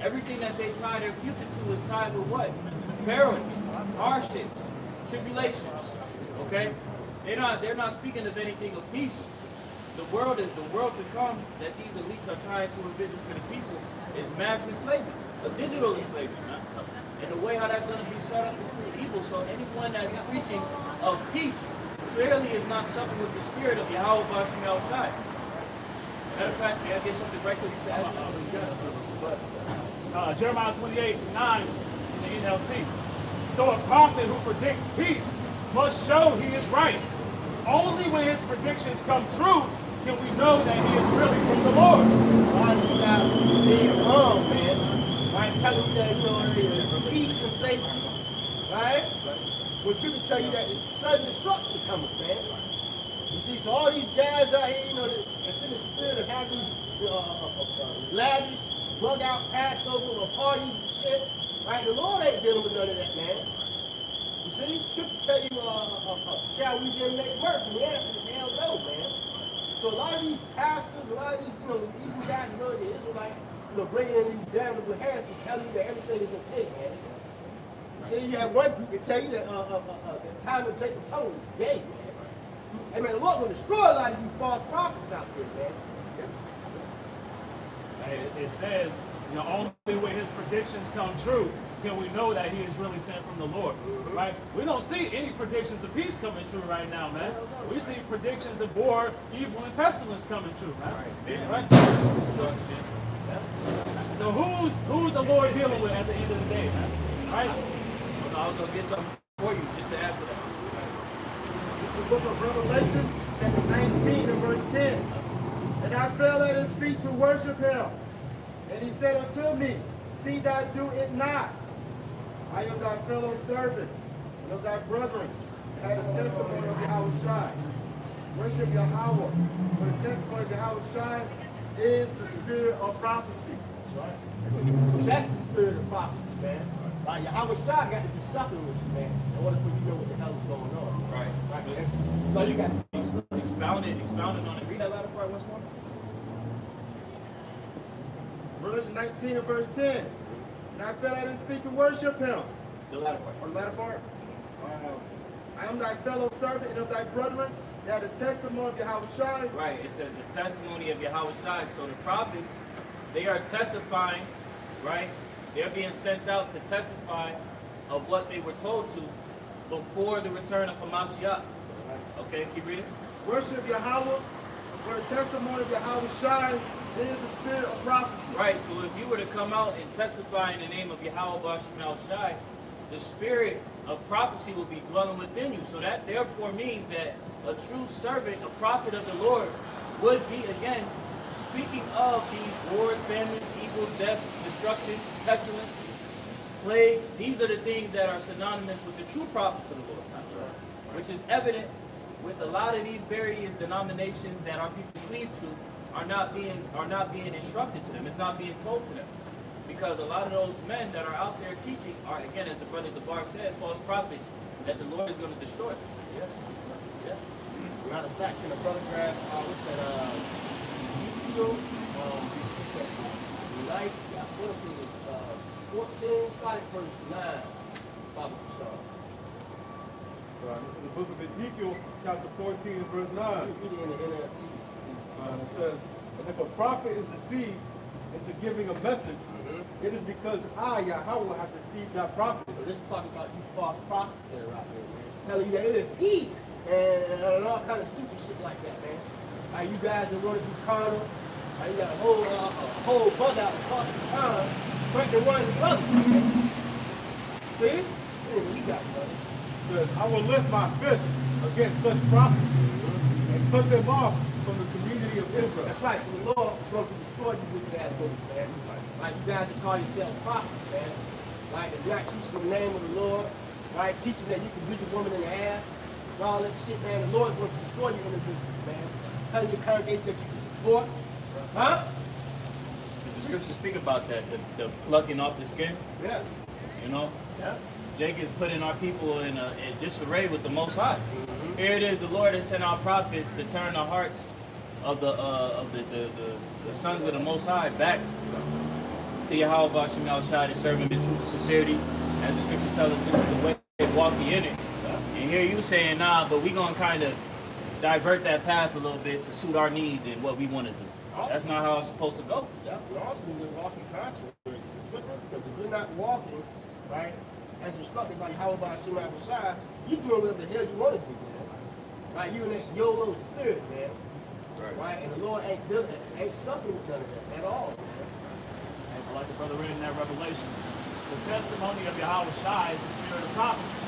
Everything that they tie their future to is tied with what? Perils, hardships, tribulations. Okay? They're not speaking of anything of peace. The world to come that these elites are trying to envision for the people is mass enslavement, a digital enslavement. Man. And the way how that's going to be set up is through evil. So anyone that's preaching of peace clearly is not something with the spirit of Yahweh Bashim Shai. Matter of fact, may I get something right quick to add? Jeremiah 28:9 in the NLT. So a prophet who predicts peace must show he is right. Only when his predictions come true can we know that he is really from the Lord. Why do you not being wrong, man? Right? Telling you that you're peace and safety. Right? Well, scripture tell you that sudden destruction coming, man. You see, so all these guys out here, you know, that's in the spirit of having these lavish, bug out Passover or parties and shit. Right? The Lord ain't dealing with none of that, man. You see, scripture tell you, shall we then make mirth? And the answer is hell no, man. So a lot of these pastors, a lot of these, you know, evil guys, you know, the Israelites, you know, bringing in these damnable hands and telling you that everything is okay, man. So you have one group that tell you that the time of Jacob Tone is gay, man. Hey, man, the Lord will destroy a lot of you false prophets out there, man. It says, you know, only when his predictions come true can we know that he is really sent from the Lord, right? We don't see any predictions of peace coming true right now, man. We see predictions of war, evil, and pestilence coming true, man. Right? So who's the Lord dealing with at the end of the day, man? Right? I was going to get something for you just to add to that. This is the book of Revelation, chapter 19 and verse 10. And I fell at his feet to worship him. And he said unto me, see thou do it not. I am thy fellow servant and of thy brethren, and had a testimony of Yahweh Shai. Worship Yahweh, for the testimony of Yahweh Shai is the spirit of prophecy. So that's the spirit of prophecy, man. Like Yahweh Shai got to do something with you, man, in order for you to know what the hell is going on. Right. Man? So you got to expounded on it. Read that latter part once more. Verse 19 and verse 10. And I fell at his feet to worship him. The latter part. Or the latter part. I am thy fellow servant and of thy brethren, that the testimony of Yahweh Shai. Right, it says the testimony of Yahweh Shai. So the prophets, they are testifying, right? They're being sent out to testify of what they were told to before the return of Hamashiach. Okay, keep reading. Worship Yahweh, for the testimony of Yahweh Shai is the spirit of prophecy. Right, so if you were to come out and testify in the name of Yahweh Bashim Shai, the spirit of prophecy will be dwelling within you. So that therefore means that a true servant, a prophet of the Lord, would be, again, speaking of these wars, famines, evil, death, destruction, pestilence, plagues. These are the things that are synonymous with the true prophets of the Lord, which is evident with a lot of these various denominations that our people cleave to are not being instructed to them. It's not being told to them. Because a lot of those men that are out there teaching are, again, as the brother Debar said, false prophets that the Lord is going to destroy them. Yeah. Matter of fact, in the brother grab, what's that, Ezekiel, life, what if it was 14, starting verse 9, Bible Shaw. This is the book of Ezekiel, chapter 14 and verse 9. Read it in the NLT. It says, and if a prophet is deceived into giving a message, it is because I, Yahweh, have deceived that prophet. So this is talking about you false prophets that are out there, man. Telling you that it is peace and all kind of stupid shit like that, man. Like you guys are going to be carnal. Like you got a whole bug out across the time, breaking one brother. See? You got it, brother. Says, I will lift my fist against such prophets and cut them off from the community of Israel. That's right. So the Lord is going to destroy you with that book, man. Like you guys that call yourselves prophets, man. Like if you're not teaching the name of the Lord, right? Teaching that you can beat a woman in the ass and all that shit, man. The Lord is going to destroy you in the business, man. Telling your congregation that you can support. Huh? The scriptures speak about that, the plucking off the skin. Yeah. You know? Yeah. Jake is putting our people in disarray with the Most High. Here it is, the Lord has sent our prophets to turn the hearts of the sons of the Most High back to Yahweh Bashim Al Shai to serve him in truth and sincerity. As the scripture tells us, this is the way to walk in it. And here you saying, nah, but we going to kind of divert that path a little bit to suit our needs and what we want to do. That's not how it's supposed to go. Yeah, we also need to walk in contrary to the scripture, because if you're not walking, right, as instructed by Yahweh Bashim Al Shai, you doing whatever the hell you want to do, man. Right, you in that YOLO spirit, man. Right, and the Lord ain't something with none of that at all, man. And like the brother read in that Revelation, the testimony of Yahweh Shai is the spirit of prophecy.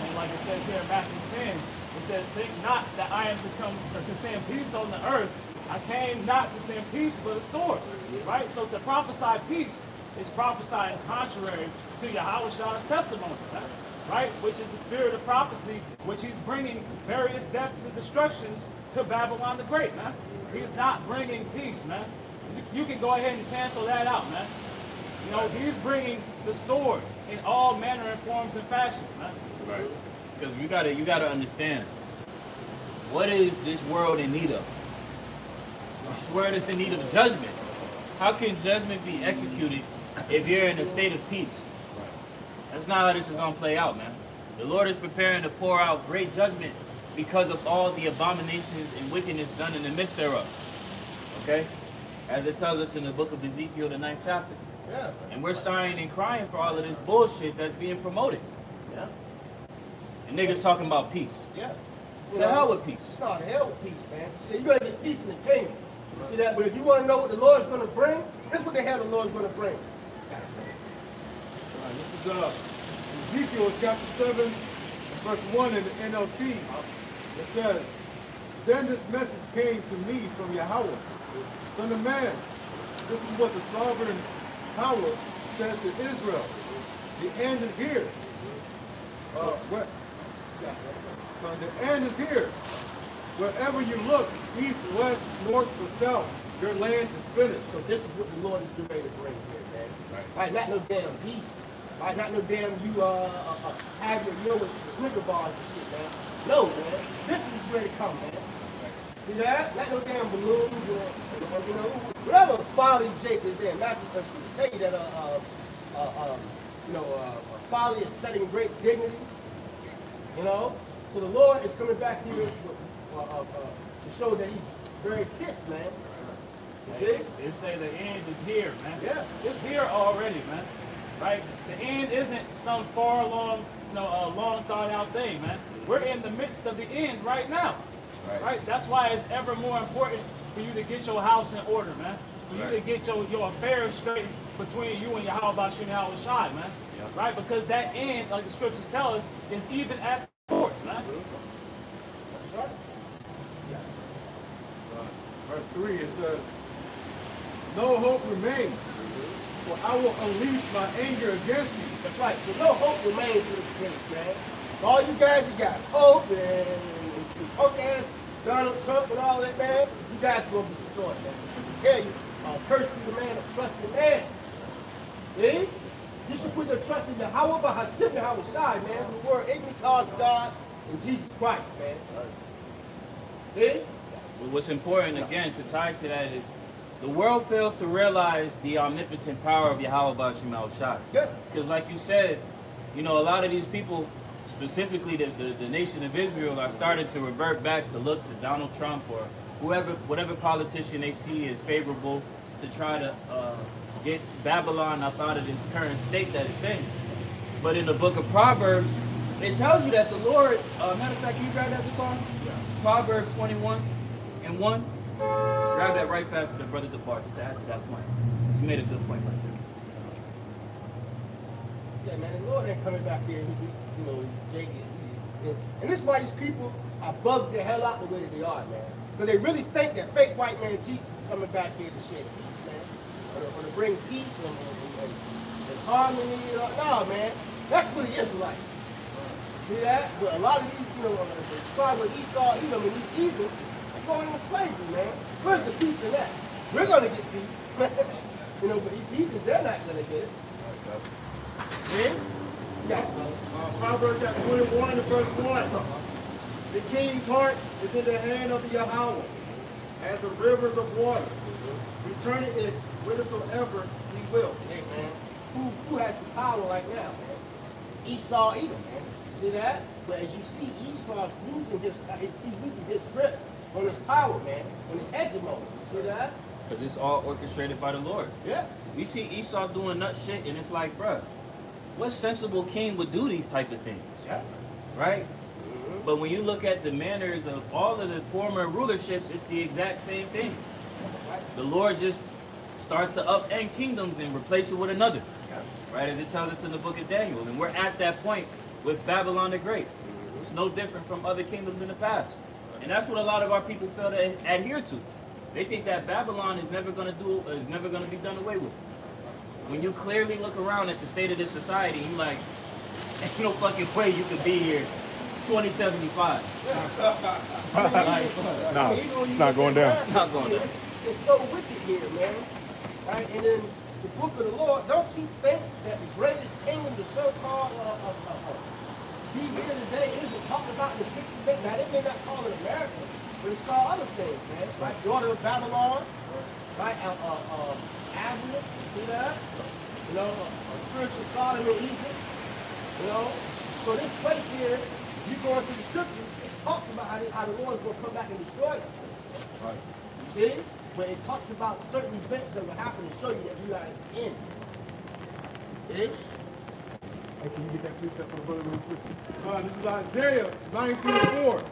And like it says here in Matthew 10, it says, think not that I am to come to send peace on the earth. I came not to send peace, but a sword. Right? So to prophesy peace is prophesying contrary to Yahweh Shai's testimony. Right? Which is the spirit of prophecy, which he's bringing various deaths and destructions to Babylon the Great, man. He's not bringing peace, man. You can go ahead and cancel that out, man. You know, he's bringing the sword in all manner of forms and fashions, man. Right. Because you gotta understand, what is this world in need of? This world is in need of judgment. How can judgment be executed if you're in a state of peace? That's not how this is gonna play out, man. The Lord is preparing to pour out great judgment because of all the abominations and wickedness done in the midst thereof. Okay? As it tells us in the book of Ezekiel, the 9th chapter. Yeah. And we're sighing and crying for all of this bullshit that's being promoted. Yeah. And niggas talking about peace. Yeah. To hell with peace. No, to hell with peace, man. See, you're going to get peace in the kingdom. You see that? But if you want to know what the Lord is going to bring, this is what the hell the Lord is going to bring. All right, this is Ezekiel chapter 7, verse 1 in the NLT. It says, then this message came to me from Yahweh. Son of man, this is what the sovereign power says to Israel. The end is here. The end is here. Wherever you look, east, west, north, or south, your land is finished. So this is what the Lord is getting ready to bring here, man. Right? Not no damn peace. Right? Not no damn you have your meal with Snicker bars and shit, man. No, man. This is where to come, man. See that? Not no damn balloons or you know, whatever folly Jake is there. Matthew tell you that folly is setting great dignity. You know? So the Lord is coming back here to show that he's very pissed, man. You see? They say the end is here, man. Yeah. It's here already, man. Right? The end isn't some far long, long thought out thing, man. We're in the midst of the end right now. Right? That's why it's ever more important for you to get your house in order, man. For you to get your affairs straight between you and Yahweh Bashim Yahweh Shai, man. Yep. Right? Because that end, like the scriptures tell us, is even at the doors, man. That's right. Verse 3, it says, no hope remains, for I will unleash my anger against you. That's right. So no hope remains in this place, man. All you guys that got hope and punk ass Donald Trump and all that, man, you guys are going to be destroyed, man. I tell you, curse be the man of trust in man. See? You should put your trust in Yahweh B'Hashem Yahweh Shai, man. The word ignorant calls God and Jesus Christ, man. See? But what's important, again, to tie to that is the world fails to realize the omnipotent power of Yahweh Bashim Al Shai. Because like you said, a lot of these people, specifically the nation of Israel, are starting to revert back to look to Donald Trump or whatever politician they see is favorable to try to get Babylon up out of this current state that it's in. But in the book of Proverbs, it tells you that the Lord, matter of fact, can you grab that, Zakar? Yeah. Proverbs 21 and 1. Grab that right fast for the brother DeBar, just to add to that point. He made a good point right there. Yeah, man, the Lord ain't coming back here, Jake. And this is why these people are bugged the hell out the way that they are, man. Because they really think that fake white man Jesus is coming back here to share peace, man. Or to bring peace and harmony. No, man. That's for the Israelites. See that? But a lot of these, the tribe of Esau, Edom, and these heathens are going into slavery, man. Where's the peace in that? We're going to get peace. But these heathens, they're not going to get it. See? Yeah. Proverbs chapter 21 and verse 1. The king's heart is in the hand of the Yahweh, as the rivers of water, returning it whithersoever he will. Hey, man, who has the power right now, man? Esau, Edom, man. See that? But as you see, Esau's losing his grip on his power, man, on his hegemony. See that? Because it's all orchestrated by the Lord. Yeah. We see Esau doing nut shit, and it's like, bruh, what sensible king would do these type of things? Yeah. Right? But when you look at the manners of all of the former rulerships, it's the exact same thing. The Lord just starts to upend kingdoms and replace it with another. Right? As it tells us in the book of Daniel. And we're at that point with Babylon the Great. It's no different from other kingdoms in the past. And that's what a lot of our people fail to adhere to. They think that Babylon is never going to be done away with. When you clearly look around at the state of this society, you're like, ain't no fucking way you could be here 2075. No, it's not going down. Not going down. It's so wicked here, man. Right? And then the book of the Lord, don't you think that the greatest kingdom, the so-called be here today, isn't talked about in the scripture? Now, they may not call it America, but it's called other things, man. Right? Daughter of Babylon, right? Avenue, see that? You know, a spiritual Sodom in Egypt. You know, so this place here, you go into the scriptures, it talks about how the Lord's going to come back and destroy this place. Right. You see? But it talks about certain events that will happen to show you that we are at the end. See? Hey, can you get that precept for the brother real quick? This is Isaiah 19:4.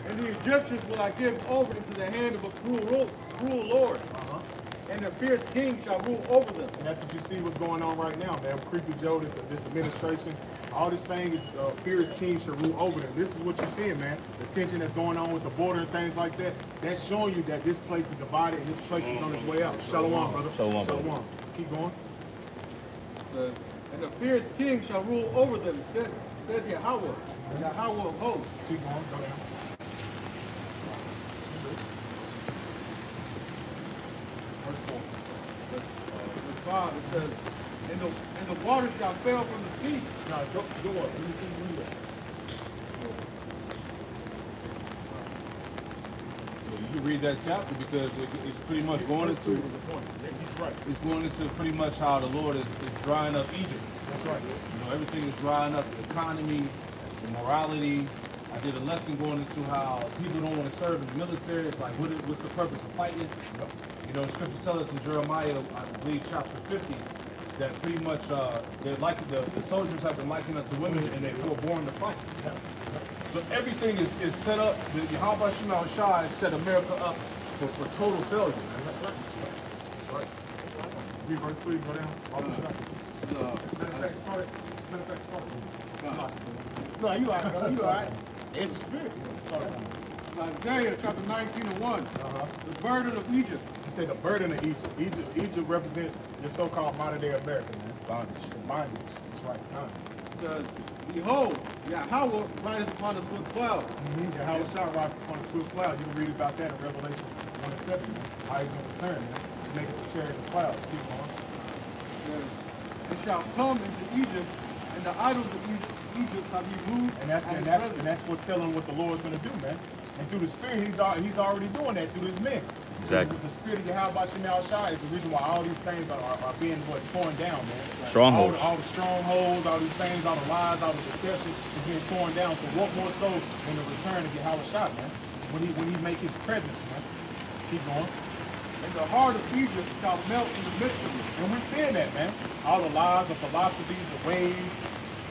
And the Egyptians will I give over into the hand of a cruel Lord. And a fierce king shall rule over them. And that's what you see what's going on right now, man. Creepy Joe, this administration, all this thing is fierce king shall rule over them. This is what you're seeing, man. The tension that's going on with the border and things like that. That's showing you that this place is divided and this place is on its way out. Shalom, brother. Shalom, brother. Shalom. Keep going. Says, and a fierce king shall rule over them, says Yahweh. Yahweh of hosts. Keep going. Go down. Verse 5, it says, and the water shall fail from the sea. Now, go up. Let me see you read that. You read that chapter because it's pretty much going into it's going into pretty much how the Lord is drying up Egypt. That's right. You know, everything is drying up, the economy, the morality. I did a lesson going into how people don't want to serve in the military. It's like, what's the purpose of fighting? You know, the scriptures tell us in Jeremiah, I believe, chapter 50, that pretty much they're like the soldiers have been likened unto women and they were born to fight. So everything is set up. The Yahweh Shemal Shai set America up for total failure. That's right. That's right. Read verse 3, go down. Matter of fact, start. No, you all right, brother. You all right. It's the spirit. Isaiah chapter 19:1. The burden of Egypt. He said the burden of Egypt. Egypt represents your so-called modern day America, man. Bondage. That's right. Bondage. It says, behold, Yahweh rideth upon a swift cloud. Yahweh shall ride upon a swift cloud. You can read about that in Revelation 1:7, man. How he's going to return, man. To make it the chariot of clouds. Keep going. It says, it shall come into Egypt, and the idols of Egypt shall be moved. And that's what telling what the Lord's going to do, man. And through the Spirit, he's already doing that through his men. Exactly. The Spirit of Yahweh Shemal Shai is the reason why all these things are being torn down, man. Strongholds. All the strongholds, all these things, all the lies, all the deception is being torn down. So what more so than the return of Yahweh Shai, man? When he make his presence, man. Keep going. And the heart of Egypt shall melt in the midst of it. And we're seeing that, man. All the lies, the philosophies, the ways,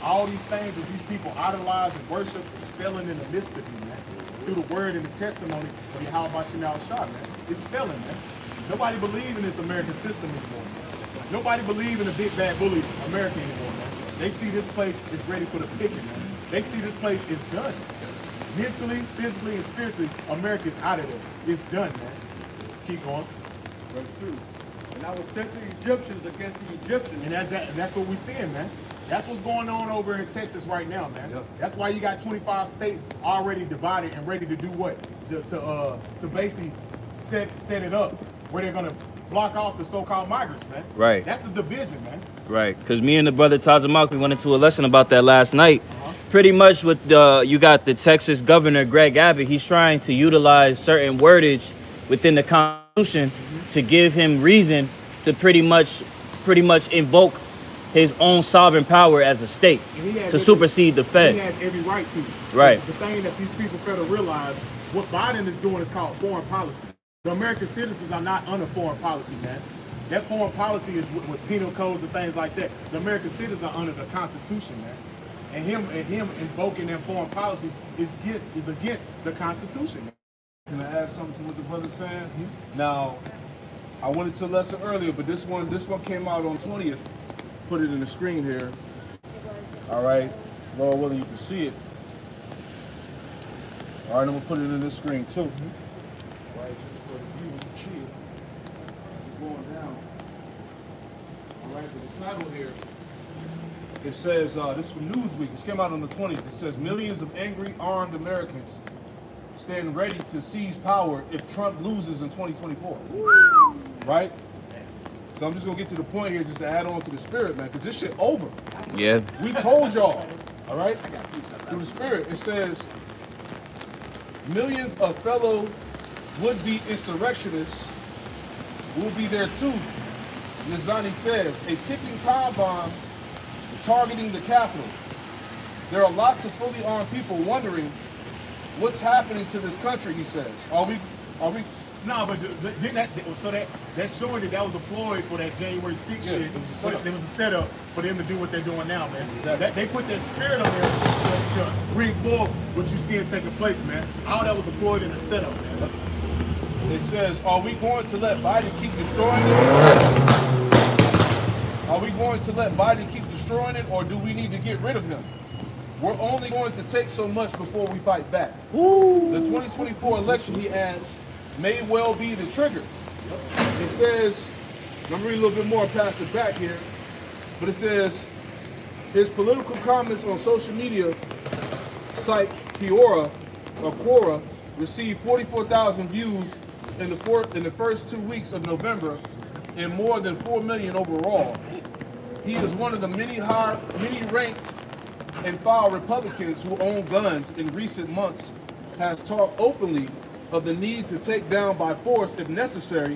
all these things that these people idolize and worship is failing in the midst of you, man. Through the word and the testimony of Yahweh Shemal Shai, man. It's failing, man. Nobody believes in this American system anymore. Nobody believes in the big bad bully America anymore, man. They see this place is ready for the picking, man. They see this place is done. Mentally, physically, and spiritually, America's out of there. It's done, man. Keep going. Verse 2. And I will set the Egyptians against the Egyptians. And that's what we're seeing, man. That's what's going on over in Texas right now, man. Yep. That's why you got 25 states already divided and ready to do what? To basically set it up where they're gonna block off the so-called migrants, man. Right. That's a division, man. Right. Because me and the brother Tazamak, we went into a lesson about that last night. Pretty much with you got the Texas governor, Greg Abbott, he's trying to utilize certain wordage within the Constitution to give him reason to pretty much invoke his own sovereign power as a state to supersede the Fed. He has every right to. Right. The thing that these people fail to realize, what Biden is doing is called foreign policy. The American citizens are not under foreign policy, man. That foreign policy is with penal codes and things like that. The American citizens are under the Constitution, man. And him invoking them foreign policies is against the Constitution, man. Can I add something to what the brother's saying? Now, I went into a lesson earlier, but this one came out on 20th. Put it in the screen here. All right, Lord willing, you can see it. All right, I'm gonna put it in this screen too. All right, just for the view, you can see it. It's going down. All right, but the title here, it says, this is from Newsweek. This came out on the 20th. It says, millions of angry armed Americans stand ready to seize power if Trump loses in 2024. Right? So I'm just gonna get to the point here just to add on to the spirit, man, because this shit over. Yeah. We told y'all, all right? Through the spirit, it says, millions of fellow would-be insurrectionists will be there too. Nizani says, a ticking time bomb targeting the Capitol. There are lots of fully armed people wondering what's happening to this country, he says. Are we? No, but didn't that's showing that was a ploy for that January 6th shit. But there was a setup for them to do what they're doing now, man. Exactly. They put that spirit on there to bring forth what you see taking place, man. All that was a ploy in the setup, man. It says, are we going to let Biden keep destroying it? Are we going to let Biden keep destroying it, or do we need to get rid of him? We're only going to take so much before we fight back. Ooh. The 2024 election, he adds, may well be the trigger. It says, I'm going to read a little bit more and pass it back here, but it says, his political comments on social media site Quora received 44,000 views in the first 2 weeks of November and more than 4 million overall. He is one of the many ranked and file Republicans who own guns in recent months has talked openly of the need to take down by force, if necessary,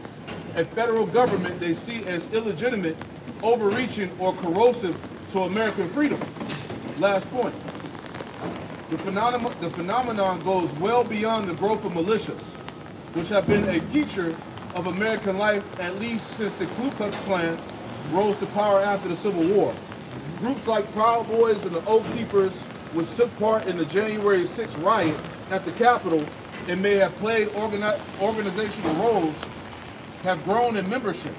a federal government they see as illegitimate, overreaching, or corrosive to American freedom. Last point. The phenomenon goes well beyond the growth of militias, which have been a feature of American life at least since the Ku Klux Klan rose to power after the Civil War. Groups like Proud Boys and the Oath Keepers, which took part in the January 6th riot at the Capitol and may have played organizational roles, have grown in membership.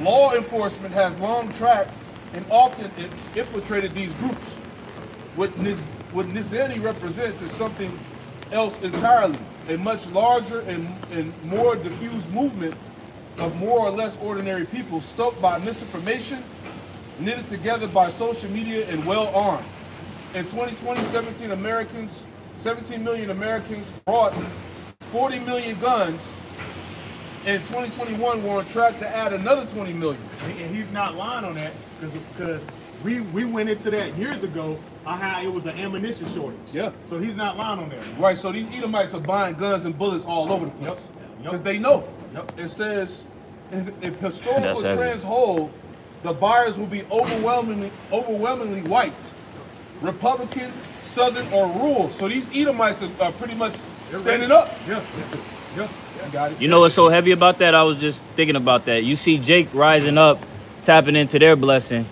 Law enforcement has long tracked and often infiltrated these groups. What Nizani represents is something else entirely, a much larger and more diffuse movement of more or less ordinary people stoked by misinformation, knitted together by social media and well armed. In 2020, 17 million Americans bought 40 million guns. In 2021, we're on track to add another 20 million. And he's not lying on that because we went into that years ago on how it was an ammunition shortage. Yeah. So he's not lying on that. Man. Right, so these Edomites are buying guns and bullets all over the place. Because they know. It says, if historical trends hold, the buyers will be overwhelmingly white, Republican, Southern, or rural. So these Edomites are pretty much standing up. Yeah. Got it. You know what's so heavy about that? I was just thinking about that. You see Jake rising up, tapping into their blessing.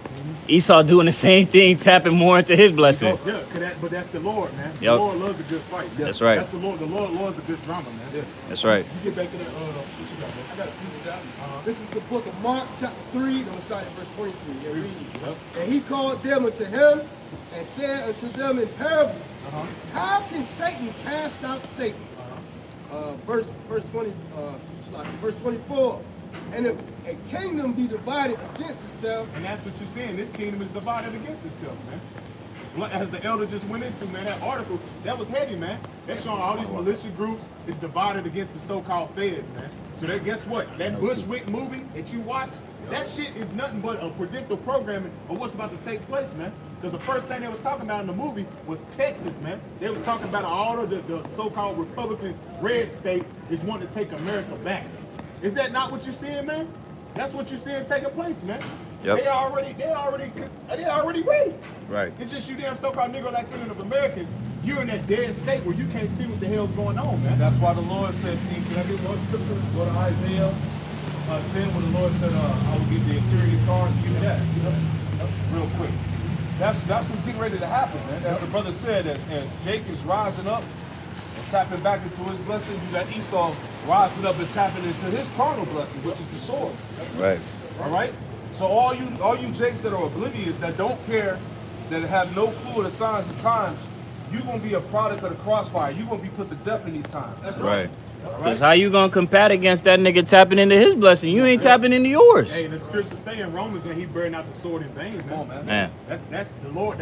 Esau doing the same thing, tapping more into his blessing. Yeah, but that's the Lord, man. Yep. The Lord loves a good fight. Yeah. That's right. That's the Lord. The Lord loves a good drama, man. Yeah. That's right. You get back to that. What you got, man? I got a few steps. This is the book of Mark, chapter 3. I'm going to start at verse 23. It reads, and he called them unto him and said unto them in parables, how can Satan cast out Satan? Verse 24. And if a kingdom be divided against itself, and that's what you're saying. This kingdom is divided against itself, man. As the elder just went into, man, that article, that was heavy, man. That's showing all these militia groups is divided against the so-called feds, man. So that, guess what? That Bushwick movie that you watch, That shit is nothing but a predictive programming of what's about to take place, man. Because the first thing they were talking about in the movie was Texas, man. They was talking about all of the so-called Republican red states is wanting to take America back. Is that not what you're seeing, man? That's what you're seeing taking place, man. Yep. They already ready. Right. It's just you damn so-called Negro Latino of Americans. You're in that dead state where you can't see what the hell's going on, man. That's why the Lord said, can I get one scripture? Go to Isaiah 10, where the Lord said, I will give the Assyrian charge. Give me that. Real quick. That's what's getting ready to happen, man. As the brother said, as Jake is rising up and tapping back into his blessing, you got Esau rising up and tapping into his carnal blessing, which is the sword. Right. All right? So all you Jakes that are oblivious, that don't care, that have no clue of the signs and times, you're going to be a product of the crossfire. You're going to be put to death in these times. That's right. Because how you going to combat against that nigga tapping into his blessing? You ain't tapping into yours. Hey, the scripture saying in Romans when he burned out the sword in vain, man. Come on, man. Man. That's the Lord.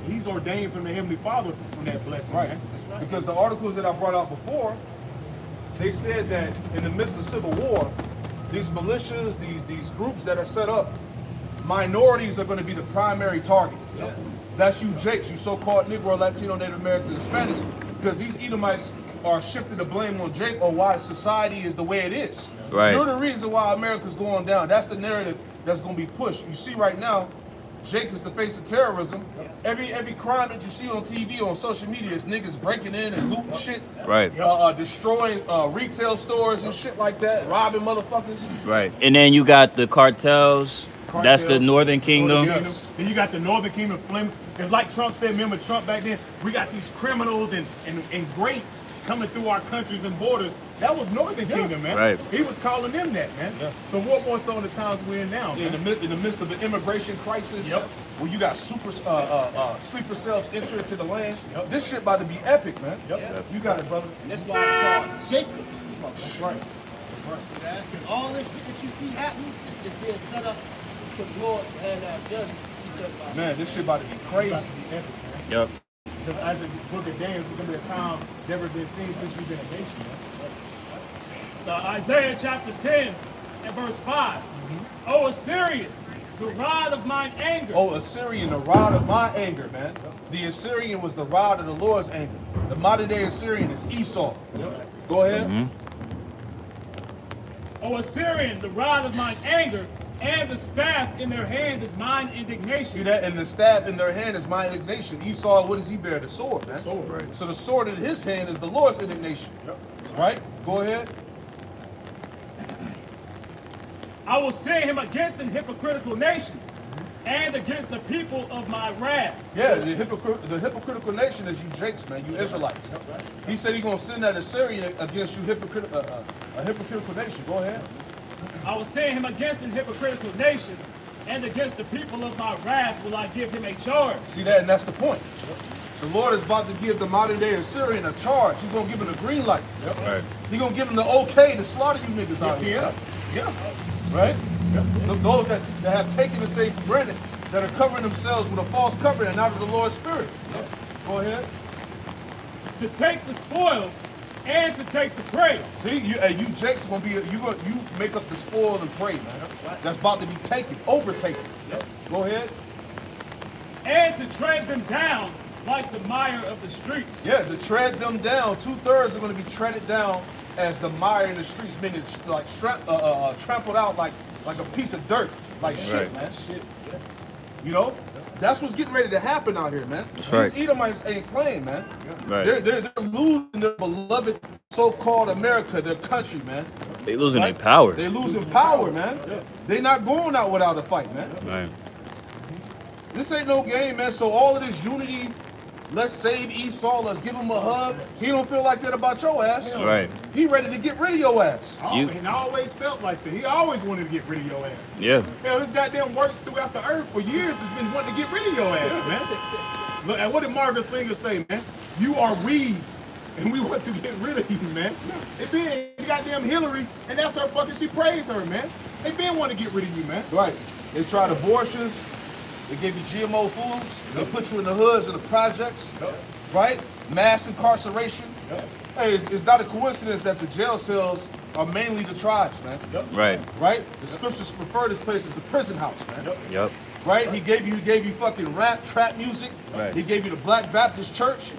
He's ordained from the Heavenly Father from that blessing, Right. man. Because the articles that I brought out before, they said that in the midst of civil war, these militias, these groups that are set up, minorities are going to be the primary target. Yep. That's you Jakes, you so-called Negro, Latino, Native Americans, and Hispanics, because these Edomites are shifting the blame on Jake or why society is the way it is. Right. You're the reason why America's going down. That's the narrative that's going to be pushed. You see right now, Jake is the face of terrorism. Every crime that you see on TV, on social media, is niggas breaking in and looting shit. Right. Destroying retail stores and shit like that, robbing motherfuckers. Right. And then you got the cartels. That's the Northern Kingdom. Yes. Then you got the Northern Kingdom flame. It's like Trump said, remember Trump back then, we got these criminals and greats coming through our countries and borders. That was Northern Kingdom, man. Right. He was calling them that, man. Yeah. So what more so in the times we're in now, man? In the midst of an immigration crisis, Yep. where you got sleeper cells enter into the land, this shit about to be epic, man. Yep. You got it, brother. And that's why it's called Jacob's. That's right. That's right. And all this shit that you see happening is being set up for the Lord and judgment. Man, this shit about to be crazy. It's about to be epic, man. Yep. So as a book of Daniel, it's going to be a time never been seen since we've been a nation, man. So Isaiah chapter 10 and verse 5. O Assyrian, the rod of mine anger. Oh, Assyrian, the rod of my anger, man. The Assyrian was the rod of the Lord's anger. The modern day Assyrian is Esau. Go ahead. O Assyrian, the rod of mine anger, and the staff in their hand is mine indignation. See that? And the staff in their hand is my indignation. Esau, what does he bear? The sword, man. Sword, right. So the sword in his hand is the Lord's indignation. Right? Go ahead. I will send him against an hypocritical nation and against the people of my wrath. Yeah, the hypocritical nation is you Jakes, man, you Israelites. He said he's going to send that Assyrian against you a hypocritical nation. Go ahead. I will send him against an hypocritical nation, and against the people of my wrath will I give him a charge. See that? And that's the point. The Lord is about to give the modern day Assyrian a charge. He's going to give him the green light. Right. He's going to give him the okay to slaughter you niggas out here. Yeah. Right? Those that have taken this thing for granted, that are covering themselves with a false covering and not of the Lord's Spirit. Go ahead. To take the spoil and to take the prey. See, you Jake's gonna be you make up the spoil and prey, man. That's about to be taken, overtaken. Go ahead. And to tread them down like the mire of the streets. Yeah, to tread them down. 2/3 are gonna be treaded down as the mire in the streets, meaning like trampled out like a piece of dirt, like shit, man. Shit. You know, that's what's getting ready to happen out here, man. That's These right. Edomites ain't playing, man. Right. They're losing their beloved so-called America, their country, man. They losing Right? their power. They losing power, man. They not going out without a fight, man. Right. This ain't no game, man. So all of this unity, let's save Esau, let's give him a hug. He don't feel like that about your ass. Right. He ready to get rid of your ass. You- He always felt like that. He always wanted to get rid of your ass. Yeah. Hell, this goddamn works throughout the earth for years has been wanting to get rid of your ass, man. Look, and what did Margaret Sanger say, man? You are weeds, and we want to get rid of you, man. It been goddamn Hillary, and that's her fucking, she praised her, man. They been want to get rid of you, man. Right. They tried abortions. They gave you GMO foods. They put you in the hoods of the projects. Right? Mass incarceration. Hey, it's not a coincidence that the jail cells are mainly the tribes, man. Right. Right? The scriptures refer to this place as the prison house, man. Yep. Right? He gave you fucking rap, trap music. Right. He gave you the Black Baptist Church.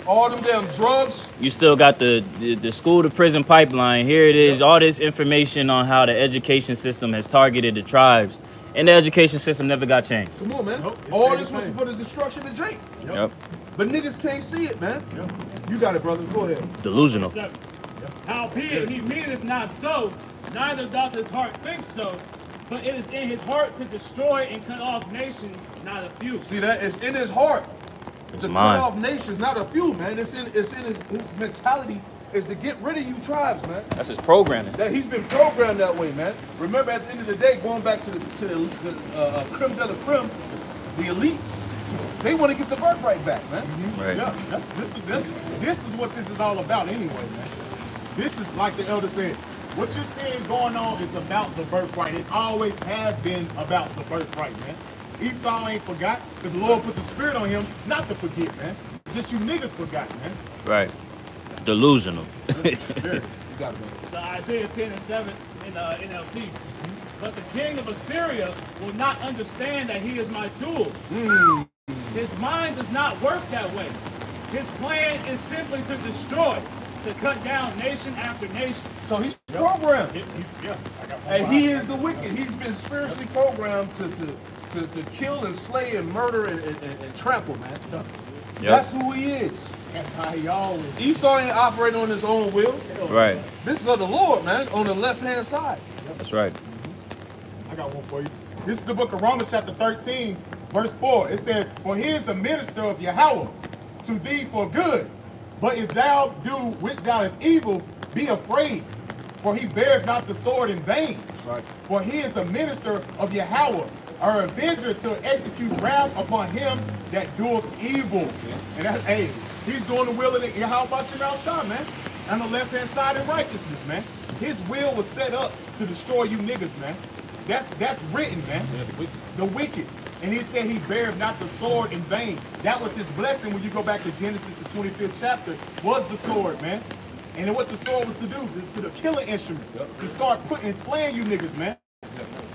All them damn drugs. You still got the school to prison pipeline. Here it is, all this information on how the education system has targeted the tribes. And the education system never got changed. Come on, man. All this was for the destruction of Jake. Yep. But niggas can't see it, man. You got it, brother. Go ahead. Delusional. Howbeit he meaneth not so, neither doth his heart think so, but it is in his heart to destroy and cut off nations, not a few. See that? It's in his heart. It's To mine. cut off nations, not a few, man. It's in his mentality is to get rid of you tribes, man. That's his programming. That he's been programmed that way, man. Remember, at the end of the day, going back to the creme de la creme, the elites, they want to get the birthright back, man. Right. Yeah, this is what this is all about anyway, man. This is like the elder said. What you're seeing going on is about the birthright. It always has been about the birthright, man. Esau ain't forgot because the Lord put the spirit on him not to forget, man. Just you niggas forgot, man. Right. Delusional. You got it, man. So Isaiah 10 and 7 in NLT. But the king of Assyria will not understand that he is my tool. His mind does not work that way. His plan is simply to destroy, to cut down nation after nation. So he's programmed. Yeah, I got one And behind he you. is the wicked. He's been spiritually programmed to kill and slay and murder and trample, man. That's who he is. That's how he always. Esau ain't operating on his own will. Right. This is of the Lord, man, on the left-hand side. That's right. I got one for you. This is the book of Romans chapter 13, verse 4. It says, for he is a minister of Yahweh to thee for good. But if thou do which thou is evil, be afraid. For he beareth not the sword in vain. Right. For he is a minister of Yahweh, or avenger to execute wrath upon him that doeth evil. And that's, hey, he's doing the will of the Yahweh Shah, man. On the left-hand side in righteousness, man. His will was set up to destroy you niggas, man. That's written, man. The wicked. And he said he beareth not the sword in vain. That was his blessing when you go back to Genesis, the 25th chapter, was the sword, man. And then what the sword was to do, to the killing instrument, to start putting, slaying you niggas, man.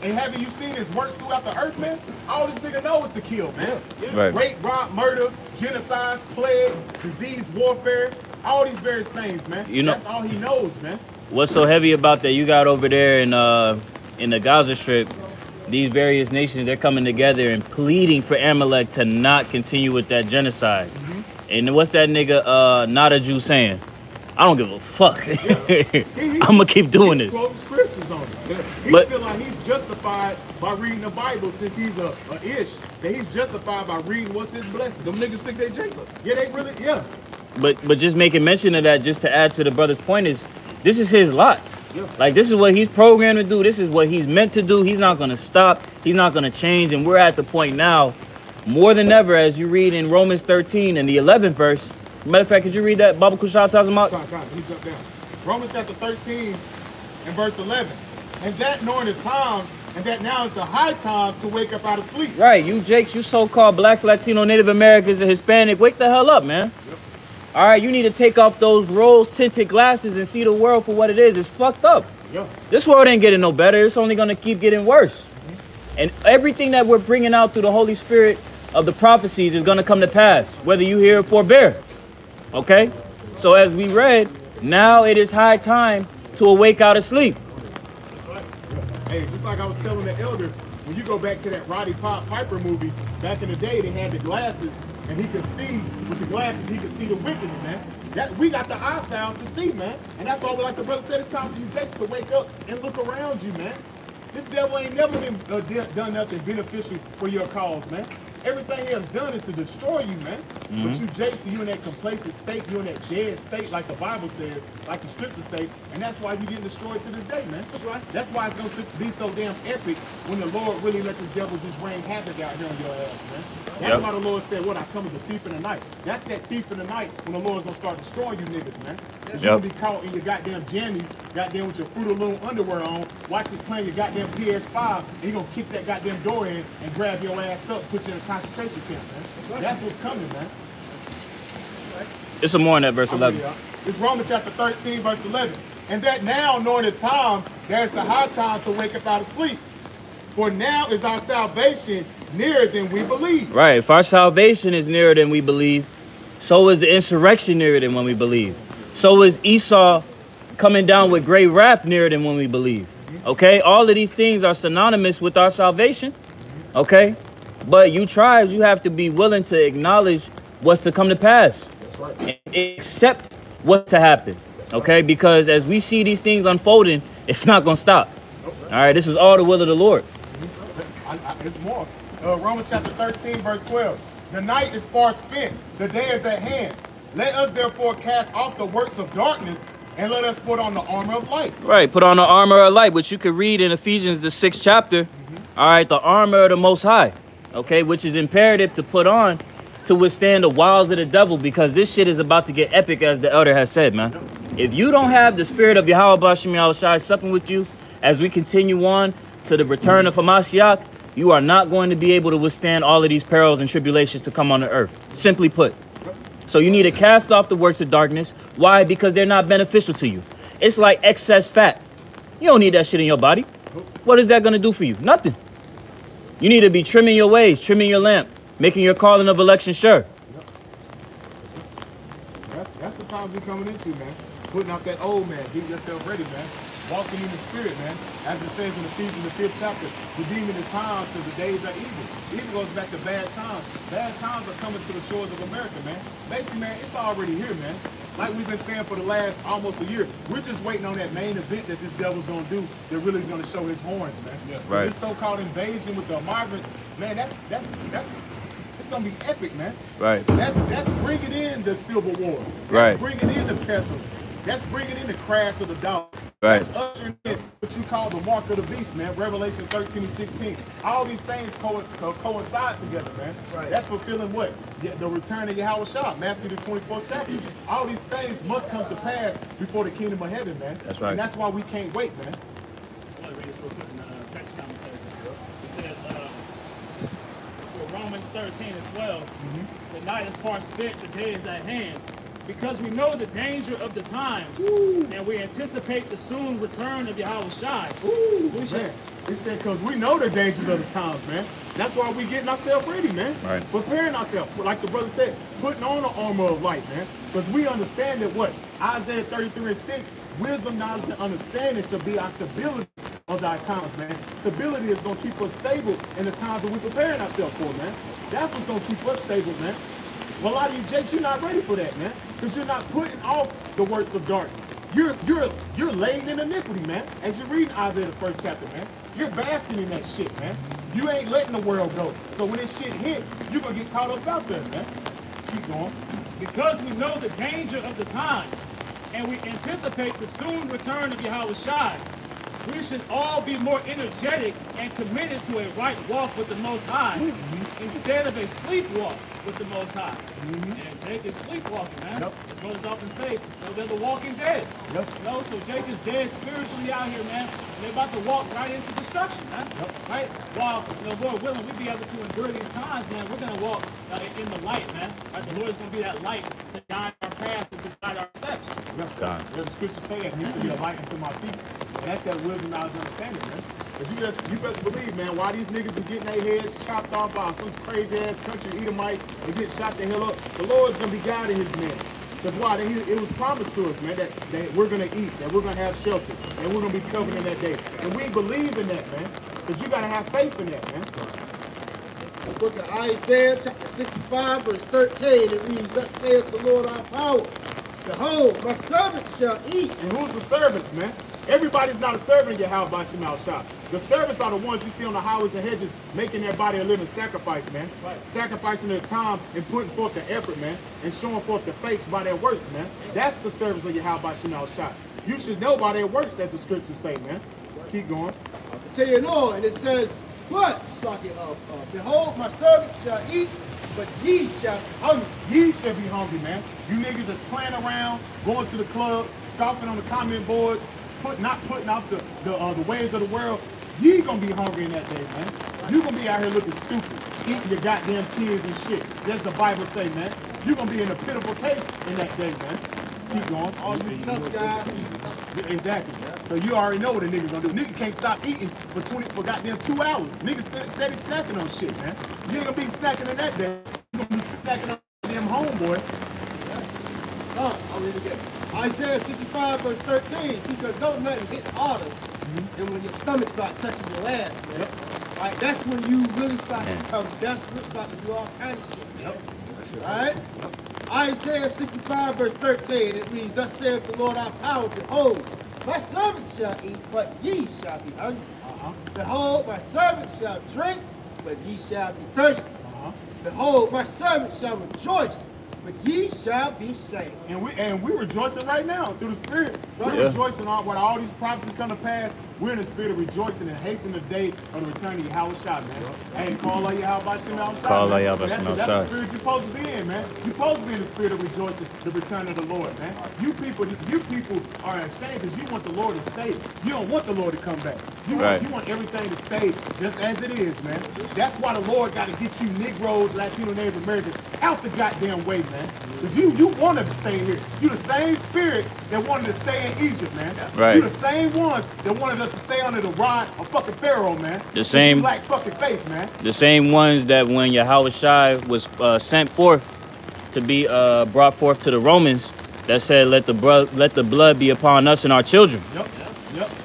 And haven't you seen his works throughout the earth, man? All this nigga knows is to kill, man. Right. Rape, rob, murder, genocide, plagues, disease, warfare, all these various things, man. You know- That's all he knows, man. What's so heavy about that? You got over there in the Gaza Strip, these various nations, they're coming together and pleading for Amalek to not continue with that genocide. And what's that nigga, not a Jew, saying? I don't give a fuck. I'm gonna keep doing He's this. quoting scriptures on it. He But- feel like he's justified by reading the Bible since he's a ish. That he's justified by reading what's his blessing. Them niggas think they Jacob. Yeah, they really, yeah. But just making mention of that, just to add to the brother's point, is this is his lot. Yeah. Like, this is what he's programmed to do. This is what he's meant to do. He's not gonna stop. He's not gonna change. And we're at the point now, more than ever, as you read in Romans 13 and the 11th verse. Matter of fact, could you read that? Baba Kushal Tazamak? Let me jump down. Romans chapter 13 and verse 11. And that knowing the time, and that now is the high time to wake up out of sleep. Right, you Jakes, you so-called blacks, Latino, Native Americans, and Hispanic, wake the hell up, man. All right, you need to take off those rose-tinted glasses and see the world for what it is. It's fucked up. Yeah. This world ain't getting no better. It's only going to keep getting worse. And everything that we're bringing out through the Holy Spirit of the prophecies is going to come to pass, whether you hear it or forbear. Okay? So as we read, now it is high time to awake out of sleep. Hey, just like I was telling the elder, when you go back to that Roddy Piper movie, back in the day, they had the glasses, and he could see, with the glasses, he could see the wickedness, man. That, we got the eyesight to see, man. And that's why, like the brother said, it's time for you Jakes to wake up and look around you, man. This devil ain't never been done nothing beneficial for your cause, man. Everything he has done is to destroy you, man. But you Jakes, you in that complacent state, you in that dead state, like the Bible says, like the scriptures say, and that's why you getting destroyed to this day, man. That's right. That's why it's gonna be so damn epic when the Lord really let this devil just rain havoc out here on your ass, man. That's why the Lord said, what, I come as a thief in the night. That's that thief in the night when the Lord's gonna start destroying you niggas, man. Cause you gonna be caught in your goddamn jammies, goddamn with your Fruit of the Loom underwear on, watching playing your goddamn PS5, and he gonna kick that goddamn door in and grab your ass up, put you in a concentration camp, man. That's what's coming, man. It's some more in that verse 11. It's Romans chapter 13, verse 11. And that now, knowing the time, there's a high time to wake up out of sleep. For now is our salvation nearer than we believe. Right. If our salvation is nearer than we believe, so is the insurrection nearer than when we believe. So is Esau coming down with great wrath nearer than when we believe. Okay? All of these things are synonymous with our salvation. Okay? But you tribes, you have to be willing to acknowledge what's to come to pass. That's right. And accept what's to happen. Okay? Because as we see these things unfolding, it's not going to stop. All right? This is all the will of the Lord. It's more. Romans chapter 13, verse 12. The night is far spent, the day is at hand. Let us therefore cast off the works of darkness, and let us put on the armor of light. Right, put on the armor of light, which you could read in Ephesians, the 6th chapter. All right, the armor of the Most High, okay, which is imperative to put on to withstand the wiles of the devil, because this shit is about to get epic, as the elder has said, man. If you don't have the spirit of Yahweh Bashim Yahushai supping with you as we continue on to the return of Hamashiach, you are not going to be able to withstand all of these perils and tribulations to come on the earth, simply put. So you need to cast off the works of darkness. Why? Because they're not beneficial to you. It's like excess fat. You don't need that shit in your body. What is that going to do for you? Nothing. You need to be trimming your ways, trimming your lamp, making your calling of election sure. That's the times we're coming into, man. Putting out that old man, getting yourself ready, man. Walking in the spirit, man. As it says in Ephesians, the 5th chapter, redeeming the times because the days are evil. Even goes back to bad times. Bad times are coming to the shores of America, man. Basically, man, it's already here, man. Like we've been saying for the last almost a year, we're just waiting on that main event that this devil's gonna do that really is gonna show his horns, man. Yeah. Right. This so-called invasion with the migrants, man, it's gonna be epic, man. Right. That's bringing in the Civil War. That's Right. bringing in the pestilence. That's bringing in the crash of the dollar. Right. That's ushering in what you call the mark of the beast, man. Revelation 13 and 16. All these things coincide together, man. Right. That's fulfilling what? The return of Yahweh Shah, Matthew the 24th chapter. All these things must come to pass before the kingdom of heaven, man. That's right. And that's why we can't wait, man. I want to read this real quick in the text commentary. It says, for Romans 13 and 12, the night is far spent, the day is at hand. Because we know the danger of the times, and we anticipate the soon return of Yahweh Shai. We should, Man, it said because we know the dangers of the times, man. That's why we getting ourselves ready, man. Right. Preparing ourselves, like the brother said, putting on the armor of light, man. Because we understand that what? Isaiah 33 and 6, wisdom, knowledge, and understanding shall be our stability of thy times, man. Stability is going to keep us stable in the times that we're preparing ourselves for, man. That's what's going to keep us stable, man. Well, a lot of you Jakes, you're not ready for that, man. Because you're not putting off the works of darkness. You're laid in iniquity, man. As you read Isaiah the 1st chapter, man. You're basking in that shit, man. You ain't letting the world go. So when this shit hit, you're gonna get caught up out there, man. Keep going. because we know the danger of the times, and we anticipate the soon return of Yahweh Shai, we should all be more energetic and committed to a right walk with the Most High instead of a sleepwalk with the Most High. And Jake is sleepwalking, man. Yep. The brothers often say, they're the walking dead. Yep. You know, so Jake is dead spiritually out here, man. And they're about to walk right into destruction, man. Yep. Right? While, Lord willing, we be able to endure these times, man. We're going to walk in the light, man. Right? The Lord is going to be that light to guide our path and to guide our steps. God. There's a scripture saying, "You should be a light unto my feet." And that's that wisdom, knowledge, and understanding, man. But you best believe, man, why these niggas are getting their heads chopped off by some crazy ass country Edomite and get shot the hell up, the Lord's gonna be guiding his men. Because why? It was promised to us, man, that we're gonna eat, that we're gonna have shelter, and we're gonna be covered in that day. And we believe in that, man. Because you gotta have faith in that, man. The book of Isaiah, chapter 65, verse 13, it reads, "Thus saith the Lord our power, behold, my servants shall eat." And who's the servants, man? Everybody's not a servant in Yahweh Bashim Al-Shah. The servants are the ones you see on the highways and hedges making their body a living sacrifice, man. Right. Sacrificing their time and putting forth the effort, man, and showing forth the faith by their works, man. That's the servants of Yahweh Bashim Al-Shah. You should know by their works, as the scriptures say, man. Keep going. I'll continue on, and it says, "But, behold, my servants shall eat, but ye shall be hungry." Ye should be hungry, man. You niggas that's playing around, going to the club, scoffing on the comment boards, not putting out the ways of the world. Ye gonna be hungry in that day, man. You gonna be out here looking stupid, eating your goddamn kids and shit. That's the Bible say, man. You gonna be in a pitiful case in that day, man. Keep going. All you tough guys, Exactly. So you already know what a nigga gonna do. Nigga can't stop eating for goddamn 2 hours. Niggas steady snacking on shit, man. You ain't gonna be snacking on that day. You gonna be snacking on damn homeboy. I'll read it again. Isaiah 65 verse 13. See, because don't nothing get harder than when your stomach start touching your ass, man. Right? That's when you really start to become desperate, start to do all kinds of shit, man. Alright? Isaiah 65 verse 13, it reads, Thus saith the Lord our power, behold, my servants shall eat, but ye shall be hungry. Behold, my servants shall drink, but ye shall be thirsty. Behold, my servants shall rejoice, but ye shall be saved. And we rejoicing right now through the Spirit. We're rejoicing on when all these prophecies come to pass. We're in the spirit of rejoicing and hastening the day of the return of Yahweh Shai, man. Hey, call out Yahweh Shai. Call out Yahweh Shai. That's the spirit you're supposed to be in, man. You're supposed to be in the spirit of rejoicing, the return of the Lord, man. You people are ashamed because you want the Lord to stay. You don't want the Lord to come back. You want everything to stay just as it is, man. That's why the Lord got to get you Negroes, Latino, Native Americans out the goddamn way, man. Because you want to stay here. You the same spirits that wanted to stay in Egypt, man. Right. You the same ones that wanted us to stay under the rod of fucking Pharaoh, man. The same black fucking faith, man. The same ones that when Yahweh Shai was sent forth to be brought forth to the Romans, that said, let the blood be upon us and our children. Yep.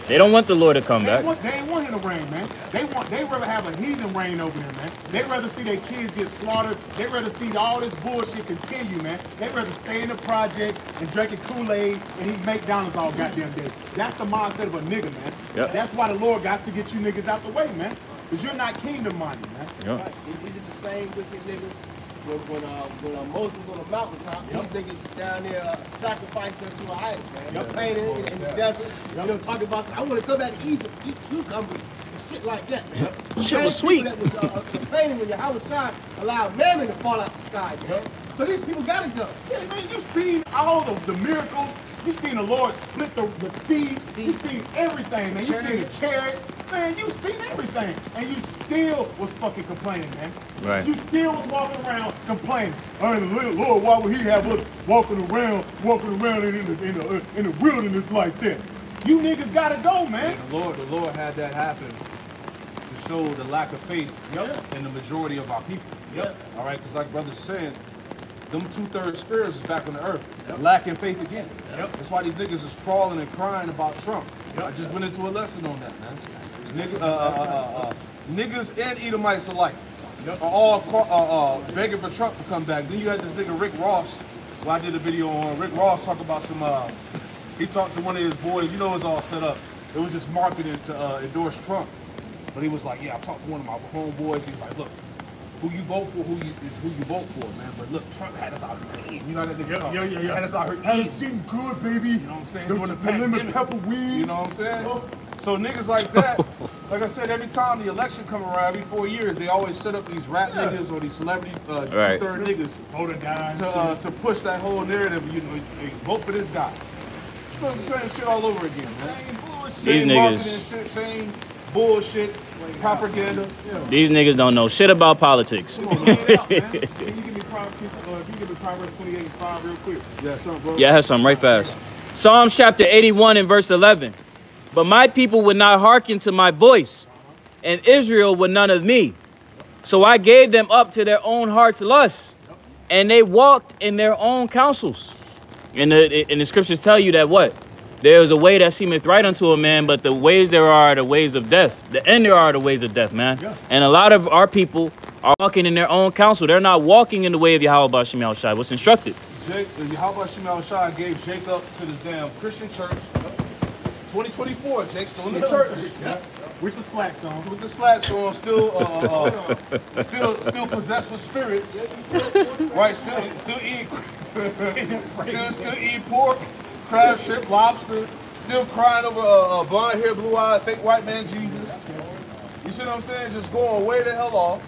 They don't want the Lord to come back. They ain't want him to reign, man. They rather have a heathen reign over them, man. They rather see their kids get slaughtered. They rather see all this bullshit continue, man. They rather stay in the projects and drinking Kool-Aid and eat McDonald's all goddamn day. That's the mindset of a nigga, man. Yep. That's why the Lord got to get you niggas out the way, man. Because you're not kingdom-minded, man. Yep. Right. These are the same wicked niggas. When Moses was on the mountaintop, these niggas down there sacrificing them to an idol, man. Complaining in the desert. You know, talking about, I want to come back to Egypt, eat cucumbers and shit like that, man. Shit was sweet. That was complaining when Yahweh Shai allowed mammon to fall out the sky, man. So these people gotta go. Yeah, man, you've seen all of the miracles. You've seen the Lord split the sea. You've seen everything, man. You've seen the chariots. Man, you've seen everything. And you still was fucking complaining, man. Right. You still was walking around complaining. Hey, Lord, why would he have us walking around in the wilderness like that? You niggas gotta go, man. And the Lord had that happen to show the lack of faith in the majority of our people. All right, because like brother's saying, them 2/3 spirits is back on the earth, lacking faith again. That's why these niggas is crawling and crying about Trump. I just went into a lesson on that, man. Niggas and Edomites alike are all begging for Trump to come back. Then you had this nigga Rick Ross, who I did a video on. Rick Ross talk about some, he talked to one of his boys, you know it's all set up. It was just marketing to endorse Trump. But he was like, yeah, I talked to one of my homeboys. He's like, look, who you vote for, is who you vote for, man. But look, Trump had us out here eating. You know that nigga? Had us out here eating. Seen good, baby. You know what I'm saying? The Doing the lemon pandemic. pepper weeds. You know what I'm saying? So niggas like that, like I said, every time the election come around, every 4 years, they always set up these rap niggas or these celebrity 2/3 niggas to push that whole narrative. You know, hey, vote for this guy. So it's the same shit all over again, man. These Same niggas. marketing shit, same bullshit, propaganda. These niggas don't know shit about politics. Can you give me Proverbs 28:5 real quick? Yeah, something, bro. Yeah, I have something right fast. Psalms chapter 81 and verse 11. But my people would not hearken to my voice, and Israel would none of me. So I gave them up to their own heart's lust, and they walked in their own counsels. And the scriptures tell you that what? There is a way that seemeth right unto a man, but the ways there are the ways of death. The end there are the ways of death, man. Yeah. And a lot of our people are walking in their own counsel. They're not walking in the way of Yahweh Bashim Yahweh Shai. What's instructed? Yahweh Shai Shai gave Jacob to this damn Christian church. 2024, Jake's still in the church. With the slacks on. With the slacks on, still possessed with spirits. Right, still eating pork, crab, shrimp, lobster. Still crying over a blonde hair, blue eyed, fake white man Jesus. You see what I'm saying? Just going way the hell off.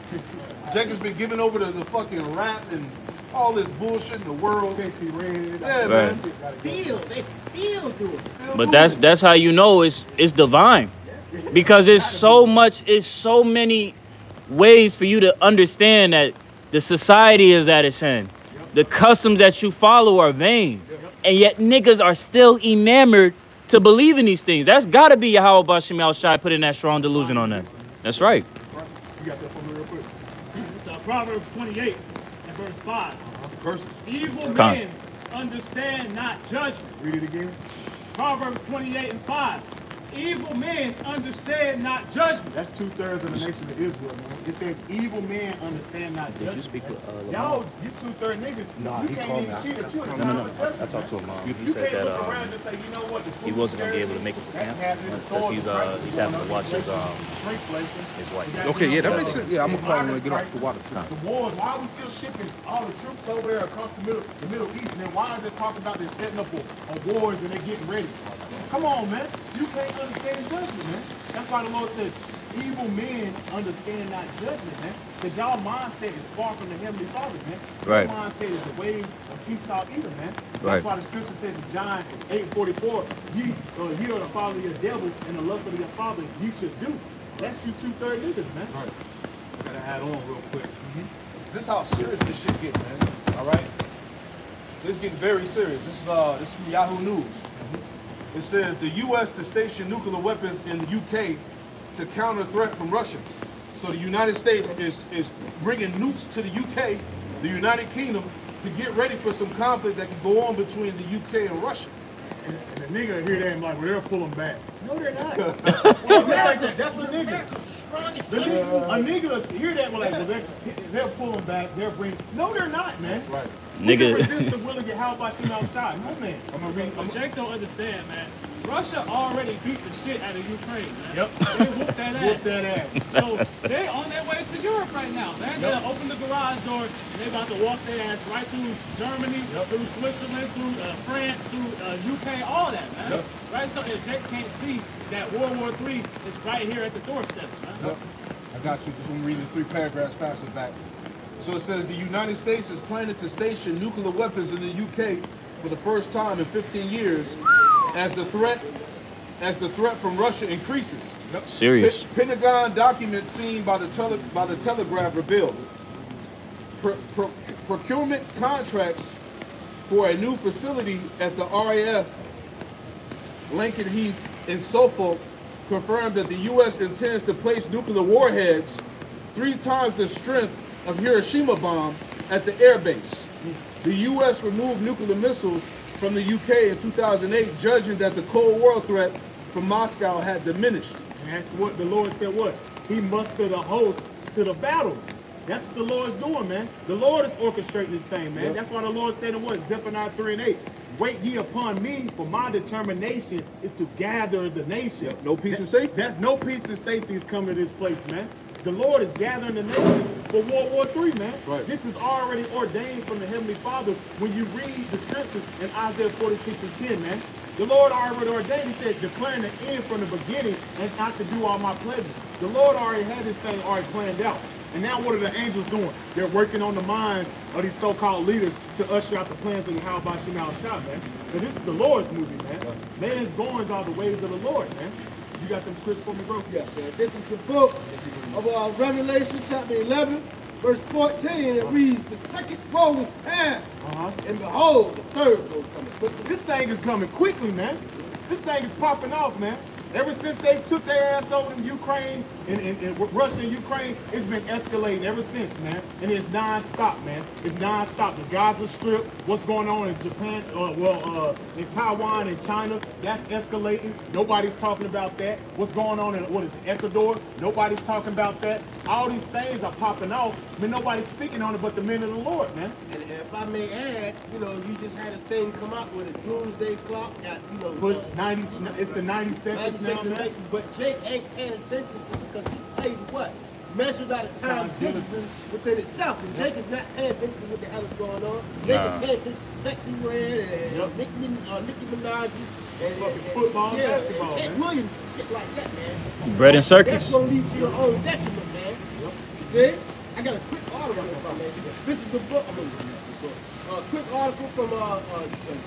Jake has been giving over to the fucking rap and all this bullshit in the world. Sexy red. Yeah, man. They still do it. But that's how you know it's divine. Because it's so many ways for you to understand that the society is at its end. The customs that you follow are vain. And yet niggas are still enamored to believe in these things. That's got to be Yahweh Bashim Al-Shai putting that strong delusion on them. That's right. You got that for me real quick. It's Proverbs 28 and verse 5. Verses. Evil Come. men understand not judgment. Read it again. Proverbs 28 and 5. Evil men understand not judgment. That's 2/3 of the nation of Israel, man. It says evil men understand not Did you judgment. speak with Y'all, you 2/3 niggas. Nah, you he can't called even me. see that you're No. judgment. I talked to him. He You said can't that look around and say, you know what, the he wasn't gonna be able to make it to camp because he's having to watch his wife. Okay, yeah, that makes sense. Yeah, I'm gonna call him when I get off the water too. The wars, why are we still shipping all the troops over there across the Middle East? And then why are they talking about they're setting up a wars and they're getting ready? Come on, man. You can't understand judgment, man. That's why the Lord said, evil men understand not judgment, man. Because y'all mindset is far from the Heavenly Father, man. Right. Your mindset is the ways of Esau Edom, man. That's Right. why the scripture says in John 8:44, ye are the father of your devil, and the lust of your father ye should do. That's you 2/3 niggas, man. Right. Gotta add on real quick. This is how serious this shit get, man. All right. This is getting very serious. This is from Yahoo News. It says the U.S. to station nuclear weapons in the UK to counter threat from Russia. So the United States is bringing nukes to the UK, the United Kingdom, to get ready for some conflict that can go on between the UK and Russia. And the nigga hear that and like, well, they'll pull them back. No, they're not. That's a nigga. A nigga hear that, well, they'll pull them back. They'll bring. No, they're not, man. Right. Nigga. Resist the will of Yahweh Bashim Al-Shai. No, man. I'm gonna read. But Jake don't understand, man. Russia already beat the shit out of Ukraine, man. Yep. They whooped that ass. Whoop that ass. So they on their way to Europe right now, man. They're gonna open the garage door and they about to walk their ass right through Germany, through Switzerland, through France, through UK, all that, man. Yep. Right? So if Jake can't see that World War III is right here at the doorstep, man. Yep. I got you. Just want to read these 3 paragraphs, pass it back. So it says the United States is planning to station nuclear weapons in the UK for the first time in 15 years as the threat from Russia increases. Serious. Pentagon documents seen by the Telegraph revealed procurement contracts for a new facility at the RAF Lincoln Heath in Suffolk confirmed that the U.S. intends to place nuclear warheads 3 times the strength of Hiroshima bomb at the airbase. The U.S. removed nuclear missiles from the UK in 2008, judging that the Cold War threat from Moscow had diminished. And that's what the Lord said, what? He mustered a host to the battle. That's what the Lord's doing, man. The Lord is orchestrating this thing, man. Yep. That's why the Lord said in what? Zephaniah 3:8. Wait ye upon me, for my determination is to gather the nations. Yep. No peace and safety. That's no peace and safety is coming to this place, man. The Lord is gathering the nations for World War III, man. Right. This is already ordained from the Heavenly Father when you read the scriptures in Isaiah 46:10, man. The Lord already ordained, he said, declaring the end from the beginning, and I should do all my pleasures. The Lord already had this thing already planned out. And now what are the angels doing? They're working on the minds of these so-called leaders to usher out the plans of the How About Shemal Shah, man. But this is the Lord's movie, man. Man's goings are the ways of the Lord, man. You got them scripts for me, bro? Yes, sir. This is the book of Revelation, chapter 11, verse 14. It reads, the second woe was past, and behold, the third woe coming quickly. This thing is coming quickly, man. This thing is popping off, man. Ever since they took their ass over in Ukraine, and Russia and Ukraine, it's been escalating ever since, man. And it's non-stop, man. It's non-stop. The Gaza Strip, what's going on in Japan, in Taiwan and China, that's escalating. Nobody's talking about that. What's going on in, Ecuador? Nobody's talking about that. All these things are popping off, but nobody's speaking on it but the men of the Lord, man. And if I may add, you just had a thing come out with a doomsday clock at, Push 90, it's the 90 seconds now, man. But Jake ain't paying attention to it because he tell you what, measured out a time discipline within itself. And Jake is not paying attention to what the hell is going on. Jake is paying attention to Sexy Red and Nicki Minaj and football and basketball, Cat man. Williams and shit like that, man. Bread and circus. That's gonna lead to your own detriment, man. See? I got a quick article from it. This is the book. A quick article from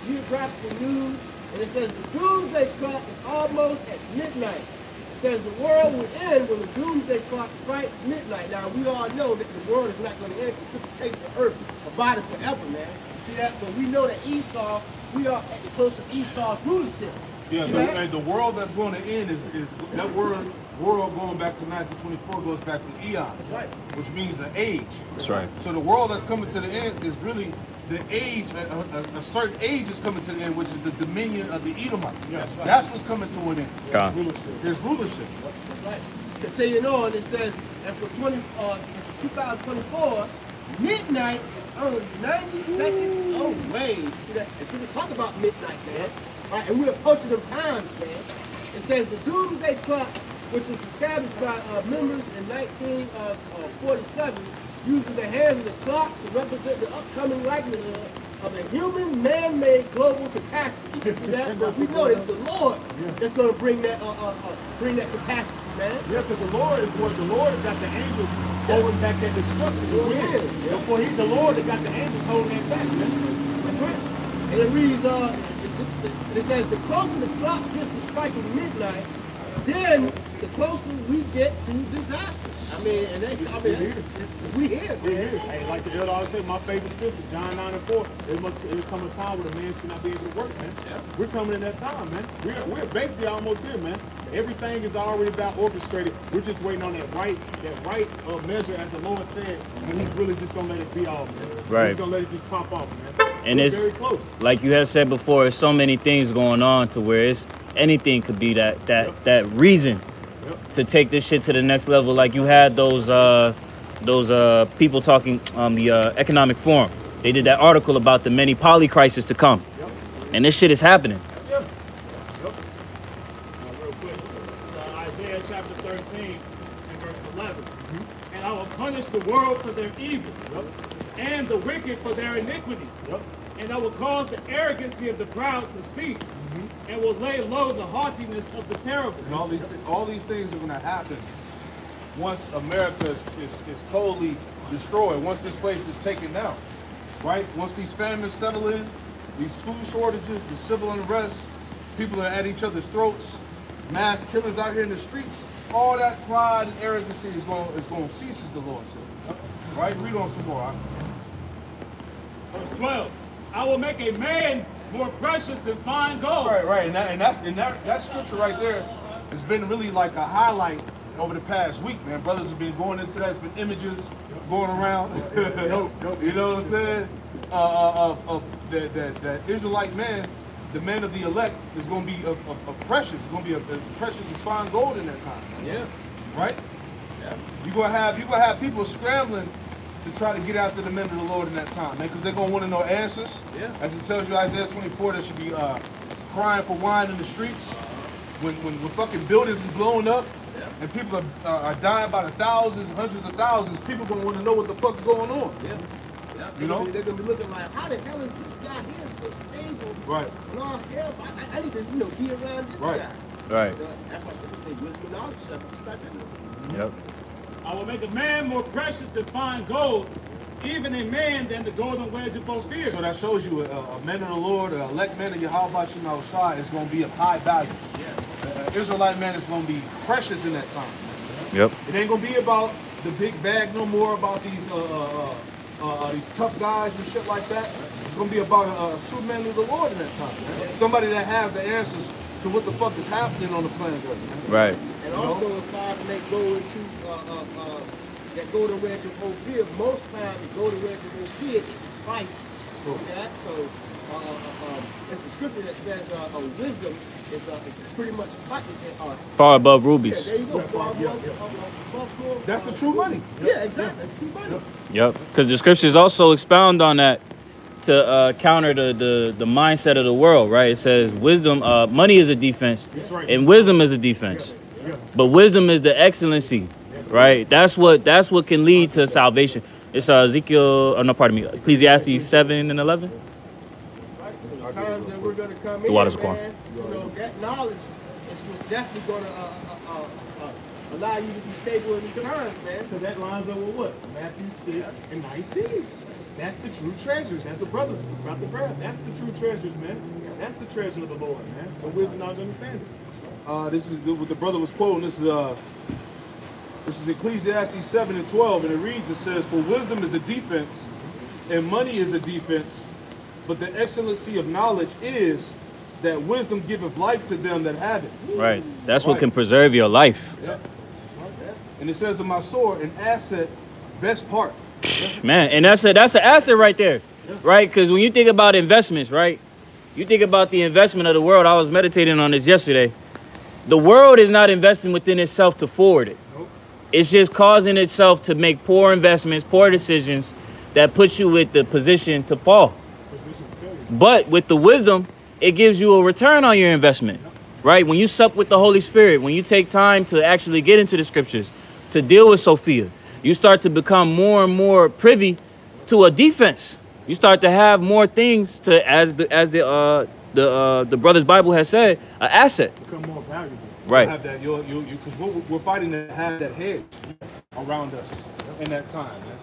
Geographical News, and it says the doomsday clock is almost at midnight. It says the world will end when the doomsday clock strikes midnight. Now we all know that the world is not going to end because it takes the earth about it forever, man. You see that? But we know that Esau, we are at the close of Esau's rulership. Yeah, See the, that? and the world that's going to end is that word world going back to Matthew 24 goes back to eon, right. which means an age. That's right. So the world that's coming to the end is really the age, a certain age is coming to the end, which is the dominion of the Edomites. Yes, right. That's what's coming to an end. God. There's rulership. Right. Continuing on, it says, and for 2024, midnight is only 90 seconds away. See that? And so we talk about midnight, man. All right, and we're approaching them times, man. It says the doomsday clock, which is established by members in 1947, uses the hands of the clock to represent the upcoming likelihood of a human man-made global catastrophe. See that? But we know it's the Lord that's going to bring that catastrophe, man. Yeah, because the Lord is what the Lord has got the angels holding back that destruction. Before he's the Lord that got the angels holding that back, man. That's right. And it reads, it says, the closer the clock gets to striking midnight, then the closer we get to disaster. I mean, we here, man. Hey, like the elder always said, my favorite scripture, John 9:4. There come a time when a man should not be able to work, man. Yeah. We're coming in that time, man. We're basically almost here, man. Everything is already about orchestrated. We're just waiting on that right measure, as the Lord said, and He's really just gonna let it be all, man. Right. He's gonna let it just pop off, man. And we're it's very close. like you had said before, there's so many things going on to where it's anything could be that reason to take this shit to the next level. Like you had those people talking on the Economic Forum. They did that article about the many poly crisis to come, and this shit is happening. Real quick. It's Isaiah chapter 13 and verse 11. And I will punish the world for their evil, and the wicked for their iniquity. And I will cause the arrogancy of the proud to cease, and will lay low the haughtiness of the terrible. And all these things are going to happen once America is totally destroyed, once this place is taken down, right? Once these famines settle in, these food shortages, the civil unrest, people are at each other's throats, mass killers out here in the streets, all that pride and arrogancy is going to cease, as the Lord said. Right? Read on some more. Right? Verse 12. I will make a man more precious than fine gold. Right, and that scripture right there has been really like a highlight over the past week, man. Brothers have been going into that. It's been images going around. You know what I'm saying? That Israelite man, the man of the elect, is going to be a precious. It's going to be as precious as fine gold in that time. Yeah. Right. Yeah. You're gonna have people scrambling to try to get after the men of the Lord in that time, man, because they're going to want to know answers. Yeah. As it tells you, Isaiah 24, there should be crying for wine in the streets when fucking buildings is blowing up and people are dying by the thousands, hundreds of thousands. People are going to want to know what the fuck's going on. Yeah. You know? They're going to be looking like, how the hell is this guy here so stable? Right. And all hell, I need to, be around this guy. Right. That's why people say wisdom and knowledge step in. Yep. I will make a man more precious than fine gold, even a man than the golden wedge of both fears. So that shows you a man of the Lord, an elect man of Yahweh Shema Shai is going to be of high value. An Israelite man is going to be precious in that time. Yep. It ain't going to be about the big bag no more, about these tough guys and shit like that. It's going to be about a true man of the Lord in that time. Man. Somebody that has the answers to what the fuck is happening on the planet Earth. Right. And also, if I may go into that golden wedge of Ophir, most times the golden wedge of Ophir is priceless. Okay? So, it's a scripture that says wisdom is pretty much Far above rubies. Yeah, there you go. Far above That's the true money. Yeah, exactly. That's true money. Yep. Because the scriptures also expound on that to counter the mindset of the world, right? It says wisdom, money is a defense, and wisdom is a defense. But wisdom is the excellency, right? That's what can lead to salvation. It's Ecclesiastes 7 and 11. Right. So the times that we're going to come in, water's man, that knowledge is what's definitely going to allow you to be stable in these times, man. Because that lines up with what? Matthew 6 and 19. That's the true treasures. That's the brothers about the bread. That's the true treasures, man. That's the treasure of the Lord, man. The wisdom, knowledge, understanding. This is what the brother was quoting. This is Ecclesiastes 7 and 12, and it reads, it says, "For wisdom is a defense, and money is a defense, but the excellency of knowledge is that wisdom giveth life to them that have it. Right. That's what Right. can preserve your life. Yeah. And it says in my sword, an asset, best part. Man, and that's an asset right there. Right? Because when you think about investments, right? You think about the investment of the world. I was meditating on this yesterday. The world is not investing within itself to forward it. It's just causing itself to make poor investments, poor decisions that put you with the position to fall. But with the wisdom, it gives you a return on your investment, right? When you sup with the Holy Spirit, when you take time to actually get into the scriptures, to deal with Sophia, you start to become more and more privy to a defense. You start to have more things to, as the brother's Bible has said, an asset. Become more valuable. Right. Have that, because we're fighting to have that hedge around us in that time, man.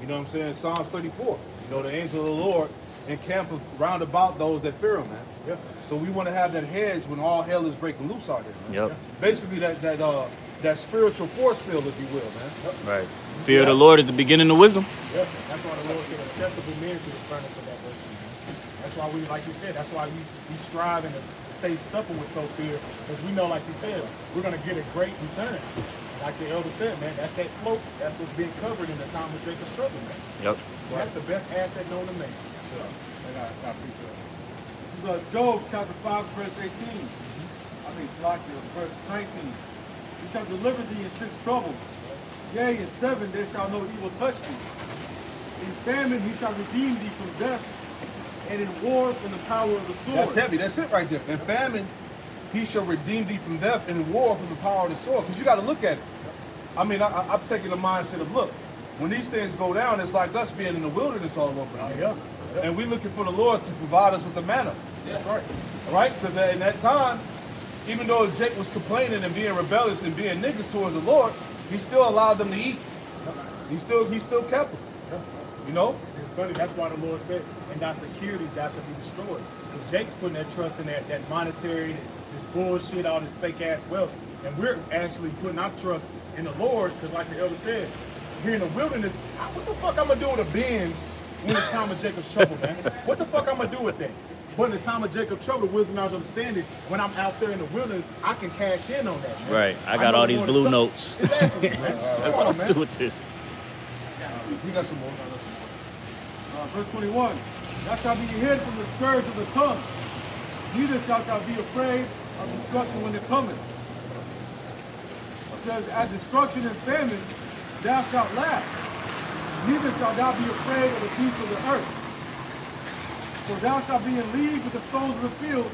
You know what I'm saying? Psalms 34. You know, the angel of the Lord encampeth round about those that fear him, man. Yep. So we want to have that hedge when all hell is breaking loose out here, man. Yep. Basically, that spiritual force field, if you will, man. Right. Fear of the Lord is the beginning of wisdom. Yep. That's why the Lord said acceptable men to the furnace of that mercy, man. That's why we, like you said, that's why we strive and stay supple with Sophia, because we know, like you said, we're going to get a great return. Like the elder said, man, that's that cloak. That's what's being covered in the time of Jacob's trouble, man. Yep. So that's the best asset known to man. I appreciate it. This is Job chapter 5, verse 18. Verse 19. He shall deliver thee in 6 troubles. Yea, in 7 there shall no evil touch thee. In famine he shall redeem thee from death, and in war from the power of the sword. That's heavy. That's it right there. In famine, he shall redeem thee from death, and in war from the power of the sword. Because you got to look at it. I mean, I'm taking the mindset of, look, when these things go down, it's like us being in the wilderness all over again. And we're looking for the Lord to provide us with the manna. That's right. All right? Because in that time, even though Jake was complaining and being rebellious and being niggas towards the Lord, he still allowed them to eat. He still kept them. You know? It's funny, that's why the Lord said, and thy securities thou shalt be destroyed. Because Jake's putting that trust in that monetary, this bullshit, all this fake ass wealth. And we're actually putting our trust in the Lord, because like the elder said, here in the wilderness, what the fuck I'm gonna do with a Benz when the time of Jacob's trouble, man? What the fuck I'm gonna do with that? But in the time of Jacob's trouble, wisdom, knowledge, understanding, when I'm out there in the wilderness, I can cash in on that, man. Right. I got all these blue notes. Exactly, man. That's what I'm doing with this. We got some more. Verse 21. Thou shalt be hid from the scourge of the tongue. Neither shalt thou be afraid of destruction when it cometh. It says, at destruction and famine thou shalt laugh. Neither shalt thou be afraid of the beasts of the earth. For thou shalt be in league with the stones of the field,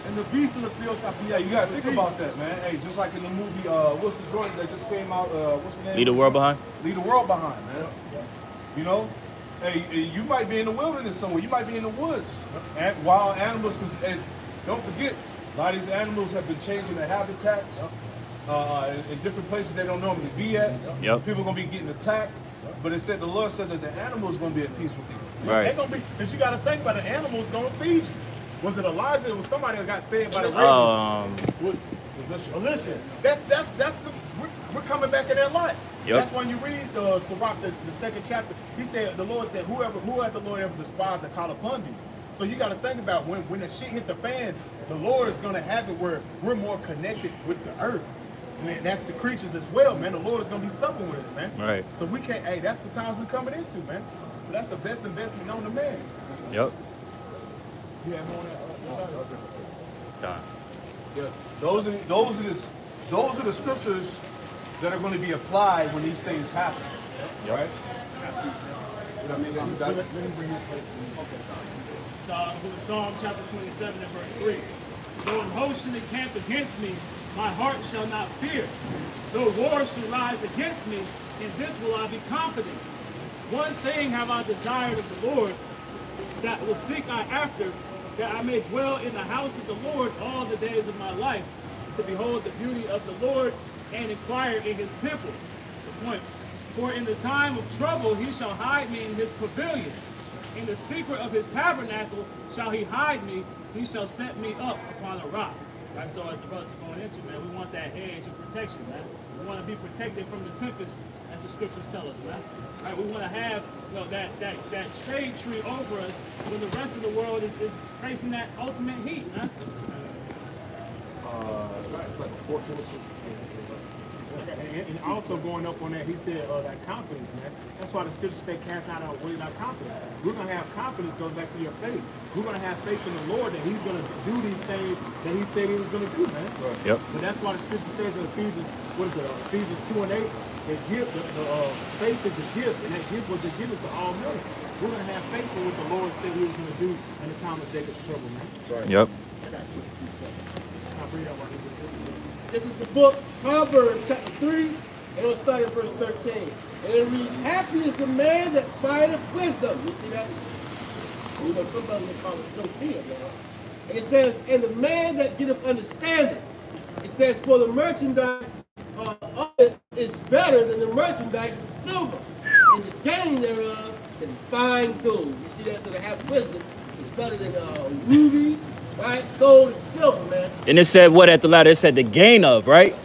and the beasts of the field shall be. Yeah, you gotta think about that, man. Hey, just like in the movie, what's the joint that just came out? What's the name? Leave the world behind. Leave the world behind, man. You know, hey, you might be in the wilderness somewhere. You might be in the woods. Wild animals, because don't forget, a lot of these animals have been changing their habitats in different places they don't normally be at. Yep. People are gonna be getting attacked. But it said the Lord said that the animals gonna be at peace with you. Right. They're gonna be, because you got to think about the animals gonna feed you. Was it Elijah? It was somebody that got fed by the ravens. Alicia. That's the we're coming back in that light. Yep. That's when you read the Sirach, the 2nd chapter. He said, the Lord said, who hath the Lord ever despised and call upon thee? So you got to think about when the shit hit the fan, the Lord is gonna have it where we're more connected with the earth. And that's the creatures as well, man. The Lord is gonna be supping with us, man. Right. So we can't. Hey, that's the times we're coming into, man. So that's the best investment known to man. Yep. You have more on that? Done. Yeah. Those are the scriptures that are going to be applied when these things happen. Yep. Right? Psalm chapter 27 and verse 3. Though an host should encamp against me, my heart shall not fear. Though war should rise against me, in this will I be confident. One thing have I desired of the Lord, that will seek I after, that I may dwell in the house of the Lord all the days of my life, to behold the beauty of the Lord and inquire in his temple. The point. For in the time of trouble he shall hide me in his pavilion. In the secret of his tabernacle shall he hide me. He shall set me up upon a rock. Right, so as the brothers are going into, man, we want that hedge of protection, man. We want to be protected from the tempest as the scriptures tell us, man. Right? We want to have that shade tree over us when the rest of the world is facing that ultimate heat, man. And also going up on that, he said that confidence, man. That's why the scriptures say cast out our weight, our confidence. We're gonna have confidence, goes back to your faith. We're gonna have faith in the Lord that He's gonna do these things that He said He was gonna do, man. Right. Yep. But that's why the scripture says in Ephesians, Ephesians 2:8, that gift, faith is a gift, and that gift was given to all men. We're gonna have faith in what the Lord said He was gonna do in the time of Jacob's trouble, man. Right. Yep. This is the book, Proverbs chapter 3, and it'll start at verse 13. And it reads, happy is the man that findeth wisdom. You see that? You know, somebody call it Sophia, man. And it says, and the man that getteth understanding. It says, for the merchandise of it is better than the merchandise of silver, and the gain thereof than fine gold. You see that? So to have wisdom is better than rubies, right? Gold and silver, man. And it said what at the latter? It said the gain of, right?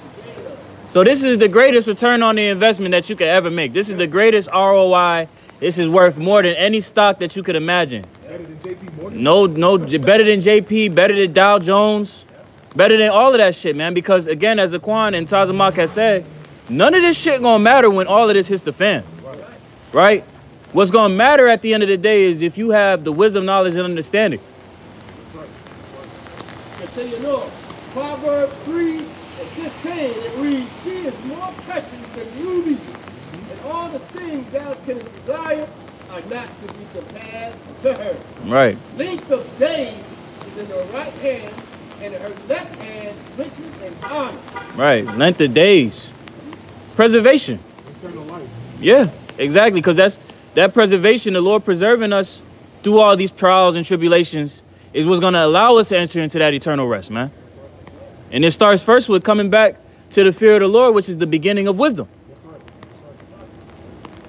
So this is the greatest return on the investment that you could ever make. This is the greatest ROI. This is worth more than any stock that you could imagine. Better than JP Morgan? No, better than JP, better than Dow Jones, better than all of that shit, man. Because again, as Aquan and Tazamak has said, none of this shit gonna matter when all of this hits the fan, right? What's gonna matter at the end of the day is if you have the wisdom, knowledge, and understanding. I tell you no, Proverbs 3:15, it reads, she is more precious than rubies, and all the things thou canst desire are not to be compared to her. Right. Length of days is in her right hand, and in her left hand riches and honor. Right. Length of days. Preservation. Eternal life. Yeah, exactly. Because that preservation, the Lord preserving us through all these trials and tribulations is what's going to allow us to enter into that eternal rest, man. And it starts first with coming back to the fear of the Lord, which is the beginning of wisdom.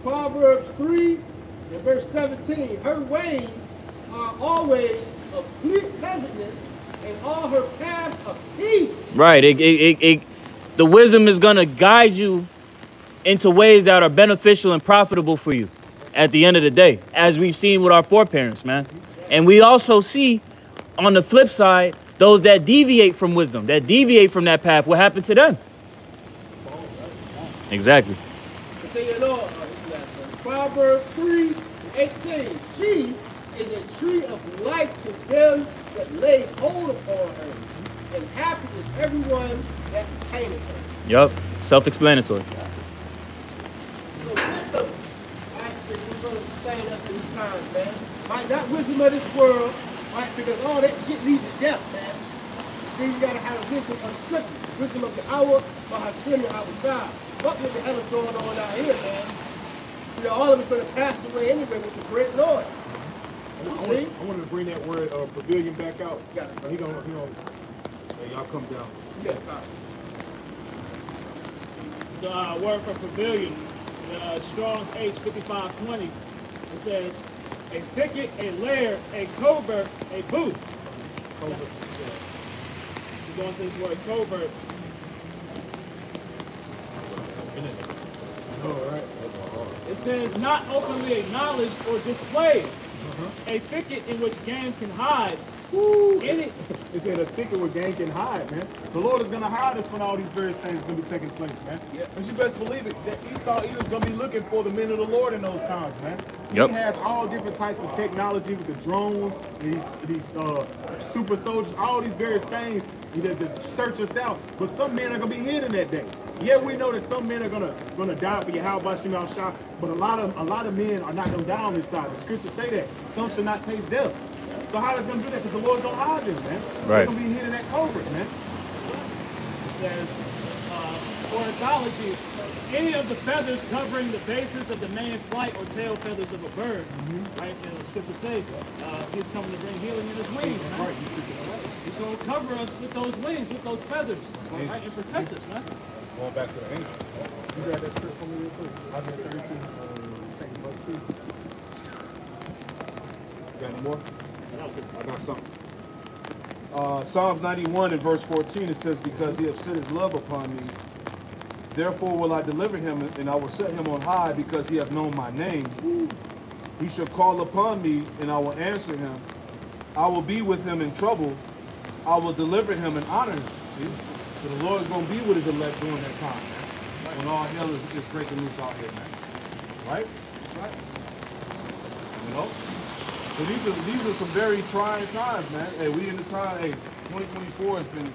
Proverbs 3 and verse 17, her ways are always of pleasantness, and all her paths of peace. Right. The wisdom is going to guide you into ways that are beneficial and profitable for you at the end of the day, as we've seen with our foreparents, man. And we also see on the flip side, those that deviate from wisdom, that deviate from that path, what happened to them? Exactly. Proverbs 3:18. She is a tree of life to them that lay hold upon her, and happy is everyone that attaineth her. Yup. Self-explanatory. So wisdom, I think we're going to sustain us in these times, man. Right, not wisdom of this world, right? Because all that shit leads to death, man. See, you gotta have wisdom of the scriptures, wisdom of the hour, or Hashem and our God. What the hell is going on out here, man? See, all of it's gonna pass away anyway with the great Lord. I wanted to bring that word pavilion back out. He gonna hey, y'all come down. Yeah. The word for pavilion, Strong's H5520. It says a thicket, a lair, a covert, a booth. Covert. We're going to this word covert. It says not openly acknowledged or displayed. A thicket in which game can hide. In it. It said a thicket where game can hide, man. The Lord is going to hide us when all these various things are going to be taking place, man. But you best believe it, that Esau is going to be looking for the men of the Lord in those times, man. Yep. He has all different types of technology with the drones, these super soldiers, all these various things that search us out. But some men are going to be hidden that day. Yeah, we know that some men are gonna die for Yahweh Shem Shah, but a lot of men are not gonna die on this side. The scriptures say that some shall not taste death. So how is gonna do that? Because the Lord's gonna hide them, man. Right. They're gonna be hidden in that covert, man. It says, ornithology, any of the feathers covering the basis of the main flight or tail feathers of a bird. Right? And the scripture says he's coming to bring healing in his wings, man. Right. He's going to cover us with those wings, with those feathers, right? And protect us, man. Going back to the angel. You got that script for me real quick? Isaiah 32, verse 2. Got any more? I got something. Psalms 91 and verse 14, it says, because he hath set his love upon me, Therefore will I deliver him, and I will set him on high, because he hath known my name. He shall call upon me, and I will answer him. I will be with him in trouble. I will deliver him and honor him. See? So the Lord is going to be with his elect during that time, man. When all hell is breaking loose out here, man. Right? Right. You know? So these are some very trying times, man. Hey, we in the time, hey, 2024 has been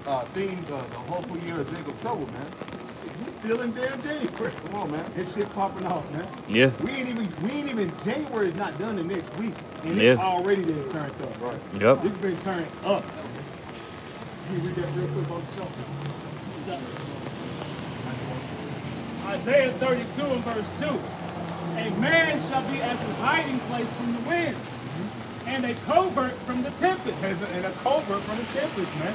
themed the whole year of Jacob's trouble, man. We still in damn January. Come on, man. This shit popping off, man. Yeah. We ain't even January is not done the next week, and it's already been turned up. Right. Yep. It's been turned up. Can you read that real quick on the show? Isaiah 32 and verse 2. A man shall be as his hiding place from the wind, and a covert from the tempest. And a covert from the tempest, man.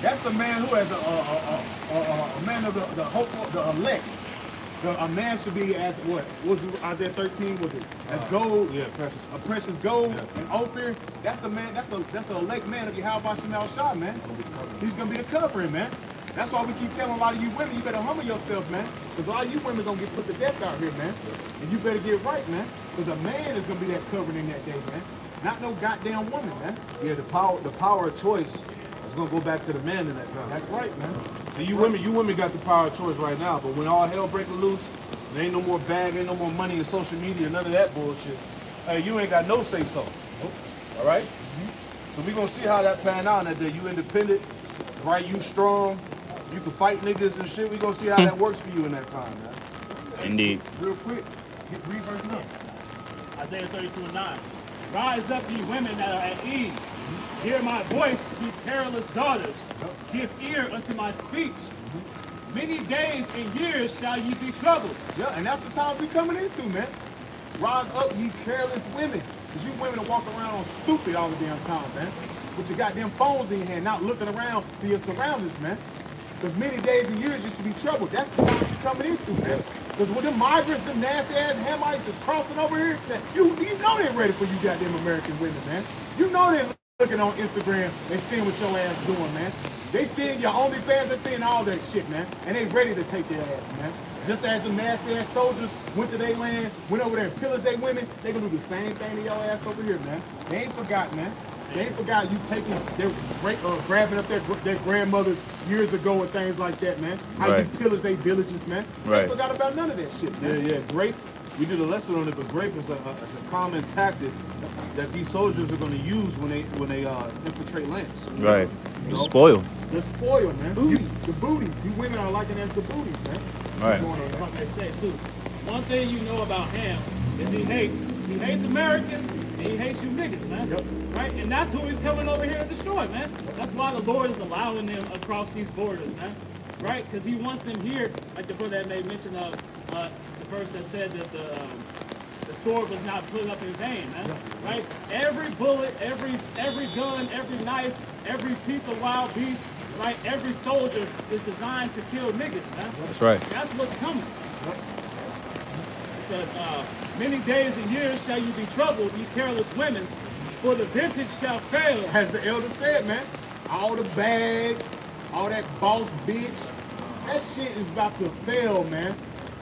That's a man who has a man of the hopeful, the elect. A man should be as what? Was it Isaiah 13? Was it as gold? Yeah, precious. A precious gold and Ophir. That's a man. That's an elect man of Yahweh Shemal Shah, man. He's gonna be the covering, man. That's why we keep telling a lot of you women, you better humble yourself, man. Because a lot of you women gonna get put to death out here, man. And you better get right, man. Because a man is gonna be that covering in that day, man. Not no goddamn woman, man. Yeah, the power of choice is gonna go back to the man in that time. That's right, man. So you women got the power of choice right now, but when all hell breaking loose, there ain't no more bag, ain't no more money in social media, none of that bullshit. Hey, you ain't got no say so. Nope. All right? So we gonna see how that pan out that day. You independent, right? You strong. You can fight niggas and shit. We gonna see how that works for you in that time, man. Indeed. Real quick, read verse 9. Isaiah 32 and 9. Rise up, ye women that are at ease. Hear my voice, ye perilous daughters. Give ear unto my speech. Many days and years shall ye be troubled. Yeah, and that's the times we coming into, man. Rise up, ye careless women. Because you women that walk around on stupid all the damn time, man. With your goddamn phones in your hand, not looking around to your surroundings, man. Because many days and years you should be troubled. That's the times you're coming into, man. Because when them migrants, them nasty ass Hamites is crossing over here, man, you know they're ready for you goddamn American women, man. You know they're looking on Instagram and seeing what your ass doing, man. They seeing your OnlyFans, they seeing all that shit, man. And they ready to take their ass, man. Just as them nasty ass soldiers went to their land, went over there and pillaged their women, they gonna do the same thing to your ass over here, man. They ain't forgot, man. They ain't forgot you taking, grabbing up their grandmothers years ago and things like that, man. How you pillage their villages, man. They ain't forgot about none of that shit, man. Yeah, grape. We did a lesson on it, but grape is a common tactic that these soldiers are going to use when they infiltrate lands. Right. You know? Spoil. The spoil, man. The booty. You women are liking as the booties, man. Right. What they say too. One thing you know about him is he hates Americans and he hates you niggas, man. Yep. Right? And that's who he's coming over here to destroy, man. That's why the Lord is allowing them across these borders, man. Right? Because he wants them here, like the brother that made mention of the verse that said that the sword was not put up in vain, man. Right? Every bullet, every gun, every knife, every teeth of wild beast, right? Every soldier is designed to kill niggas, man. That's right. That's what's coming. It says, many days and years shall you be troubled, ye careless women, for the vintage shall fail. As the elder said, man, all the bag, all that boss bitch, that shit is about to fail, man.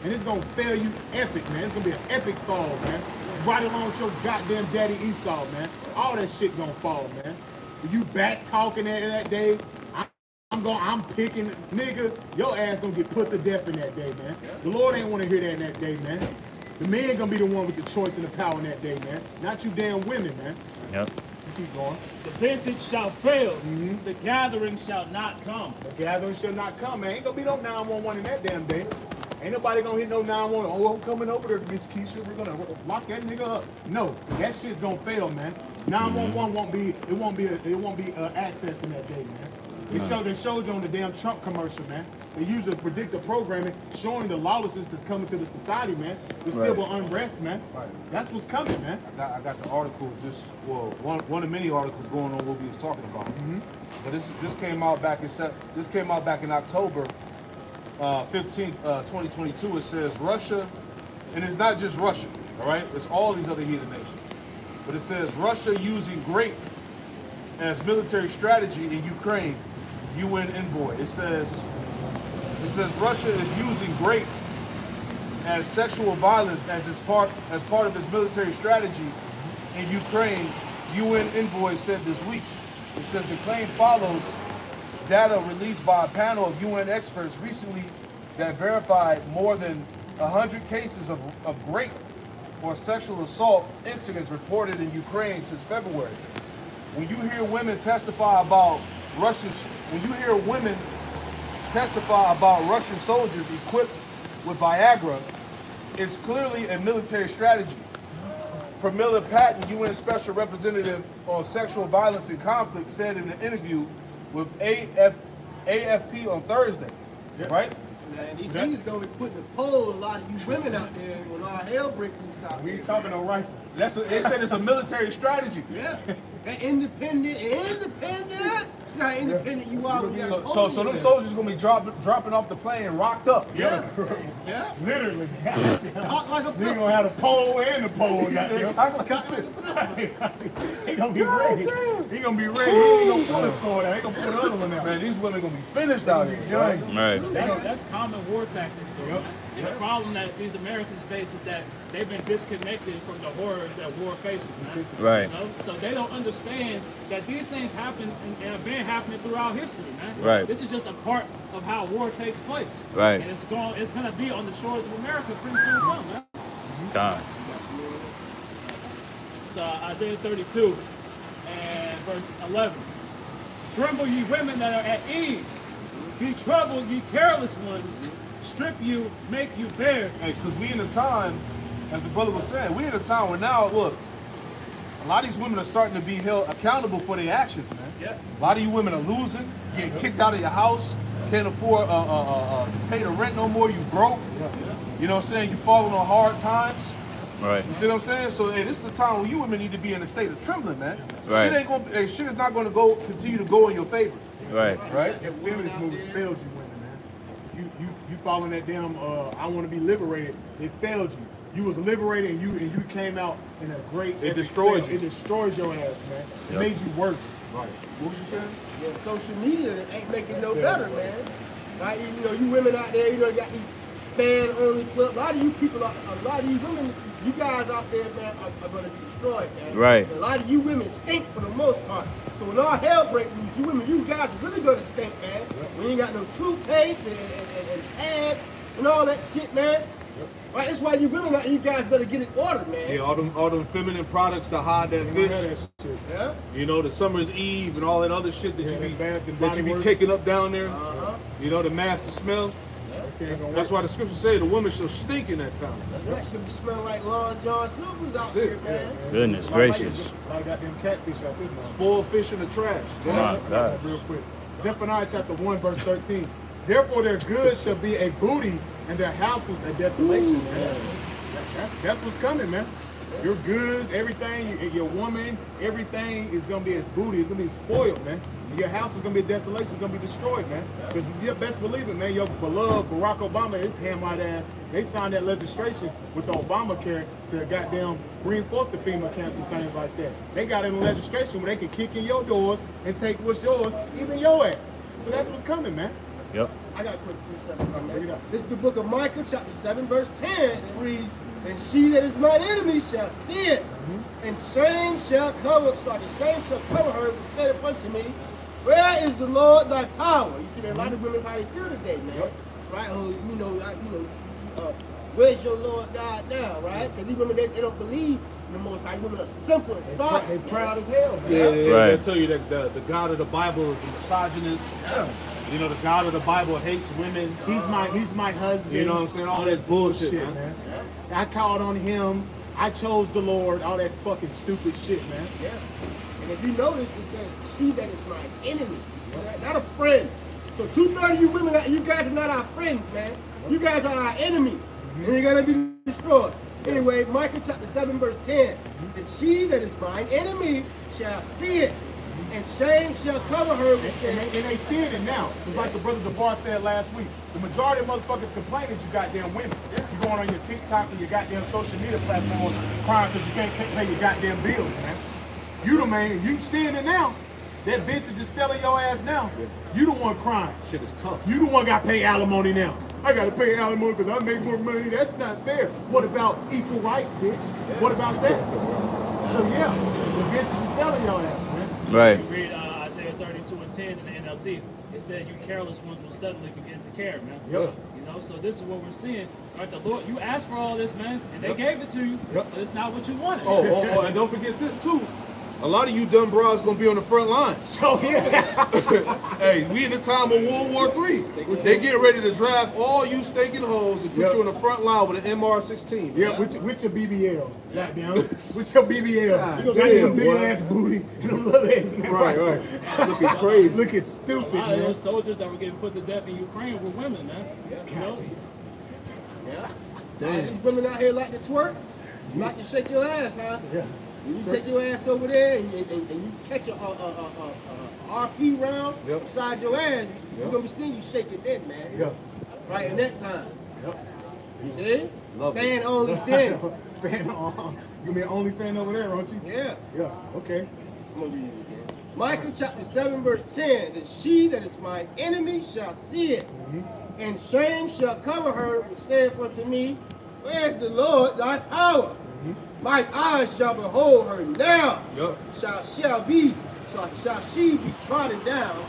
And it's gonna fail you epic, man. It's gonna be an epic fall, man. Right along with your goddamn daddy Esau, man. All that shit gonna fall, man. If you back talking that day, I'm picking, nigga, your ass gonna get put to death in that day, man. The Lord ain't wanna hear that in that day, man. The man gonna be the one with the choice and the power in that day, man. Not you damn women, man. Yep. Keep going. The vintage shall fail. The gathering shall not come. The gathering shall not come, man. Ain't gonna be no 911 in that damn day. Ain't nobody gonna hit no 911. Oh, I'm coming over there, Miss Keisha. We're gonna lock that nigga up. No, that shit's gonna fail, man. 911 won't be access in that day, man. They showed you on the damn Trump commercial, man. They use a predictive programming showing the lawlessness that's coming to the society, man. The civil unrest, man. Right. That's what's coming, man. I got the article, one of many articles going on what we was talking about. But this came out back in October 15th, 2022. It says Russia, and it's not just Russia, all right? It's all these other heathen nations. But it says Russia using grape as military strategy in Ukraine, UN envoy. It says It says Russia is using grape as sexual violence as part of its military strategy in Ukraine, UN envoy said this week. It says the claim follows data released by a panel of UN experts recently that verified more than 100 cases of rape or sexual assault incidents reported in Ukraine since February. When you hear women testify about Russian soldiers equipped with Viagra, it's clearly a military strategy. Pramila Patton, UN Special Representative on Sexual Violence and Conflict, said in an interview with AFP on Thursday, right? Man, these niggas gonna be putting a pole a lot of you women out there when all hell breaks loose out We there. ain't talking no rifle. They said it's a military strategy. Yeah. And independent. See how independent you are when you got a So pole them in soldiers gonna be dropping off the plane rocked up. there. Yeah. Literally. Talk like a They pistol. gonna have the pole and the pole. He said, He gonna be ready. He gonna be ready. He ain't gonna pull a sword out. He gonna pull the other one out. man, these women gonna be finished out here. Right? Right. That's common war tactics, though. And the problem that these Americans face is that they've been disconnected from the horrors that war faces, man. Right. You know? So they don't understand that these things happen and have been happening throughout history, man. Right. This is just a part of how war takes place. Right. And it's gonna be on the shores of America pretty soon, come, man. God. It's Isaiah 32 and verse 11. Tremble, ye women that are at ease. Be troubled, ye careless ones. Strip you, make you bare. Hey, because we in a time, as the brother was saying, we in a time where now, look, a lot of these women are starting to be held accountable for their actions, man. Yeah. A lot of you women are losing, getting kicked out of your house, can't afford to pay the rent no more, you broke. You know what I'm saying? You falling on hard times. Right. You see what I'm saying? So hey, this is the time where you women need to be in a state of trembling, man. Right. Shit is not gonna continue to go in your favor. Right. Right? That feminist movement failed you, women, man. You following that damn I want to be liberated. It failed you. You was liberated and you came out in a great. It destroyed you. It destroyed your ass, man. It Yep. made you worse. Right. What was you saying? Yeah, social media that ain't making no better, man. Right? You know, you women out there, you know, got these fan-only clubs. A lot of you people, a lot of you women, you guys out there, man, are going to be destroyed, man. Right. A lot of you women stink for the most part. So when all hell breaks loose, you women, you guys are really going to stink, man. When you ain't got no toothpaste and pads and all that shit, man. Right? That's why you women out there, you guys better get it ordered, man. Yeah, all them feminine products to hide that You fish. know that shit. Yeah? You know, the Summer's Eve and all that other shit that Yeah, you be that Bath and that you Body be Works. kicking up down there. Uh-huh. You know, the master smell. Okay, gonna That's work. why the scriptures say the woman shall stink in that time. That's right. You be smelling like Long John Silver's out That's it, here, man. Goodness gracious. Like got them catfish out this mouth. Spoiled fish in the trash. My God. Real quick. Zephaniah chapter 1, verse 13. Therefore their goods shall be a booty and their houses a desolation. Man. That's what's coming, man. Your goods, everything, your woman, everything is gonna be as booty. It's gonna be spoiled, man. Your house is gonna be a desolation. It's gonna be destroyed, man. Because you best believe it, man. Your beloved Barack Obama, his Hamite ass, they signed that legislation with the Obamacare to goddamn bring forth the female cancer, things like that. They got in legislation where they can kick in your doors and take what's yours, even your ass. So that's what's coming, man. Yep. I got a quick precept from Bring it that. up. This is the book of Micah, chapter 7, verse 10. It reads, and she that is mine enemy shall see it, and shame shall cover, shame shall cover her, and said unto me, where is the Lord thy power? You see, there are a lot of women how they feel today, man. Yep. Right? Where's your Lord God now, right? Because these women, they don't believe in the Most High. Women are simple and soft. They proud as hell, man. Yeah, Right. they tell you that the God of the Bible is a misogynist. You know, the God of the Bible hates women. He's my husband. You know what I'm saying? All that bullshit, man. I called on him. I chose the Lord. All that fucking stupid shit, man. Yeah. And if you notice, it says, she that is my enemy, right? Not a friend. So 2/3 of you women, you guys are not our friends, man. You guys are our enemies. And you're going to be destroyed. Anyway, Micah chapter 7, verse 10. And she that is mine enemy shall see it, and shame shall cover her with shame. And they seeing it now. It's like the brother DeBar said last week. The majority of motherfuckers complain that you goddamn women. You going on your TikTok and your goddamn social media platforms crying because you can't pay your goddamn bills, man. You the man. You seeing it now. That bitch is just failing your ass now. You the one crying. Shit is tough. You the one got to pay alimony now. I got to pay alimony because I make more money. That's not fair. What about equal rights, bitch? What about that? So yeah, the bitch is just failing your ass, man. Right. Read Isaiah 32:10 in the NLT. It said, "You careless ones will suddenly begin to care, man." Yep. You know, so this is what we're seeing. Right, the Lord, you asked for all this, man, and they gave it to you, but it's not what you wanted. Oh, and don't forget this too. A lot of you dumb bras gonna be on the front lines. Oh yeah. Hey, we in the time of World War III. They getting ready to draft all you stinking hoes and put you on the front line with an MR16. Yeah, with your BBL. Goddamn. With your BBL. You got your big ass booty and them little legs in that Right. Looking crazy. Looking stupid, A lot of man. those soldiers that were getting put to death in Ukraine were women, man. You know? Yeah. These women out here like to twerk, like to shake your ass, huh? Yeah. You take your ass over there and you catch a RP round beside your ass, you're gonna be seeing you shaking then, man. Yeah. Right in that time. Yep. You see? Love it. Fan only then. You mean only fan over there, aren't you? Yeah. Yeah. Okay. I'm gonna read it again. Micah chapter 7 verse 10, that she that is mine enemy shall see it, and shame shall cover her, which saith unto me, where's the Lord thy power? My eyes shall behold her now. Shall she be trodden down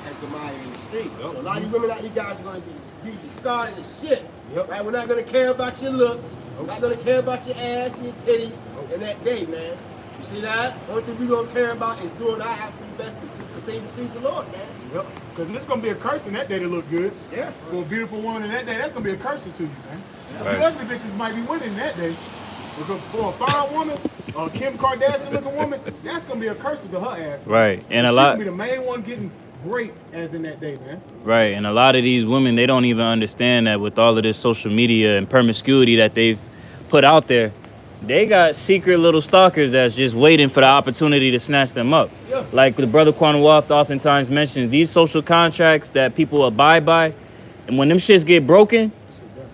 as the mighty in the street. So a lot of you women out, you guys are going to be discarded as shit. Right? We're not going to care about your looks. We're not going to care about your ass and your titties in that day, man. You see that? The only thing we're going to care about is doing our absolute best to continue to please the Lord, man. Yep. Because it's going to be a curse in that day to look good. Yeah. For a beautiful woman in that day, that's going to be a curse to you, man. Right. The ugly bitches might be winning that day. Because for a fine woman, a Kim Kardashian looking woman, that's going to be a curse to her ass. Man. Right. And a She lot. be the main one getting great as in that day, man. Right, and a lot of these women, they don't even understand that with all of this social media and promiscuity that they've put out there, they got secret little stalkers that's just waiting for the opportunity to snatch them up. Yeah. Like the brother Quanwaft oftentimes mentions, these social contracts that people abide by, and when them shits get broken,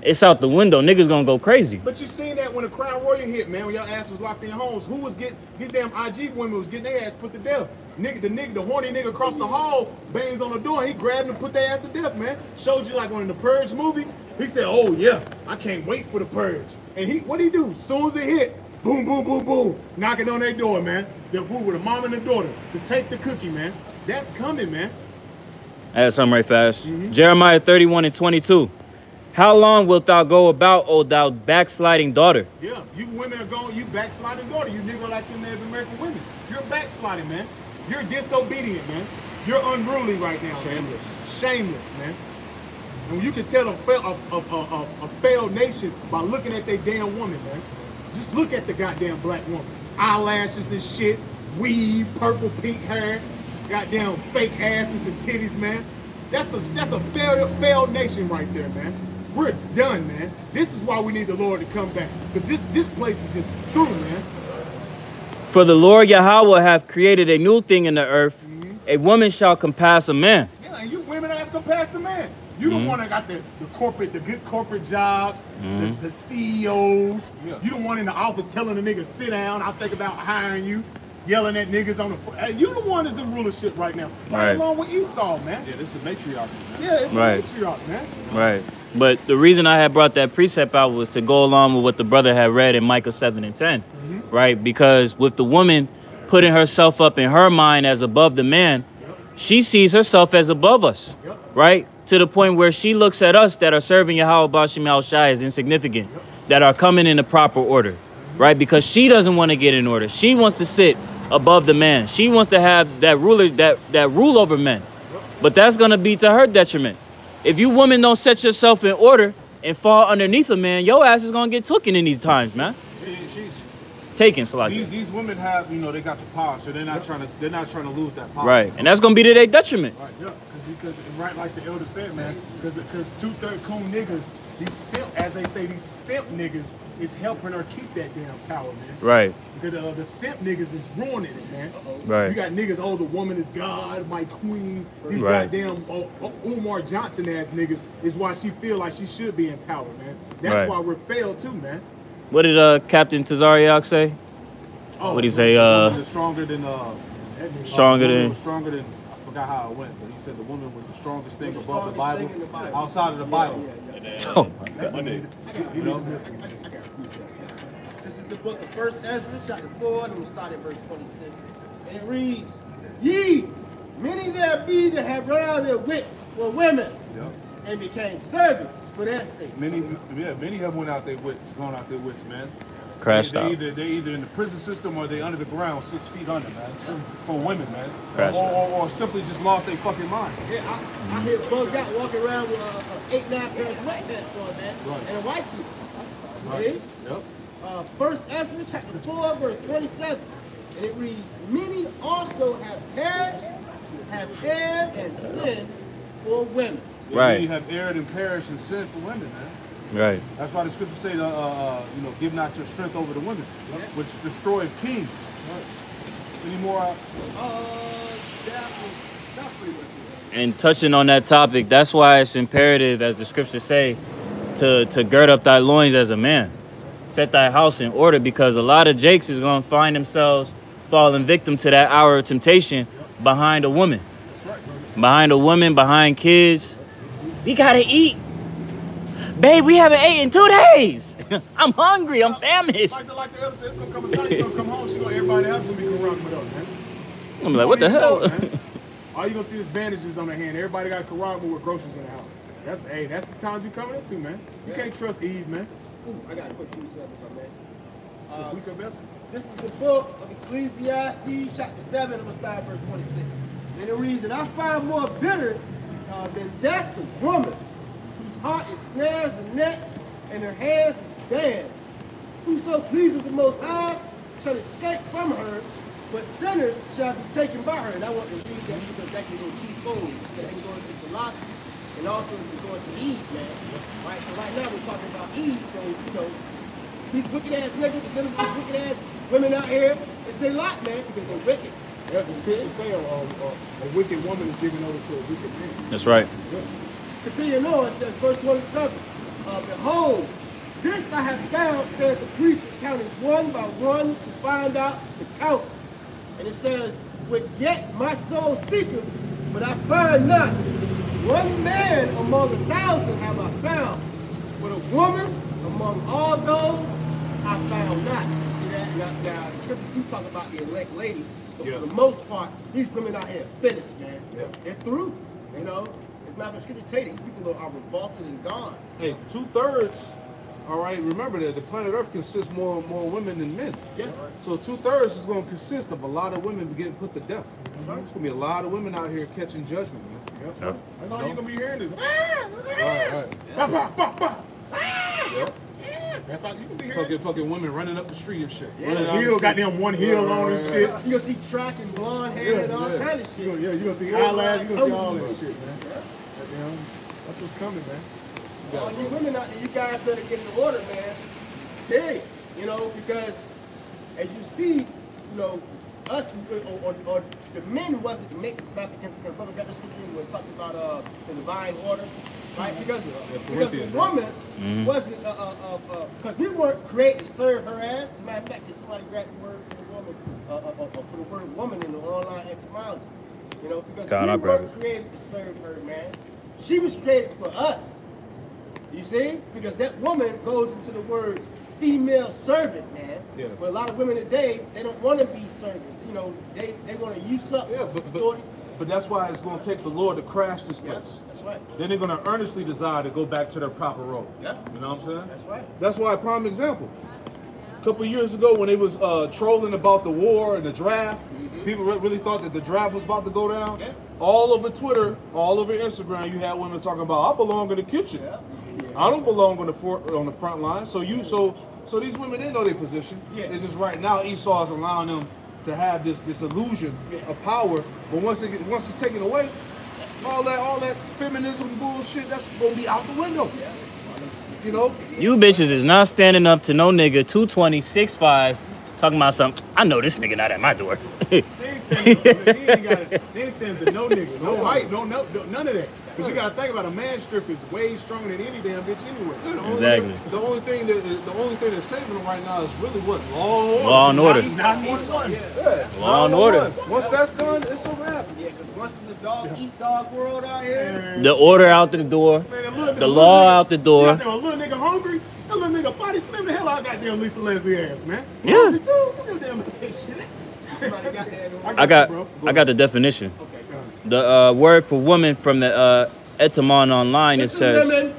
it's out the window. Niggas gonna go crazy. But you seen that when the Crown Royal hit, man, when y'all ass was locked in homes, who was getting, these damn IG women was getting their ass put to death. The horny nigga across the hall bangs on the door, and he grabbed them and put their ass to death, man. Showed you like when in the Purge movie, he said, oh yeah, I can't wait for the Purge. And what'd he do? As soon as it hit, boom, boom, boom, boom, knocking on their door, man. The food with a mom and a daughter to take the cookie, man. That's coming, man. I had something right fast. Jeremiah 31:22. How long wilt thou go about, O thou backsliding daughter? Yeah, you women are going, you backsliding daughter. You nigga like some Native American women. You're backsliding, man. You're disobedient, man. You're unruly right now. Shameless. Man. Shameless, man. And you can tell a failed nation by looking at their damn woman, man. Just look at the goddamn black woman. Eyelashes and shit, weave, purple, pink hair, goddamn fake asses and titties, man. That's a failed nation right there, man. We're done, man. This is why we need the Lord to come back. Because this place is just through, man. For the Lord Yahweh hath created a new thing in the earth. A woman shall compass a man. Yeah, and you women have compassed the man. You the one that got the good corporate jobs, the CEOs. Yeah. You the one in the office telling the niggas sit down. I think about hiring you, yelling at niggas on the. Hey, you the one that's in rulership right now. Right along with Esau, man. Yeah, this is matriarchy, man. Yeah, it's a matriarch, man. Right. But the reason I had brought that precept out was to go along with what the brother had read in Micah 7:10, right? Because with the woman putting herself up in her mind as above the man, she sees herself as above us, right? To the point where she looks at us that are serving Yahweh Bashim Al-Shai as insignificant, that are coming in the proper order, right? Because she doesn't want to get in order. She wants to sit above the man. She wants to have that ruler, that rule over men. But that's going to be to her detriment. If you women don't set yourself in order and fall underneath a man, your ass is gonna get taken in these times, man. These women have, they got the power, so they're not trying to lose that power. Right, and that's gonna be to their detriment. Right, yeah, because right like the elder said, man, because 2/3 coon niggas, these simp, as they say, these simp niggas is helping her keep that damn power, man. Right. Because the simp niggas is ruining it, man. Right. You got niggas, the woman is God, my queen. These goddamn Umar Johnson ass niggas is why she feel like she should be in power, man. That's why we're failed too, man. What did Captain Tazariak say? What'd he say? Stronger than Stronger the woman than. was stronger than, I forgot how it went, but he said the woman was the strongest thing The above the strongest Bible, thing in the Bible. outside of the Bible. Oh my God. You know? This is the book of 1 Ezra, chapter 4, and we'll start at verse 26. And it reads, Ye, many there be that have run out of their wits were women, and became servants for their sake. Many have went out their wits, gone out their wits, man. Crashed They're out. either in the prison system or they under the ground, 6 feet under, man. For women, man. Crashed Or simply just lost their fucking minds. Yeah, I hear bugged out walking around with 8-9 pair of sweatpants on, man, and a white people. See? Yep. 1 Ezra, chapter 4, verse 27. And it reads, Many also have perished, have erred and sinned for women. Right. You have erred and perished in sin for women, man. Right. That's why the scriptures say, give not your strength over the women, which destroyed kings. Any more? That was pretty much it. And touching on that topic, that's why it's imperative, as the scriptures say, to gird up thy loins as a man. Set thy house in order, because a lot of jakes is going to find themselves falling victim to that hour of temptation behind a woman. Behind a woman, behind kids. We got to eat. Babe, we haven't ate in 2 days. I'm hungry. I'm famished. Like the elder said, it's gonna come a time you're gonna come home. Everybody else gonna be Quran with us, man. I'm like, what the hell? All you gonna see is bandages on their hand. Everybody got a Quran with groceries in the house. That's the times you coming into, man. You can't trust Eve, man. Ooh, I got a quick 2 seconds, my man. Weaker vessel. This is the book of Ecclesiastes, chapter 7, and verse 5, verse 26. And it reads, And I find more bitter than death the woman, whose heart is snares and nets, and her hands is bands. Whoso pleases the Most High shall escape from her, but sinners shall be taken by her. And I want to read that because that can go twofold. That can go into Colossians, and also it can go into Eve, man. Right? So right now we're talking about Eve, so, these wicked-ass niggas, these wicked-ass women out here, it's their lot, man, because they're wicked. Yeah, the scripture say a wicked woman is given over to a wicked man. That's right. Continuing on, it says, verse 27, Behold, this I have found, says the preacher, counting one by one to find out the count. And it says, which yet my soul seeketh, but I find not. One man among 1,000 have I found, but a woman among all those I found not. See that? Now the scripture do talk about the elect lady, but for the most part, these women out here are finished, man. They're through, As a matter of fact, scripture tell you, these people are revolted and gone. Hey, 2/3. All right, remember that the planet Earth consists more women than men. Yeah. So 2/3 is going to consist of a lot of women getting put to death. There's going to be a lot of women out here catching judgment, man. I know you're gonna be hearing this. Right. That's how you can be hearing. Fucking women running up the street and shit. Heel, goddamn one heel on and shit. You gonna see track and blonde hair and all kind of shit. Yeah, you gonna see eyelash, you gonna see all that shit, man. That's what's coming, man. All you women out there, you guys better get in order, man. Period. Because as you see, us or the men wasn't making back against the brother got the scripture when it talks about the divine order, right? Because the woman wasn't because we weren't created to serve her ass. As a matter of fact, if somebody grabbed the word for the woman for the word woman in the online etymology, because we weren't created to serve her, man. She was created for us. You see? Because that woman goes into the word female servant, man. Yeah. But a lot of women today, they don't want to be servants. They want to usurp authority. But that's why it's going to take the Lord to crash this place. Yeah, that's right. Then they're going to earnestly desire to go back to their proper role. Yeah. You know what I'm saying? That's right. That's why, prime example. A couple of years ago when they was trolling about the war and the draft, people really thought that the draft was about to go down. Yeah. All over Twitter, all over Instagram, you had women talking about, I belong in the kitchen. Yeah. I don't belong on the front line. So these women didn't know their position. Yeah. It's just right now Esau is allowing them to have this illusion of power. But once it's taken away, all that feminism bullshit, that's gonna be out the window. Yeah. You bitches is not standing up to no nigga 220, 6'5", talking about something. I know this nigga not at my door. They ain't standing for no nigga, no height, none of that. Because you got to think about a man's strip is way stronger than any damn bitch anyway. Exactly. The only thing that's saving them right now is really what? Law Law and order. 911. Yeah. Law and order. Once that's done, it's a wrap. Yeah, because once it's a dog-eat-dog world out here, The order out the door. Man, The law out the You door. out there, a little nigga hungry, that little nigga body slam the hell out of goddamn Lisa Leslie ass, man. Yeah. Hungry too? Don't give a damn about that shit. somebody got that. I got the definition. Okay, go ahead. The word for woman from the Etymon online, it says, Women.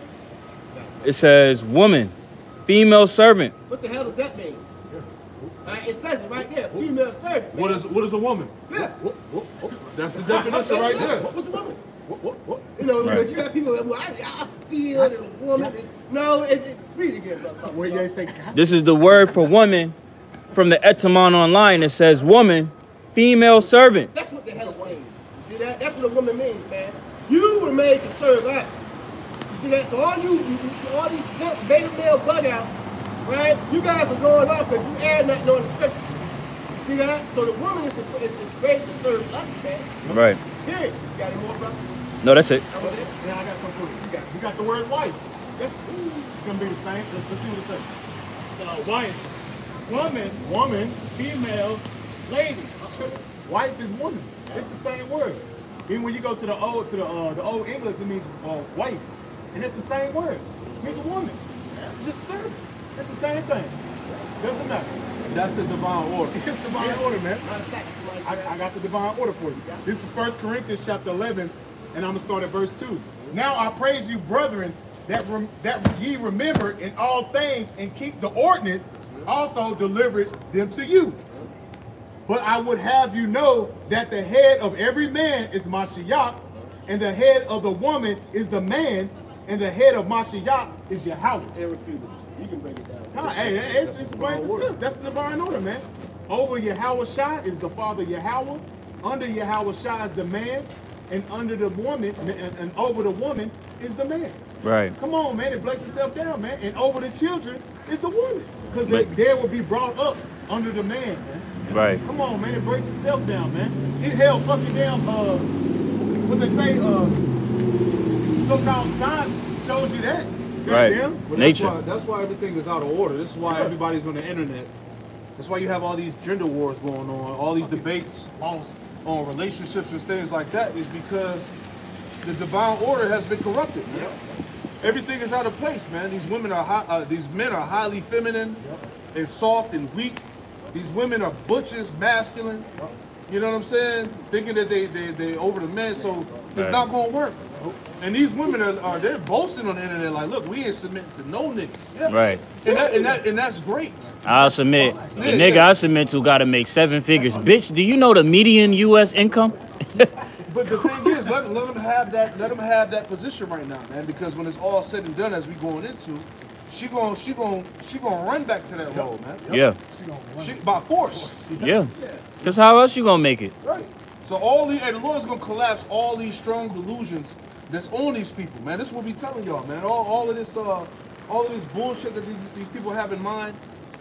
it says woman, female servant. What the hell does that mean? It says it right there. Female servant. What is a woman? Yeah. That's the definition right there. What's a woman? You know, Right. but you got people that, well, I feel that a woman is. No, read it again, brother. Where you say, God, This is the word for woman from the Etymon online. It says woman, female servant. That's what the hell it means. You see that? That's what a woman means, man. You were made to serve us. You see that? So all these simp beta male bug outs, right? You guys are going off because you add nothing on the scripture. You see that? So the woman is created to serve us, man. Right. Here, you got any more, brother? No, that's it. That was it? yeah, I got something for you. You got the word wife. Yeah. It's going to be the same. Let's see what it says. So, wife, woman, female, lady. Wife is woman. It's the same word. Even when you go to the old English, it means wife, and it's the same word. It means a woman. Just servant. It's the same thing. Doesn't matter. That's the divine order. It's divine order, man. I got the divine order for you. This is 1 Corinthians chapter 11, and I'm gonna start at verse 2. Now I praise you, brethren, that ye remember in all things and keep the ordinance, also delivered them to you. But I would have you know that the head of every man is Mashiach, and the head of the woman is the man, and the head of Mashiach is Yahweh. Irrefutable. You can break it down. Nah, hey, it's plain and simple. That's the divine order, man. Over Yahweh Shai is the father Yahweh, under Yahweh Shai is the man, and under the woman, and over the woman is the man. Right. Come on, man, it breaks itself down, man. And over the children is the woman, because they will be brought up under the man, man. Right. Come on, man, it breaks itself down, man. It held fucking damn, what's they say, so-called science showed you that. Right. Goddamn. But Nature. That's why everything is out of order. This is why everybody's on the internet. That's why you have all these gender wars going on, all these debates on relationships and things like that, is because the divine order has been corrupted. Man. Everything is out of place, man. These women are these men are highly feminine and soft and weak. These women are butches, masculine. You know what I'm saying? Thinking that they over the men, so it's Right. not gonna work. And these women are they're boasting on the internet like, look, we ain't submitting to no niggas. Right. And that's great. I'll submit. The nigga I submit to got to make 7 figures. Bitch, do you know the median U.S. income? But the thing is, let them have that position right now, man. Because when it's all said and done, as we going into, she gonna run back to that role, man. Yeah. She by force. Yeah. Because how else you going to make it? Right. So the Lord's gonna collapse all these strong delusions that's on these people, man. This is what we telling y'all, man. All of this bullshit that these people have in mind,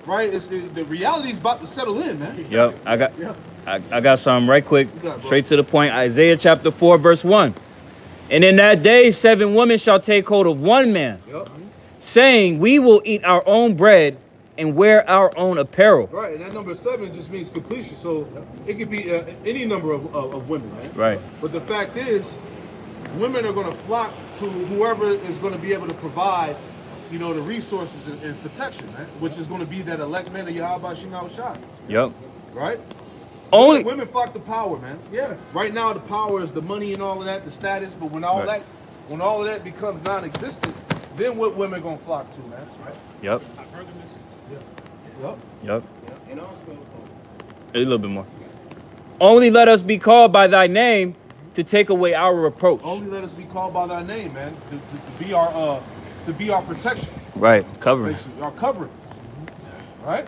right? The reality is about to settle in, man. Yep. I got something right quick. You got it, bro. Straight to the point. Isaiah chapter 4, verse 1. And in that day, 7 women shall take hold of one man, Yep. saying, we will eat our own bread and wear our own apparel. Right, and that number 7 just means completion. So it could be any number of women, man. Right. But the fact is, women are going to flock to whoever is going to be able to provide, the resources and protection, man. Which is going to be that elect man of Yahweh Shemel Shai, Yep. right? Only Women flock to power, man. Yes. Right now, the power is the money and all of that, the status. But when all that becomes non-existent, then what women gonna flock to, man? Right? Yep. Yep. Yep. And also, A little bit more. Only let us be called by thy name to take away our reproach. Only let us be called by thy name, man, to be our protection, Right. Covering. basically, our covering. Right?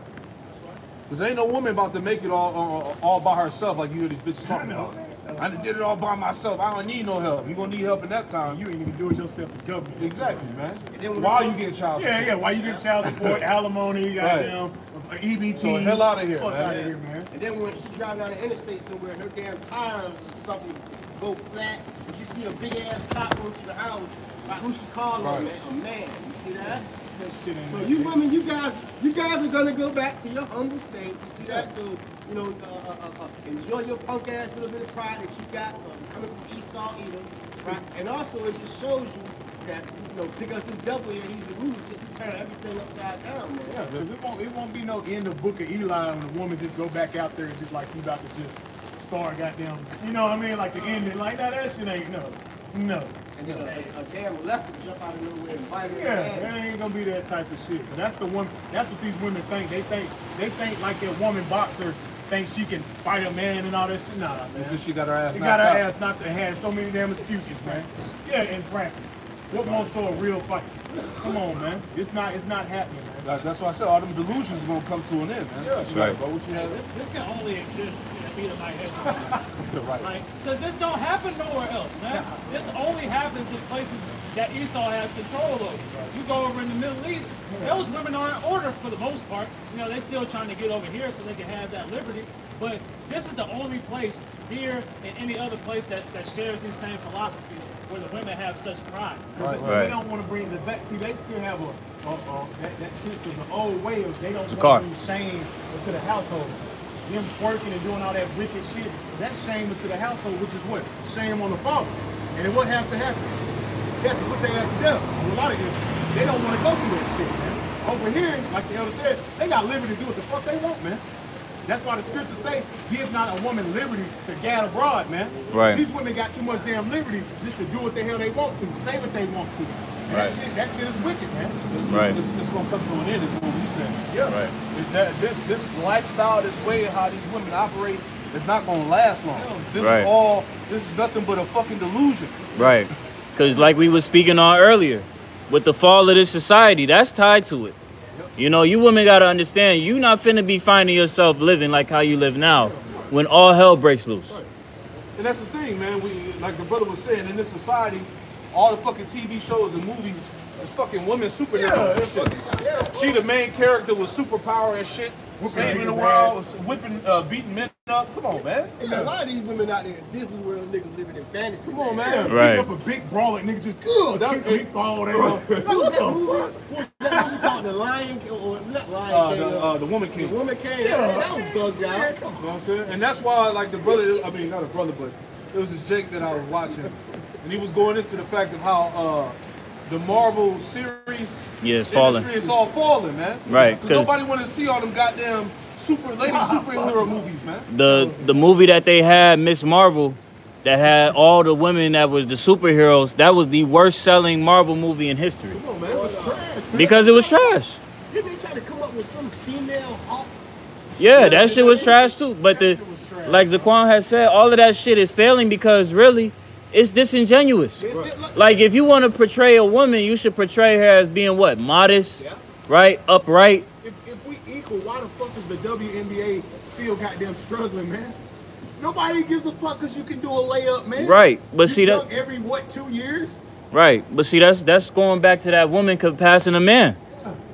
Because ain't no woman about to make it all by herself like you hear these bitches talking about. I done did it all by myself. I don't need no help. You gonna need help in that time. You ain't even do it yourself, the government. Exactly, man. Why you getting child support? Yeah, why you get child support, alimony, goddamn, EBT. So hell out of here, Fuck man. out of here, man. and then when she driving down the interstate somewhere, her damn tires or something go flat. But you see a big ass cockroach in the house, like who she calling Right. man? A man. You see that? That shit ain't So no you thing. women, you guys are gonna go back to your humble state. You see that? So you know, enjoy your punk ass little bit of pride that you got coming from Esau, Edom, right? And also it just shows you that because this devil here, he's the ruler, so you turn everything upside down, man. Yeah, because it won't be no end of Book of Eli when a woman just go back out there and just like you about to just start goddamn, you know what I mean? Like the ending, like that shit ain't no. And then a damn leopard jump out of nowhere and bite her in the Yeah, ass. it ain't gonna be that type of shit. But that's what these women think. They think like that woman boxer thinks she can fight a man and all that shit. Nah, man. Until she got her ass She knocked got her out. ass knocked and had so many damn excuses, man. Yeah, in practice. What more so a real fight? Come on, man. It's not happening, man. That's why I said all them delusions gonna come to an end, man. Yeah, right. But what you have? This can only exist in a Edomite head. Right. Like, because this don't happen nowhere else, man. This only happens in places that Esau has control over. You go over in the Middle East, those women are in order for the most part. You know, they're still trying to get over here so they can have that liberty. But this is the only place here and any other place that shares these same philosophies where the women have such pride. Right. Right. They don't want to bring the back. See, they still have that sense of the old way of they don't It's a want car. to bring shame into the household. Them twerking and doing all that wicked shit, that's shame into the household, which is what? Shame on the father. And then what has to happen? He has to put their ass to death. On a lot of this, they don't want to go through that shit, man. Over here, like the elder said, they got liberty to do what the fuck they want, man. That's why the scriptures say, give not a woman liberty to gad abroad, man. Right. These women got too much damn liberty just to do what the hell they want to, say what they want to. And Right. that shit is wicked, man. Right. It's gonna come to an end, is what we said. Yeah. Right. This lifestyle, this way how these women operate, it's not gonna last long. This Right. this is nothing but a fucking delusion. Right. Because like we were speaking on earlier, with the fall of this society, that's tied to it. You know, you women got to understand, you not finna be finding yourself living like how you live now when all hell breaks loose. And that's the thing, man. We, like the brother was saying, in this society, all the fucking TV shows and movies, it's fucking women superheroes and shit. She the main character with superpower and shit, saving the world, whipping, beating men up. Come on, man. And a lot of these women out there in Disney World niggas living in fantasy. Come on, man. Right. Pick up a big brawler, nigga, just good. That big ball there. Like, what the fuck? That movie called The Lion King, or not Lion King, The Woman The King. Woman King. That was bugged out. You know what I'm saying? And that's why, like, the brother, I mean, not a brother, but it was this Jake that I was watching. And he was going into the fact of how the Marvel series Yeah, it's falling. industry is all falling, man. Right, Because 'cause- nobody want to see all them goddamn superhero movies, man. The movie that they had, Miss Marvel, that had all the women that was the superheroes, that was the worst selling Marvel movie in history. Come on, man. It was trash, man. Because it was trash. Didn't they try to come up with some female Hulk? Yeah, that shit was trash too. But like Zaquan has said, all of that shit is failing because really, it's disingenuous. Like if you want to portray a woman, you should portray her as being what? Modest, right? Upright. If we equal, why the fuck is the WNBA still goddamn struggling, man? Nobody gives a fuck because you can do a layup, man. Right. But You see that dunk every, what, 2 years? right. But see that's going back to that woman passing a man.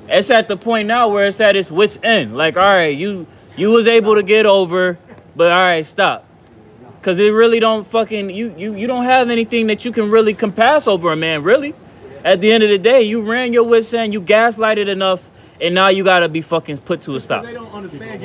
It's at the point now where it's at its wit's end. Like, all right, you was able to get over, but all right, stop. Cause it really don't fucking you don't have anything that you can really compass over a man, really. At the end of the day, you ran your wits end, you gaslighted enough, and now you gotta be fucking put to a stop. They don't understand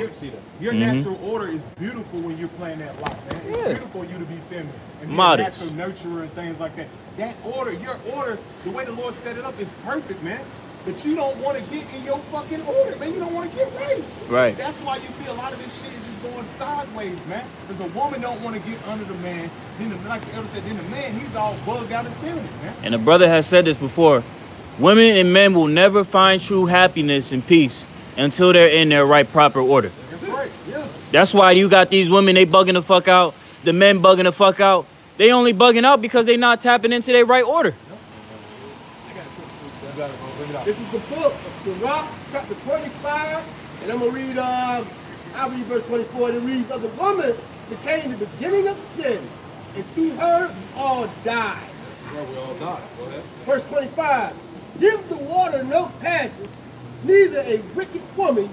your natural order is beautiful when you're playing that block, man. It's beautiful for you to be feminine and be Modest. a natural nurturer and things like that. That order, your order, the way the Lord set it up is perfect, man. But you don't want to get in your fucking order, man. You don't want to get right. Right. That's why you see a lot of this shit is just going sideways, man. Because a woman don't want to get under the man. Then, like the elder said, then the man, he's all bugged out and feminine, man. And the brother has said this before. Women and men will never find true happiness and peace until they're in their right proper order. That's right, yeah. That's why you got these women, they bugging the fuck out. The men bugging the fuck out. They only bugging out because they not tapping into their right order. This is the book of Sirach, chapter 25, and I'm going to read, I'll read verse 24, and it reads, "Of the woman became the beginning of sin, and to her all died." Yeah, we all die. Go ahead. Verse 25, "Give the water no passage, neither a wicked woman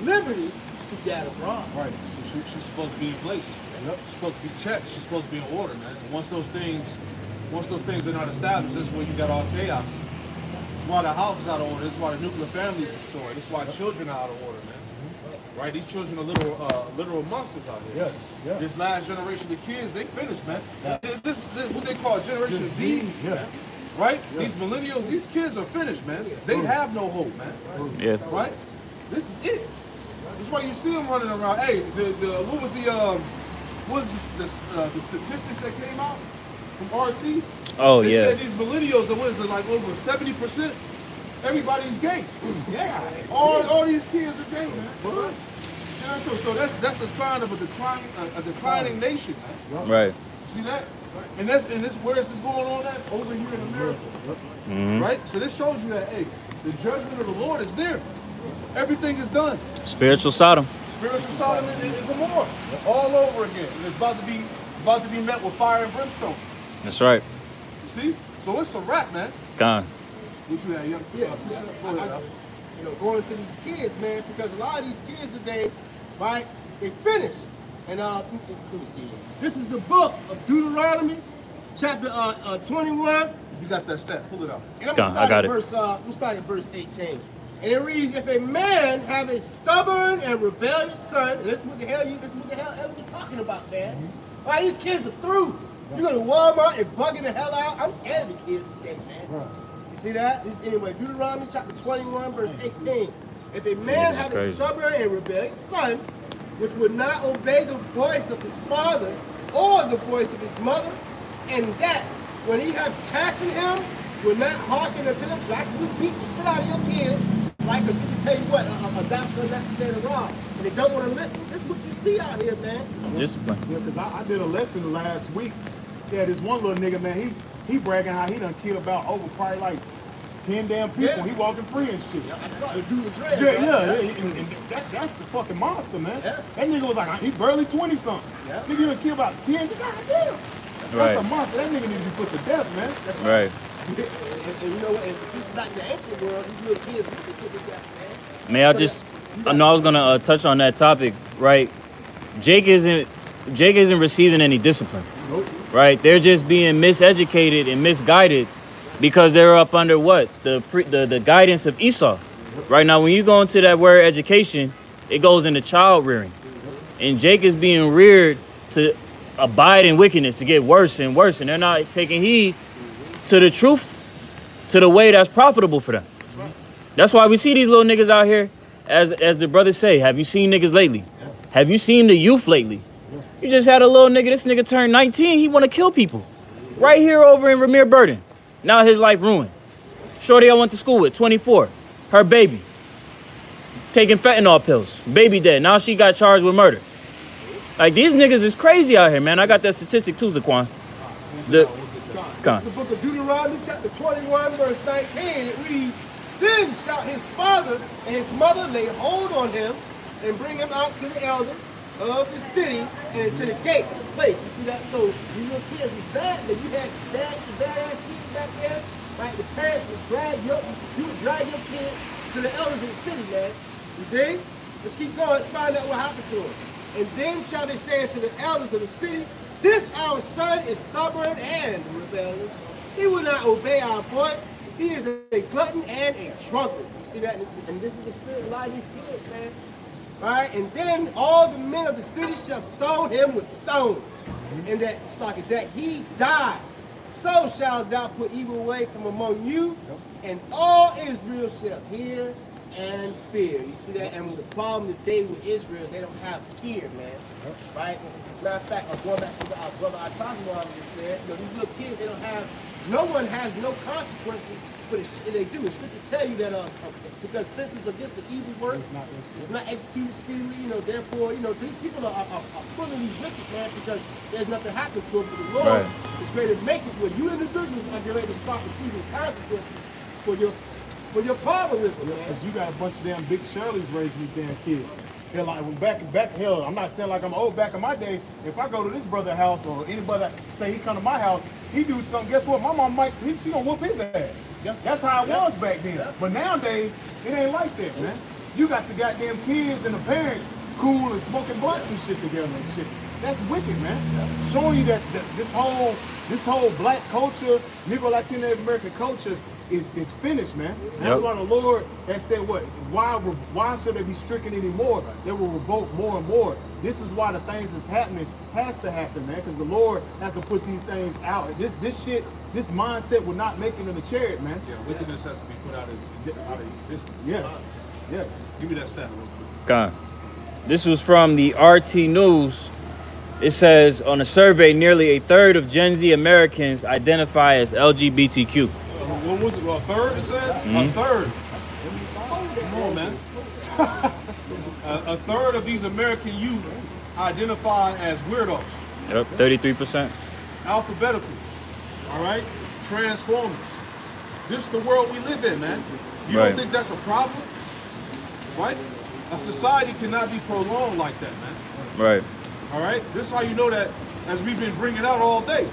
liberty two got abroad. Right. So she's supposed to be in place. Yep. She's supposed to be checked. She's supposed to be in order, man. And once those things are not established, this is when you got all chaos. This is why the house is out of order. This is why the nuclear family is destroyed. This is why children are out of order, man. Right? These children are literal monsters out here. Yes. Yeah. This last generation of kids, they finished, man. This what they call Generation Z. Yeah. Right? Yeah. These millennials, these kids are finished, man. They have no hope, man. Yeah. Right? This is it. That's why you see them running around. Hey, what was the statistics that came out from RT? Oh, they yeah. said these millennials are, what is it, like over 70%? Everybody's gay. Yeah. All these kids are gay, man. Yeah, so that's a sign of a declining nation, man. Right. See that? And this where is this going on at? Over here in America. Right? So this shows you that, hey, the judgment of the Lord is near. Everything is done. Spiritual Sodom. Spiritual Sodom and Gomorrah. All over again. And it's about to be met with fire and brimstone. That's right. You see? So it's a wrap, man. Gone. What you had, Going to these kids, man, because a lot of these kids today, right, they finished. And let me see. This is the book of Deuteronomy, chapter 21. You got that stat, pull it out. And I'm Gone, I got it. I'm starting at verse 18. And it reads, if a man have a stubborn and rebellious son, and this is what the hell you're talking about, man. Right, these kids are through. You go to Walmart and bugging the hell out. I'm scared of the kids today, man. You see that? Anyway, Deuteronomy chapter 21, verse 18. If a man have a stubborn and rebellious son, which would not obey the voice of his father or the voice of his mother, and that when he have chastened him, will not hearken unto them, so I can beat the shit out of your kids, right? Because you can tell you what, a doctor necessary wrong, and they don't want to listen. This is what you see out here, man. Discipline. Yeah, because I did a lesson last week. Yeah, this one little nigga, man, he bragging how he done killed about over probably like 10 damn people. Yeah. He walking free and shit. I saw the dude with dreads, Yeah, right? and that's the fucking monster, man. Yeah. That nigga was like, he barely 20-something. Yeah. Nigga done killed about 10. God damn. That's Right. a monster. That nigga need to be put to death, man. That's Right. And you know what? If it's back in the ancient world, these little kids need to get that, man. May I just, I know I was gonna touch on that topic, right? Jake isn't receiving any discipline, right? They're just being miseducated and misguided because they're up under what? The guidance of Esau. Right now, when you go into that word education, it goes into child rearing. And Jake is being reared to abide in wickedness, to get worse and worse. And they're not taking heed to the truth, to the way that's profitable for them. That's why we see these little niggas out here, as the brothers say, have you seen niggas lately? Have you seen the youth lately? You just had a little nigga, this nigga turned 19, he want to kill people. Right here over in Ramir Burden. Now his life ruined. Shorty I went to school with, 24, her baby. Taking fentanyl pills, baby dead. Now she got charged with murder. Like, these niggas is crazy out here, man. I got that statistic too, Zaquan. This is the book of Deuteronomy, chapter 21, verse 19. It reads, then shall his father and his mother lay hold on him and bring him out to the elders of the city and to the gate of the place. You see that? So you little kids was bad, but you had badass kids back there, right? The parents would you would drag your kids to the elders of the city, man. You see? Let's keep going. Let's find out what happened to him. And then shall they say unto the elders of the city, this our son is stubborn and rebellious. He will not obey our voice. He is a glutton and a drunkard. You see that? And this is the spirit of a lot of these kids, man. Right? And then all the men of the city shall stone him with stones. And that he died. So shalt thou put evil away from among you, and all Israel shall hear and fear. You see that? And with the problem today with Israel, they don't have fear, man. Right? As a matter of fact, going back to what our brother Atazwan just said, these little kids, they don't have, no one has no consequences for the shit they do. The scripture tell you that because sentence against the evil work, it's not executed speedily, therefore, so these people are full of these wicked, man, because there's nothing happened to them. But the Lord is ready to make it where you individuals are getting ready to start receiving consequences for your barbarism, man. Because you got a bunch of damn big Shirleys raising these damn kids. They're like, when back, hell, I'm not saying like I'm old. Back in my day, if I go to this brother's house or anybody that say he come to my house, he do something, guess what? My mom she gonna whoop his ass. Yeah. That's how it was back then. Yeah. But nowadays, it ain't like that, man. You got the goddamn kids and the parents cool and smoking blunts and shit together and shit. That's wicked, man. Showing you that this whole black culture, Negro Latino American culture is finished, man. That's why the Lord has said, what? Why should they be stricken anymore? They will revolt more and more. This is why the things that's happening has to happen, man, because the Lord has to put these things out. This mindset will not make it in the chariot, man. Yeah, wickedness has to be put out of existence. Yes. Yes. Give me that stat real quick. God. This was from the RT News. It says, on a survey, nearly a third of Gen Z Americans identify as LGBTQ. What was it? A third, it said? A third. Come on, man. A third of these American youth identify as weirdos. Yep, 33%. Alphabeticals. All right? Transformers. This is the world we live in, man. You Right. don't think that's a problem? Right? A society cannot be prolonged like that, man. Right. All right? This is how you know that, as we've been bringing out all day,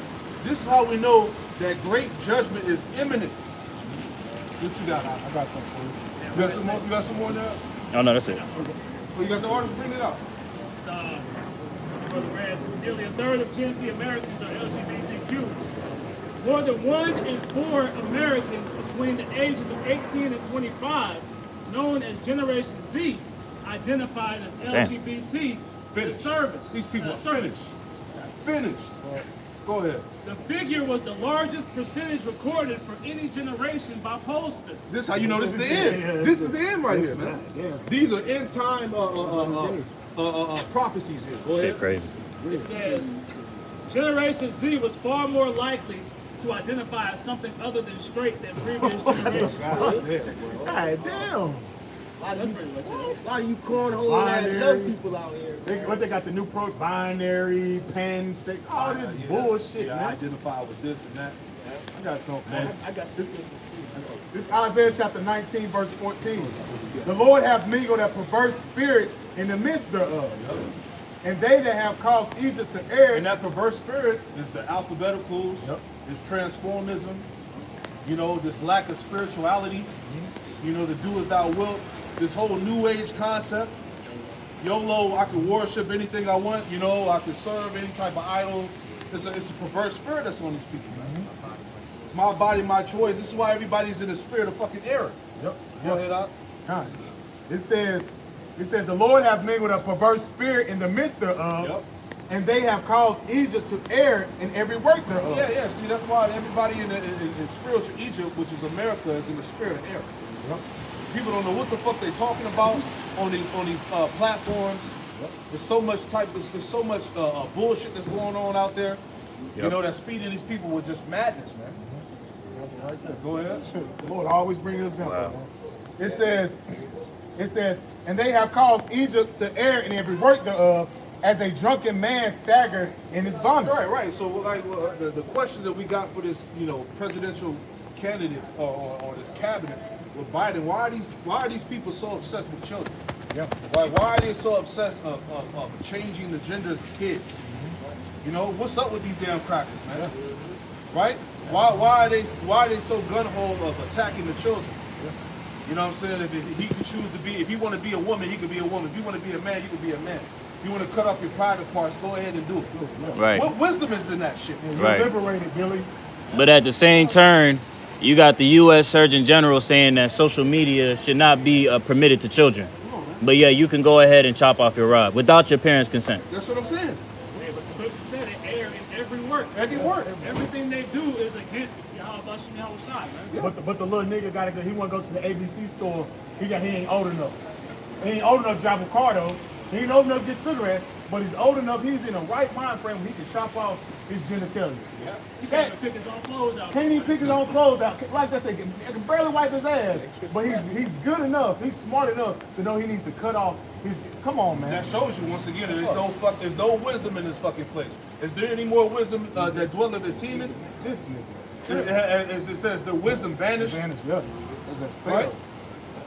this is how we know that great judgment is imminent. What you got? I got something for you. You got some more? You got some more now? Oh, no, that's it. Well, you got the article? Bring it out. Brother Red, nearly a third of Gen Z Americans are LGBTQ. More than 1 in 4 Americans between the ages of 18 and 25, known as Generation Z, identified as LGBT. Finished. Service. These people are service. Finished. Go ahead. The figure was the largest percentage recorded for any generation by Pollster. This is how you know this is the end. This is the end right here, man. These are end time prophecies here. Go ahead. Shit crazy. It says, Generation Z was far more likely to identify as something other than straight than previous generations. God damn. A lot of you cornhole ass young people out here. They got the new binary, pen, state, all this bullshit, Yeah, I man. identify with this and that. I got something, man. I got this. This is Isaiah chapter 19, verse 14. The Lord hath mingled a perverse spirit in the midst thereof. And they that have caused Egypt to err. And that perverse spirit is the alphabeticals, is transformism, you know, this lack of spirituality, you know, the do as thou wilt, this whole new age concept. YOLO, I can worship anything I want, you know, I can serve any type of idol. It's a perverse spirit that's on these people, man. My body, my choice. This is why everybody's in the spirit of fucking error. Yep. Go ahead, Doc. It says, the Lord hath mingled a perverse spirit in the midst thereof, and they have caused Egypt to err in every work thereof. Yeah. See, that's why everybody in spiritual Egypt, which is America, is in the spirit of error. People don't know what the fuck they're talking about on these platforms. There's so much bullshit that's going on out there. You know, that's feeding these people with just madness, man. Right there. Go ahead. The Lord always brings us up. It says, and they have caused Egypt to err in every work thereof, as a drunken man stagger in his vomit. Right. So, like, the question that we got for this, you know, presidential candidate or this cabinet with Biden, why are these people so obsessed with children? Why are they so obsessed of changing the genders of kids? You know, what's up with these damn crackers, man? Right? Why are they so gun-ho of attacking the children? You know what I'm saying? If he could choose to be, if he want to be a woman, he could be a woman. If you want to be a man, you could be a man. If you want to cut off your private parts, go ahead and do it. Right. What wisdom is in that shit? Right. Liberated, Billy. But at the same turn, you got the U.S. Surgeon General saying that social media should not be permitted to children. But yeah, you can go ahead and chop off your rod without your parents' consent. That's what I'm saying. Yeah, but the scripture said they err in every work. Every work. Everything they do is against Yahweh Bashim Yahweh Shai, man. But the little nigga gotta go. He want to go to the ABC store. He ain't old enough. He ain't old enough to drive a car though. He ain't old enough to get cigarettes. But he's old enough. He's in the right mind frame where he can chop off his genitalia. He can't even pick his own clothes out. Can't even pick his own clothes out. Like I said, he can barely wipe his ass. But he's good enough. He's smart enough to know he needs to cut off his. Come on, man. That shows you once again there's no wisdom in this fucking place. Is there any more wisdom that dwelleth in Teman? This nigga. As it says, the wisdom vanished. Yeah. Right?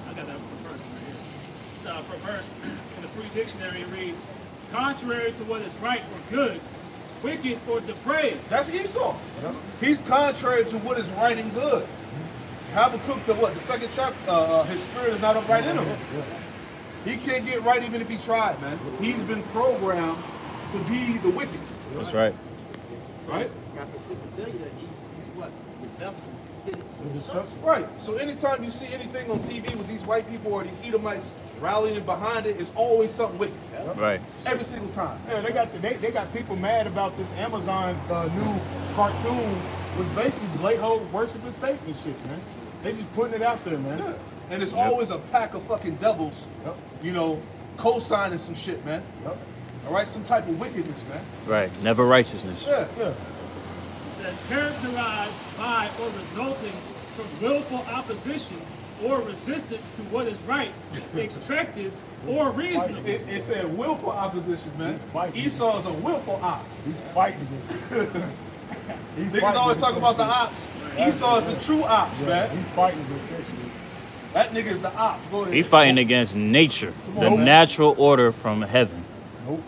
I got that for verse right here. It's for verse in the Free Dictionary it reads, contrary to what is right or good, wicked or depraved. That's Esau. He's contrary to what is right and good. Habakkuk, the second chapter, his spirit is not upright in him. He can't get right even if he tried, man. He's been programmed to be the wicked. That's right. Right? Scott Fish will tell you that he's what? The vessels fitted for destruction. Right. So anytime you see anything on TV with these white people or these Edomites rallying behind it, it's always something wicked. Right. Every single time. Yeah, they got people mad about this Amazon new cartoon, which basically they hold worshiping Satan and shit, man. They just putting it out there, man. Yeah. And it's always a pack of fucking devils, you know, co-signing some shit, man. All right, some type of wickedness, man. Right. Never righteousness. Yeah. It says characterized by or resulting from willful opposition or resistance to what is right, expected, or reasonable. It said willful opposition, man. fighting. Esau is a willful ox. He's fighting against it. Niggas always talk about the ops. Esau is the true ops, man. He's fighting against that shit. That nigga is the ops. Go ahead. He fighting against nature, the natural order from heaven. It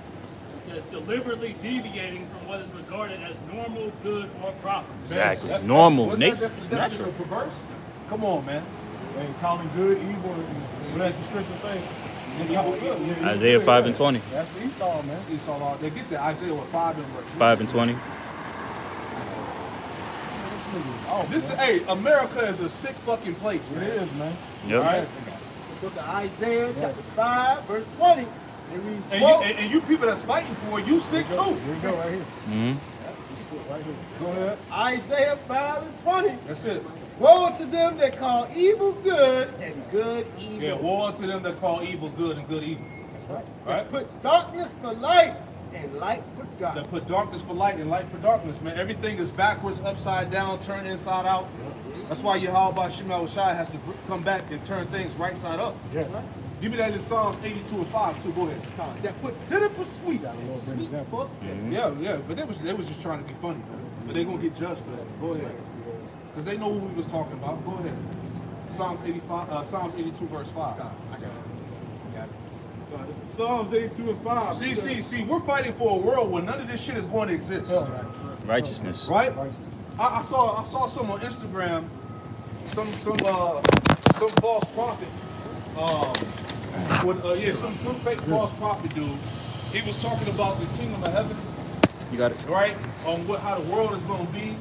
says deliberately deviating from what is regarded as normal, good, or proper. Exactly. That's Normal. what's Nature. that definition Natural. of perverse? Come on, man. And calling good evil, what does the scripture say? Evil good. Yeah, Isaiah 5 and 20. That's Esau, man. That's Esau. They get that Isaiah with 5 and what? 5 and 20. This, hey, America is a sick fucking place, It man. is, man. Yep. Right? The book of Isaiah, chapter 5, verse 20. It reads, And "Woe." you people that's fighting for it, you sick too. Here we go, right here. Mm-hmm. This shit right here. Go ahead. Isaiah 5 and 20. That's it. Woe to them that call evil good and good evil. Yeah, woe to them that call evil good and good evil. That's right. Right? Put darkness for light and light for That darkness. put darkness for light and light for darkness, man. Everything is backwards, upside down, turned inside out. That's why Yahweh Shema Shai has to come back and turn things right side up. Yes. Give me that in Psalms 82 and 5 too. Go ahead. That put pitiful sweet. Got a little bit Sweet example. book. Yeah, but they was just trying to be funny, man. But they're gonna get judged for that. Go ahead. Because they know who we was talking about. Go ahead. Psalms 82 verse 5. This is Psalms 82 and 5. See, we're fighting for a world where none of this shit is going to exist. Righteousness. Right? I saw some on Instagram, some false prophet, some fake false prophet dude. He was talking about the kingdom of heaven, You got it. right? On how the world is going to be.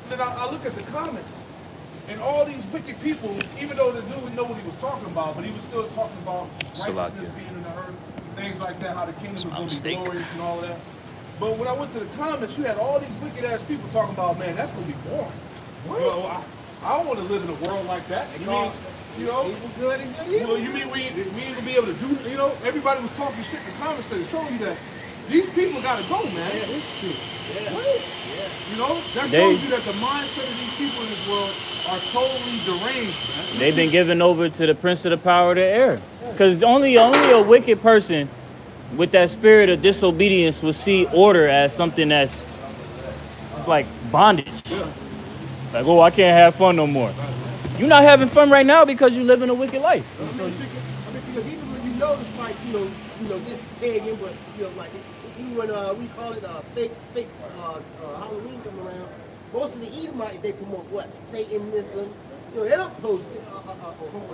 Then I look at the comments, and all these wicked people, even though the dude didn't know what he was talking about, but he was still talking about righteousness being in the earth, things like that, how the kingdom is going to be glorious and all that. But when I went to the comments, you had all these wicked ass people talking about, man, that's going to be boring. You know, I don't want to live in a world like that. You mean, you know, Evil good and good evil. well, you mean we ain't gonna be able to do? You know, everybody was talking shit in the comments, showing you that these people gotta go, man. You know, that shows you that the mindset of these people in this world are totally deranged, man. They've been given over to the prince of the power of the air. Because only a wicked person with that spirit of disobedience will see order as something that's like bondage. Like, oh, I can't have fun no more. You're not having fun right now because you live in a wicked life. Because even when you notice, like, you know, this pagan, but, you know, like, even when we call it fake Halloween come around, most of the Edomites, they promote what? Satanism. You know, they don't post,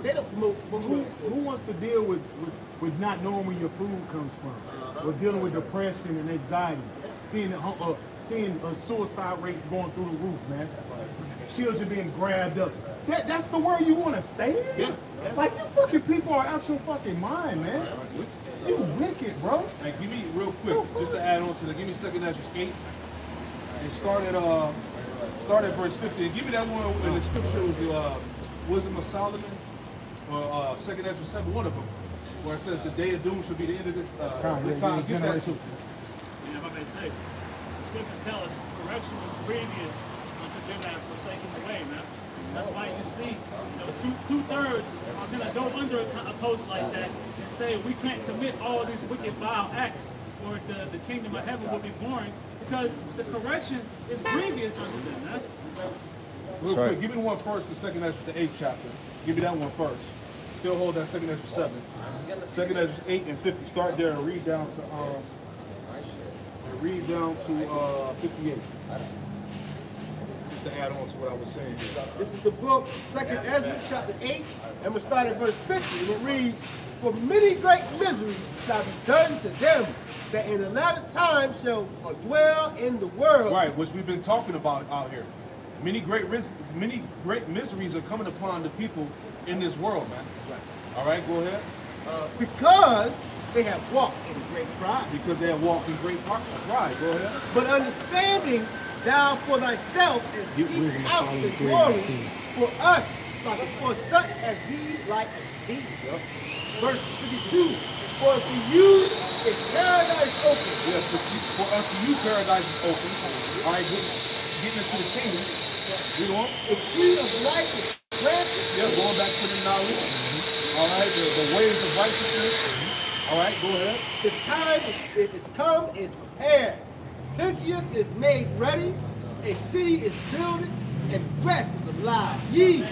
they don't promote. Who wants to deal with not knowing where your food comes from? Or dealing with depression and anxiety? Seeing suicide rates going through the roof, man. Children being grabbed up. That's the world you want to stay in? Yeah. Like, you fucking people are out your fucking mind, man. You wicked, bro. Hey, give me real quick, just to add on to that. Give me 2 Ezra 8. And start at verse 50. And give me that one in the scripture. It was Wisdom of Solomon, or 2 Ezra 7, one of them, where it says the day of doom should be the end of this time. Give that too. Yeah, what they say. The scriptures tell us correction was previous unto them that have forsaken the way, man. That's why you see, you know, two-thirds are going to go under a post like that and say we can't commit all these wicked, vile acts or the kingdom of heaven will be boring because the correction is previous unto them, man. Real quick, give me one first, the 2 Ezra, the 8th chapter. Give me that one first. Still hold that 2 Ezra 7. 2 Ezra 8 and 50. Start there and read down to 58. just to add on to what I was saying here. This is the book, 2nd Ezra, chapter 8, and we'll start at verse 50, and it reads, "For many great miseries shall be done to them that in the latter time shall dwell in the world." Right, which we've been talking about out here. Many great miseries are coming upon the people in this world, man. All right, go ahead. Because they have walked in great pride. Because they have walked in great pride. Go ahead. But understanding thou for thyself and seek out the glory for us, for such as we like as thee. Verse 52. For to you is paradise open. Yes, for unto you paradise is open. All right, getting into the kingdom. We want The tree of life is planted. Yeah, going back to the knowledge. All right, the ways of righteousness. All right, go ahead. The time is come, is prepared. Pentius is made ready. A city is builded, and rest is alive. Ye,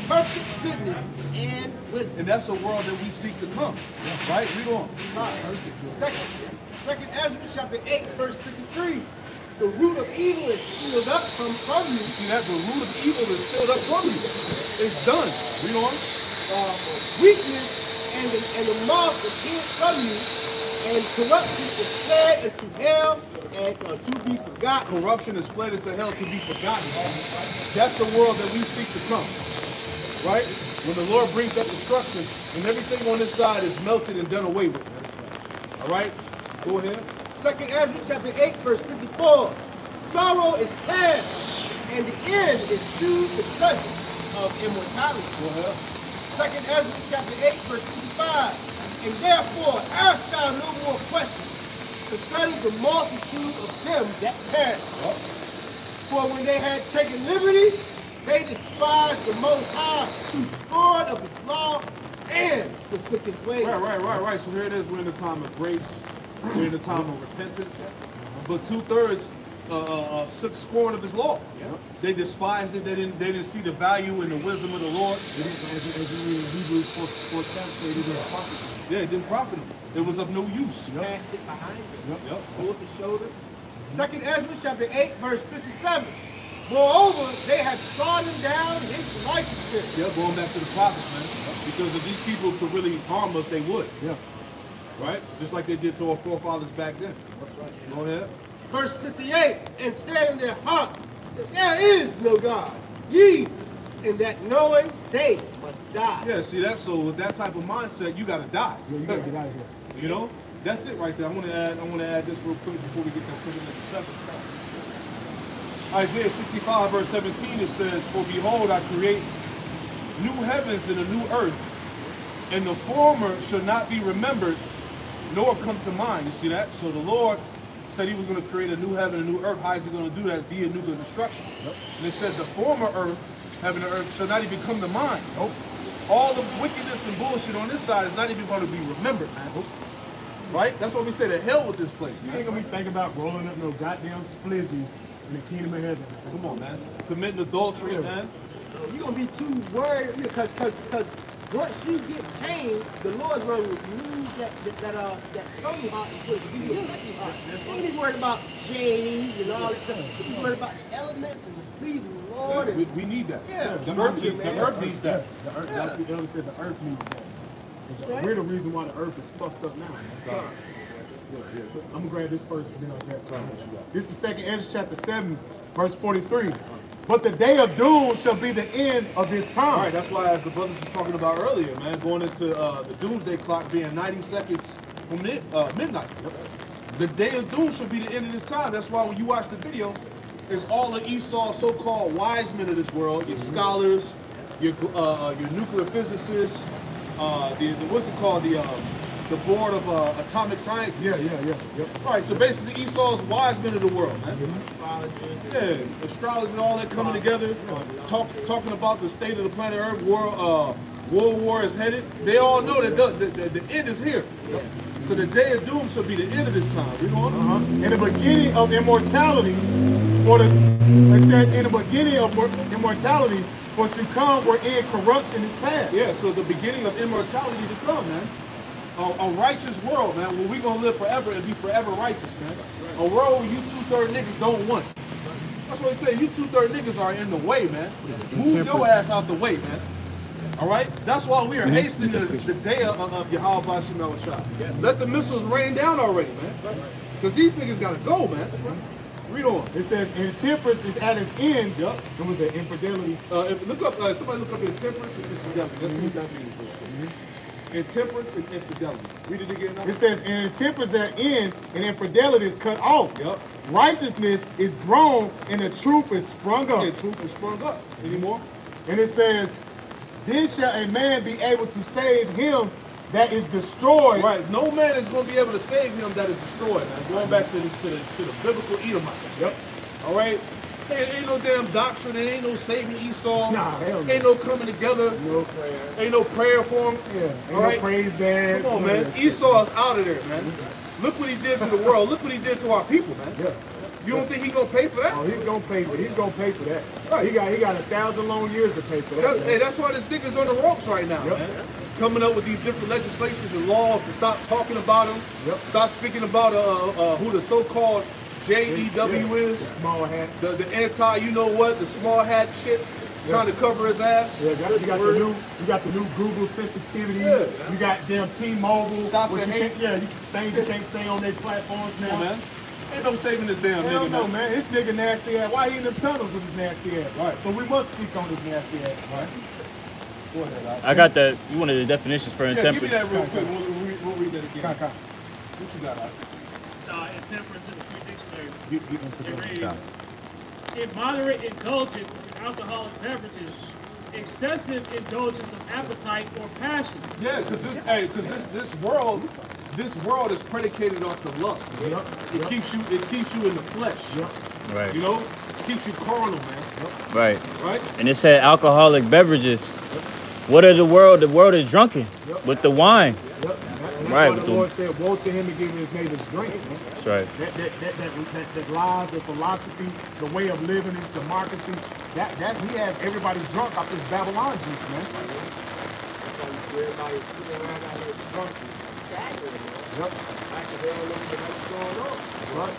perfect goodness and wisdom. And that's a world that we seek to come. Right? Read on. Second Ezra chapter 8, verse 53. The root of evil is sealed up from you. See that? The root of evil is sealed up from you. It's done. Read on. Weakness and the mouth is hid from you, and corruption is fled into hell and to be forgotten. Corruption is fled into hell to be forgotten. That's the world that we seek to come. Right? When the Lord brings that destruction, and everything on this side is melted and done away with. All right? Go ahead. Second Ezra chapter 8, verse 54. Sorrow is past, and the end is to the judgment of immortality. Go ahead. Second Ezra chapter 8, verse 55. And therefore ask thou no more questions concerning the multitude of them that perish. For when they had taken liberty, they despised the Most High through scorn of his law and forsook his ways. Right. So here it is. We're in the time of grace. We're in the time of repentance. But 2/3 took scorn of his law. They despised it. They didn't see the value and the wisdom of the Lord. As you read in Hebrews 4:10, it didn't profit them. Yeah, it didn't profit them. It was of no use. Cast it behind them. Yep. Hold the shoulder. Second Ezra chapter 8, verse 57. Moreover, they have trodden down his righteousness. Yeah, going back to the prophets, man. Because if these people could really harm us, they would. Yeah. Right? Just like they did to our forefathers back then. That's right. Go ahead. Verse 58, and said in their heart that there is no God, ye, and that knowing they must die. Yeah, see that? So with that type of mindset, you gotta die. Yeah, you gotta get out of here. You know? That's it right there. I want to add this real quick before we get that 7 and 7. Isaiah 65 verse 17, it says, "For behold, I create new heavens and a new earth, and the former shall not be remembered, nor come to mind." You see that? So the Lord said he was going to create a new heaven and a new earth. How is he going to do that? Via nuclear destruction. And it says the former earth, heaven and earth, shall not even come to mind. All the wickedness and bullshit on this side is not even going to be remembered, man. Right? That's why we say to hell with this place, You man. ain't gonna be thinking about rolling up no goddamn splizzy in the kingdom of heaven. Come on, man. Committing adultery, man. You're going to be too worried because once you get changed, the Lord's going to remove that stony heart and put it in your lucky heart. Don't be worried about change and all that stuff. Be worried about the elements and the pleasing the Lord. And, We need that. Yeah. The earth needs that. The earth, like the elder said, the earth needs that. Right. We're the reason why the earth is fucked up now. I'm gonna grab this first and then I'll grab what you got. This is 2nd Ezra chapter 7, verse 43. But the day of doom shall be the end of this time. All right, that's why, as the brothers were talking about earlier, man, going into the doomsday clock being 90 seconds from midnight. The day of doom should be the end of this time. That's why when you watch the video, it's all of Esau's so-called wise men of this world, your scholars, your nuclear physicists, what's it called, the board of atomic scientists. Yeah. All right, so basically Esau's wise men of the world, man. Yeah, astrology and all that coming together, talking about the state of the planet Earth, World War is headed. They all know that the end is here. So the day of doom shall be the end of this time. You know? In the beginning of immortality, it said in the beginning of immortality, for to come wherein corruption is past. Yeah, so the beginning of immortality to come, man. A righteous world, man, where we gonna live forever and be forever righteous, man. A world where you 2/3 niggas don't want. That's what he said. You 2/3 niggas are in the way, man. Move your ass out the way, man. All right? That's why we are hastening the day of Yahweh Bashim El-Shai. Let the missiles rain down already, man. Because these niggas got to go, man. Read on. It says, intemperance is at its end. Yup. And was the infidelity. Look up, somebody look up intemperance and infidelity. Let's see what that means. Intemperance and infidelity. Read it again now. It says, and intemperance at end, and infidelity is cut off. Yup. Righteousness is grown, and the truth is sprung up. Yeah, truth is sprung up. Any more? And it says, then shall a man be able to save him that is destroyed. Right. No man is going to be able to save him that is destroyed, man. Going back to the biblical Edomite. Yep. All right? Ain't no damn doctrine. There ain't no saving Esau. Nah, hell no. Ain't no coming together. No prayer. Ain't no prayer for him. Yeah. Ain't All right? no praise dance. Come on, man. Esau's out of there, man. Look what he did to the world. Look what he did to our people, man. Yeah. You don't think he gonna pay for that? Oh, he's gonna pay for. He's gonna pay for that. He got 1,000 long years to pay for that. Hey, that's why this nigga's on the ropes right now, Yep. man. Coming up with these different legislations and laws to stop talking about him. Yep. Stop speaking about who the so-called JEW is. Small hat. The anti, you know what, the small hat shit. Trying to cover his ass. Yeah, you got the new Google sensitivity. Yeah. You got damn T-Mobile. Stop the hate. Things you can't say on their platforms now. Come on, man. Ain't no saving this damn Hell nigga, no, man. man. This nigga nasty ass. Why he in them tunnels with his nasty ass? Right. So we must speak on this nasty ass, right? Go ahead, I got that. You wanted the definitions for Yeah, give me intemperance. that real quick. We'll read that again. Kai. What you got, Alex? Intemperance in the Free Dictionary. Get into It reads, immoderate indulgence in alcoholic beverages, excessive indulgence of appetite or passion. Yeah, because this world is predicated off the lust. Man. It keeps you in the flesh. Right. You know, it keeps you carnal, man. Right. Right? And it said alcoholic beverages. What are the world? The world is drunken with the wine. Yep. And Right, that's why the Lord said, woe to him and giving his neighbors drink. Man. That's right. That lies, the philosophy, the way of living, his democracy, that he has everybody drunk off this Babylon juice, man. Everybody sitting around out here drunk and staggering, man. Yep. Like the hell looking at what's going on. Right.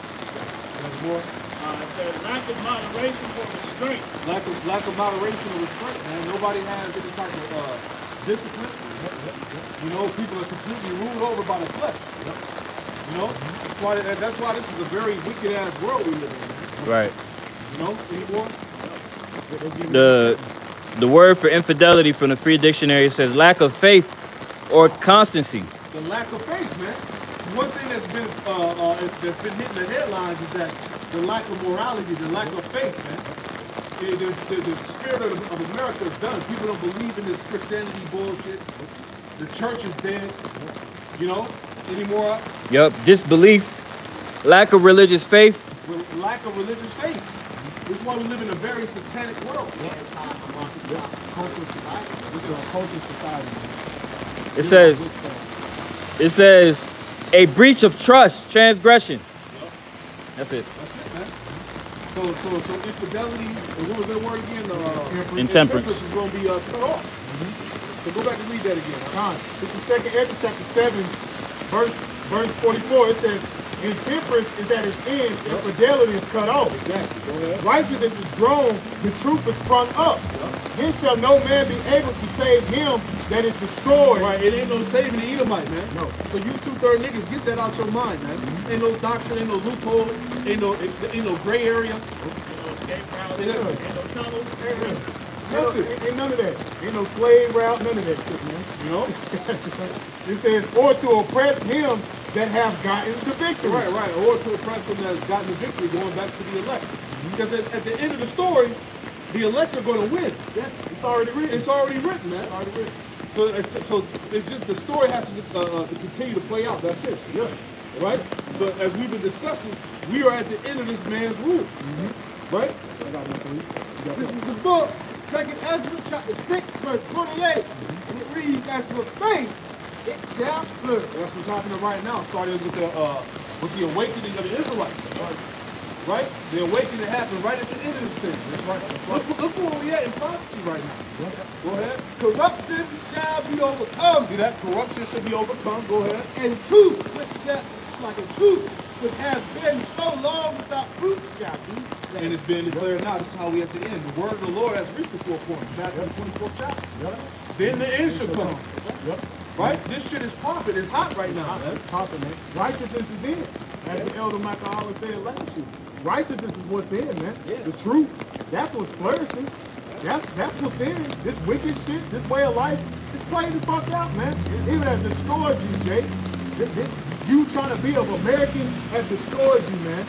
There's more. It says lack of moderation or restraint. Lack of moderation or restraint, man. Nobody has any type of discipline. You know, people are completely ruled over by the flesh. You know, that's why this is a very wicked ass world we live in, man. Right. You know, anymore? The word for infidelity from the Free Dictionary says lack of faith or constancy. The lack of faith, man. One thing that's been hitting the headlines is that the lack of morality, the lack of faith, man. The spirit of America is done. People don't believe in this Christianity bullshit. The church is dead. You know, anymore. Yup. Disbelief, lack of religious faith. Lack of religious faith. This is why we live in a very satanic world. It says a breach of trust, transgression. That's it. That's it, man. So infidelity, and what was that word again? Intemperance is going to be cut off. So go back and read that again. This is 2 Ezra chapter 7, verse 44. It says, intemperance is at its end, infidelity is cut off. Exactly. Go ahead. Righteousness is grown, the truth is sprung up. Then shall no man be able to save him that is destroyed. Right, it ain't no saving the Edomite, man. No. So you 2/3 niggas, get that out your mind, man. Ain't no doctrine, ain't no loophole, ain't no gray area. Ain't no escape routes, Yeah. ain't no tunnels. Ain't none of that. Ain't no slave route, none of that shit, man. You know? It says, or to oppress him that have gotten the victory. Right. Or to oppress him that has gotten the victory, going back to the elect. Because at the end of the story, the elect are going to win. Yeah, it's already written. It's already written, man. already written. So it's just the story has to continue to play out. That's it. Yeah. Right? So as we've been discussing, we are at the end of this man's rule. Right? I got one for you. This is the book, 2nd Ezra chapter 6, verse 28. And it reads, as for faith, it shall flourish. That's what's happening right now, starting with the awakening of the Israelites. Right? The awakening happened right at the end of this thing. That's right. Look where we at in prophecy right now. Go ahead. Corruption shall be overcome. See that? Corruption should be overcome. Go ahead. And truth, which shall, like a truth, which has been so long without fruit shall be. And it's been declared now. This is how we have to end. The word of the Lord has reached the four corners. Matthew 24th chapter. Then the end shall come. Right? This shit is popping. It's hot right now, man. It's popping, man. Righteousness is in. As the elder Michael always said last year. Righteousness is what's in, man. The truth. That's what's flourishing. That's what's in. This wicked shit, this way of life, it's playing the fuck out, man. It has destroyed you, Jay. You trying to be of American has destroyed you, man.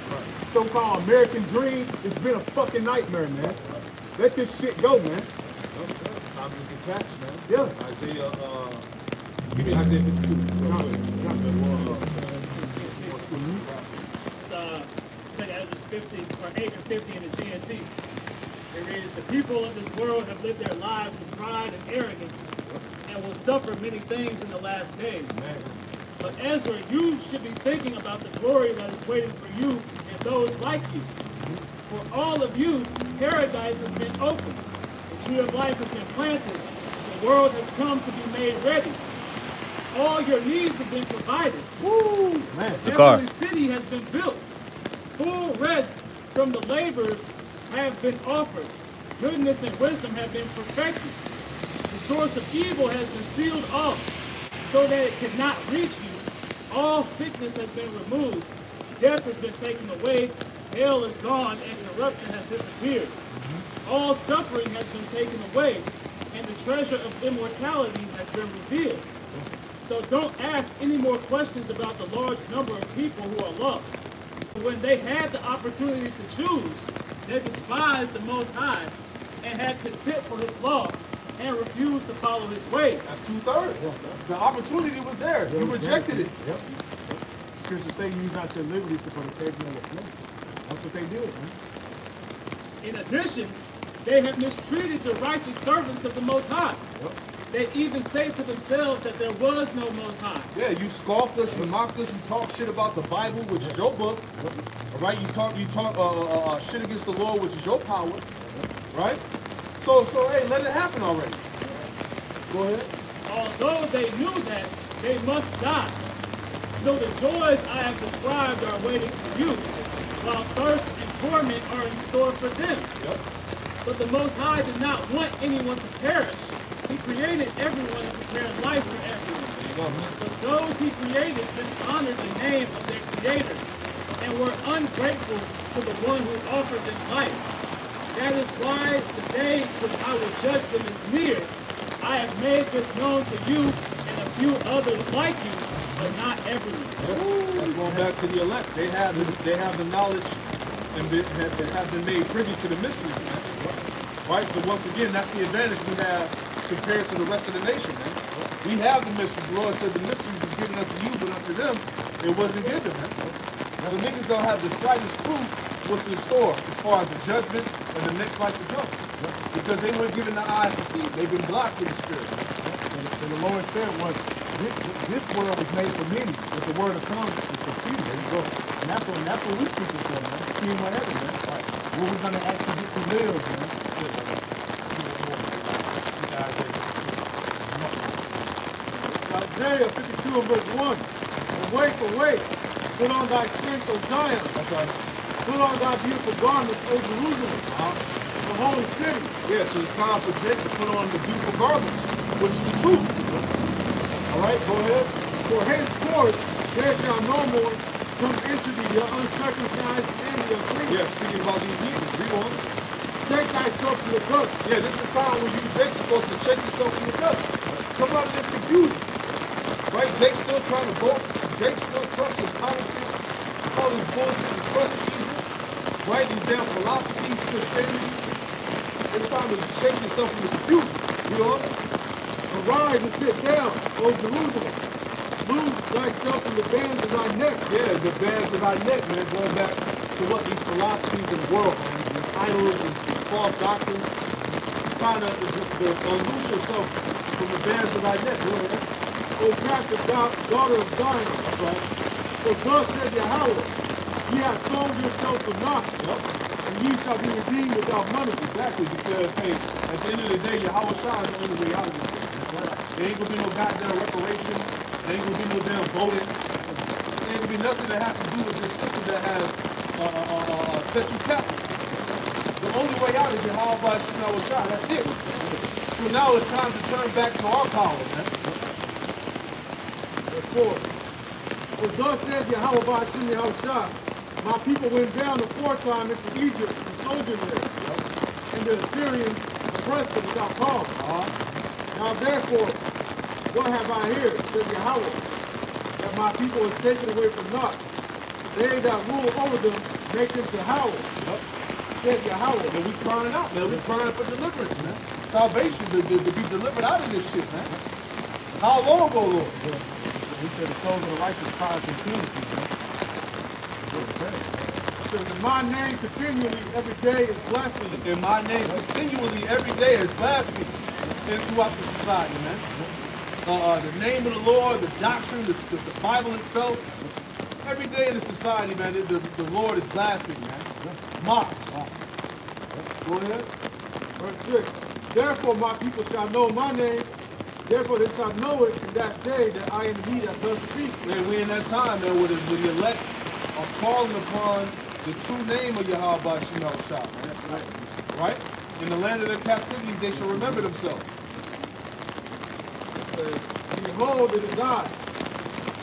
So-called American dream, it's been a fucking nightmare, man. Let this shit go, man. Time to detach, man. Yeah. Isaiah, give me Isaiah 52. It's 50 or 8 and 50 in the GNT. It reads, the people of this world have lived their lives in pride and arrogance and will suffer many things in the last days. But Ezra, you should be thinking about the glory that is waiting for you and those like you. For all of you, paradise has been opened. The tree of life has been planted. The world has come to be made ready. All your needs have been provided. Woo, man. The heavenly city has been built. Full rest from the labors have been offered. Goodness and wisdom have been perfected. The source of evil has been sealed off so that it could not reach you. All sickness has been removed. Death has been taken away. Hell is gone and corruption has disappeared. All suffering has been taken away and the treasure of immortality has been revealed. So don't ask any more questions about the large number of people who are lost. When they had the opportunity to choose, they despised the Most High and had contempt for his law and refused to follow his ways. That's 2/3. The opportunity was there. You rejected it. Yep. Scripture say use not your liberty to protect your flesh. That's what they did, man. In addition, they have mistreated the righteous servants of the Most High. They even say to themselves that there was no Most High. Yeah, you scoffed us, you mocked us, you talked shit about the Bible, which is your book. All right, you talk shit against the Lord, which is your power. Right? So hey, let it happen already. Go ahead. Although they knew that, they must die. So the joys I have described are waiting for you, while thirst and torment are in store for them. But the Most High did not want anyone to perish. He created everyone to prepare life for everyone. But those he created dishonored the name of their Creator and were ungrateful to the one who offered them life. That is why the day which I will judge them is near. I have made this known to you and a few others like you, but not everyone. That's going back to the elect. They have the knowledge and have been made privy to the mystery. Right? So once again, that's the advantage we have compared to the rest of the nation, man. We have the mysteries. The Lord said the mysteries is given unto you, but unto them it wasn't given, man. So niggas don't have the slightest clue what's in store as far as the judgment and the next life to come. Because they weren't given the eyes to see. They've been blocked in the spirit. And the Lord said was, this world was made for many, but the word of come is for few. There you go. And that's what we're speaking for, man. Seeing whatever, man. Right. What we're going to actually get to live, man. Isaiah 52 and verse 1. Awake, put on thy strength, O Zion. That's right. Put on thy beautiful garments, O Jerusalem. The holy city. Yeah, so it's time for Jake to put on the beautiful garments, which is the truth. All right, go ahead. For henceforth there shall no more come into thee the uncircumcised and the unclean. Yeah, speaking about these heathens. Read on. Shake thyself from the dust. Yeah, this is the time when you, Jake's supposed to shake yourself from the dust. Come out of this confusion. Right? Jake's still trying to vote. Jake's still trusting politics. All this bullshit and trust people. Right? These damn philosophies, Christianity. It's time to shake yourself from the confusion. Read on. Arise and sit down, O Jerusalem. Loose thyself from the bands of thy neck. Yeah, the bands of thy neck, man. Going back to what these philosophies in the world, man. These idols and false doctrines. It's time to unloose yourself from the bands of thy neck. You know, O captive daughter of Zion. that's right. For thus said Yahweh, ye have sold yourself for naught, and ye shall be redeemed without money. Exactly, because, hey, at the end of the day, Yahweh Shai is the only way out of this thing. There ain't gonna be no goddamn reparation. There ain't gonna be no damn voting. There ain't gonna be be nothing that has to do with this system that has set you captive. The only way out is Yahweh Shemel Shah. That's it. So now it's time to turn back to our power, man. Verse 4. For thus says Yahweh Shemel Shah, my people went down aforetime into Egypt to sojourn there, and the Assyrians oppressed them without cause. Now therefore, what have I here, says Yahweh, that my people is taken away from naught. They that rule over them make them to howl. Said Yahweh. And we crying out, man. We crying for deliverance, man. Salvation to be delivered out of this shit, man. How long, oh Lord? We said the souls of the righteous cry continuously, man. So in my name continually every day is blasphemy. In my name continually every day is blasphemy throughout the society, man. The name of the Lord, the doctrine, the Bible itself. Every day in the society, man, the Lord is blasphemy, man. Mocked. Go ahead. Verse 6. Therefore my people shall know my name. Therefore they shall know it in that day that I am he that does speak. Man, we in that time, man, where the elect are calling upon the true name of Yahweh Shemel Shah, man. Right? In the land of their captivity, they shall remember themselves. Behold, it is I.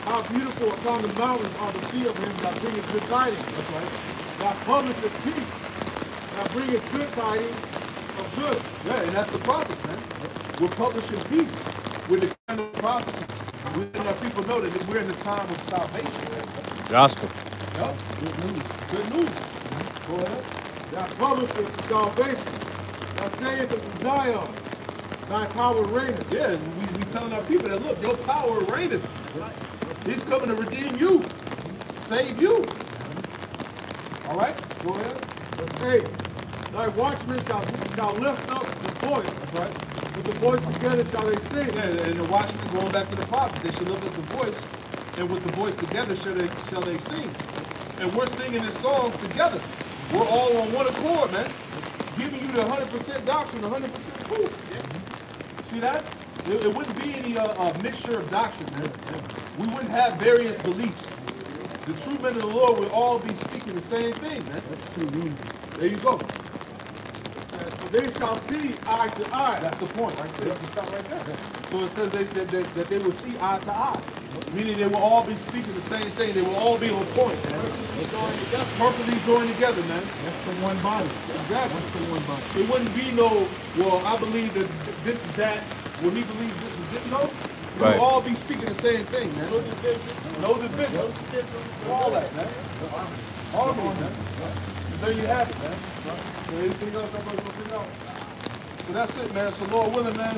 How beautiful upon the mountains are the feet of him that bringeth good tidings. That's right. That publisheth peace. That bringeth good tidings of good. Yeah, and that's the prophets, man. We're publishing peace with the kind of prophecies. We let our people know that we're in the time of salvation, man. Gospel. Yep. Good news. Good news. Go ahead. That publisheth salvation. That saith unto Zion, thy power reigneth. Yeah, we telling our people that, look, your power reigneth. He's coming to redeem you, save you. All right, go ahead. Verse 8. Thy watchmen shall lift up the voice. That's right. With the voice together shall they sing. Yeah, and the watchmen, going back to the prophets, they should lift up the voice, and with the voice together shall they sing. And we're singing this song together. We're all on one accord, man. Giving you the 100% doctrine, 100% truth. See that? It wouldn't be any mixture of doctrine, man. We wouldn't have various beliefs. The true men of the Lord would all be speaking the same thing, man. There you go. For they shall see eye to eye. That's the point, right there. You can stop right there. So it says that they will see eye to eye. Meaning they will all be speaking the same thing. They will all be on point, man. Perfectly joined together, man. That's the one body. Exactly. That's the one body. It wouldn't be no, well, I believe that this is that. Well, he believes this is this. No. Right. We'll all be speaking the same thing, man. No division. No division. No schism. All that, man. All of it, man. There you have it, man. So anything else I'm going to bring out? So that's it, man. So Lord willing, man.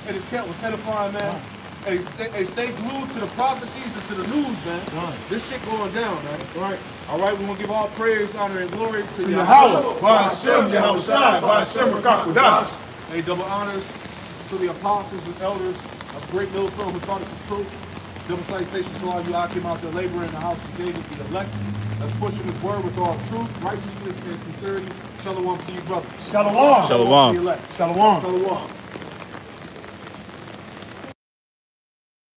Hey, this camp was edifying, man. Hey, stay glued to the prophecies and to the news, man. Right. This shit going down, man. Right. All right, we're going to give all praise, honor, and glory to Yahweh. By Hashem, Yahweh Shai. By Hashem, Rakakudash. Hey, double honors to the apostles and elders of Great Millstone who taught us the truth. Double salutations to all you out came out there laboring in the house of David, the elect. That's pushing his word with all truth, righteousness, and sincerity. Shalom to you, brothers. Shalom. Shalom. To the elect. Shalom. Shalom.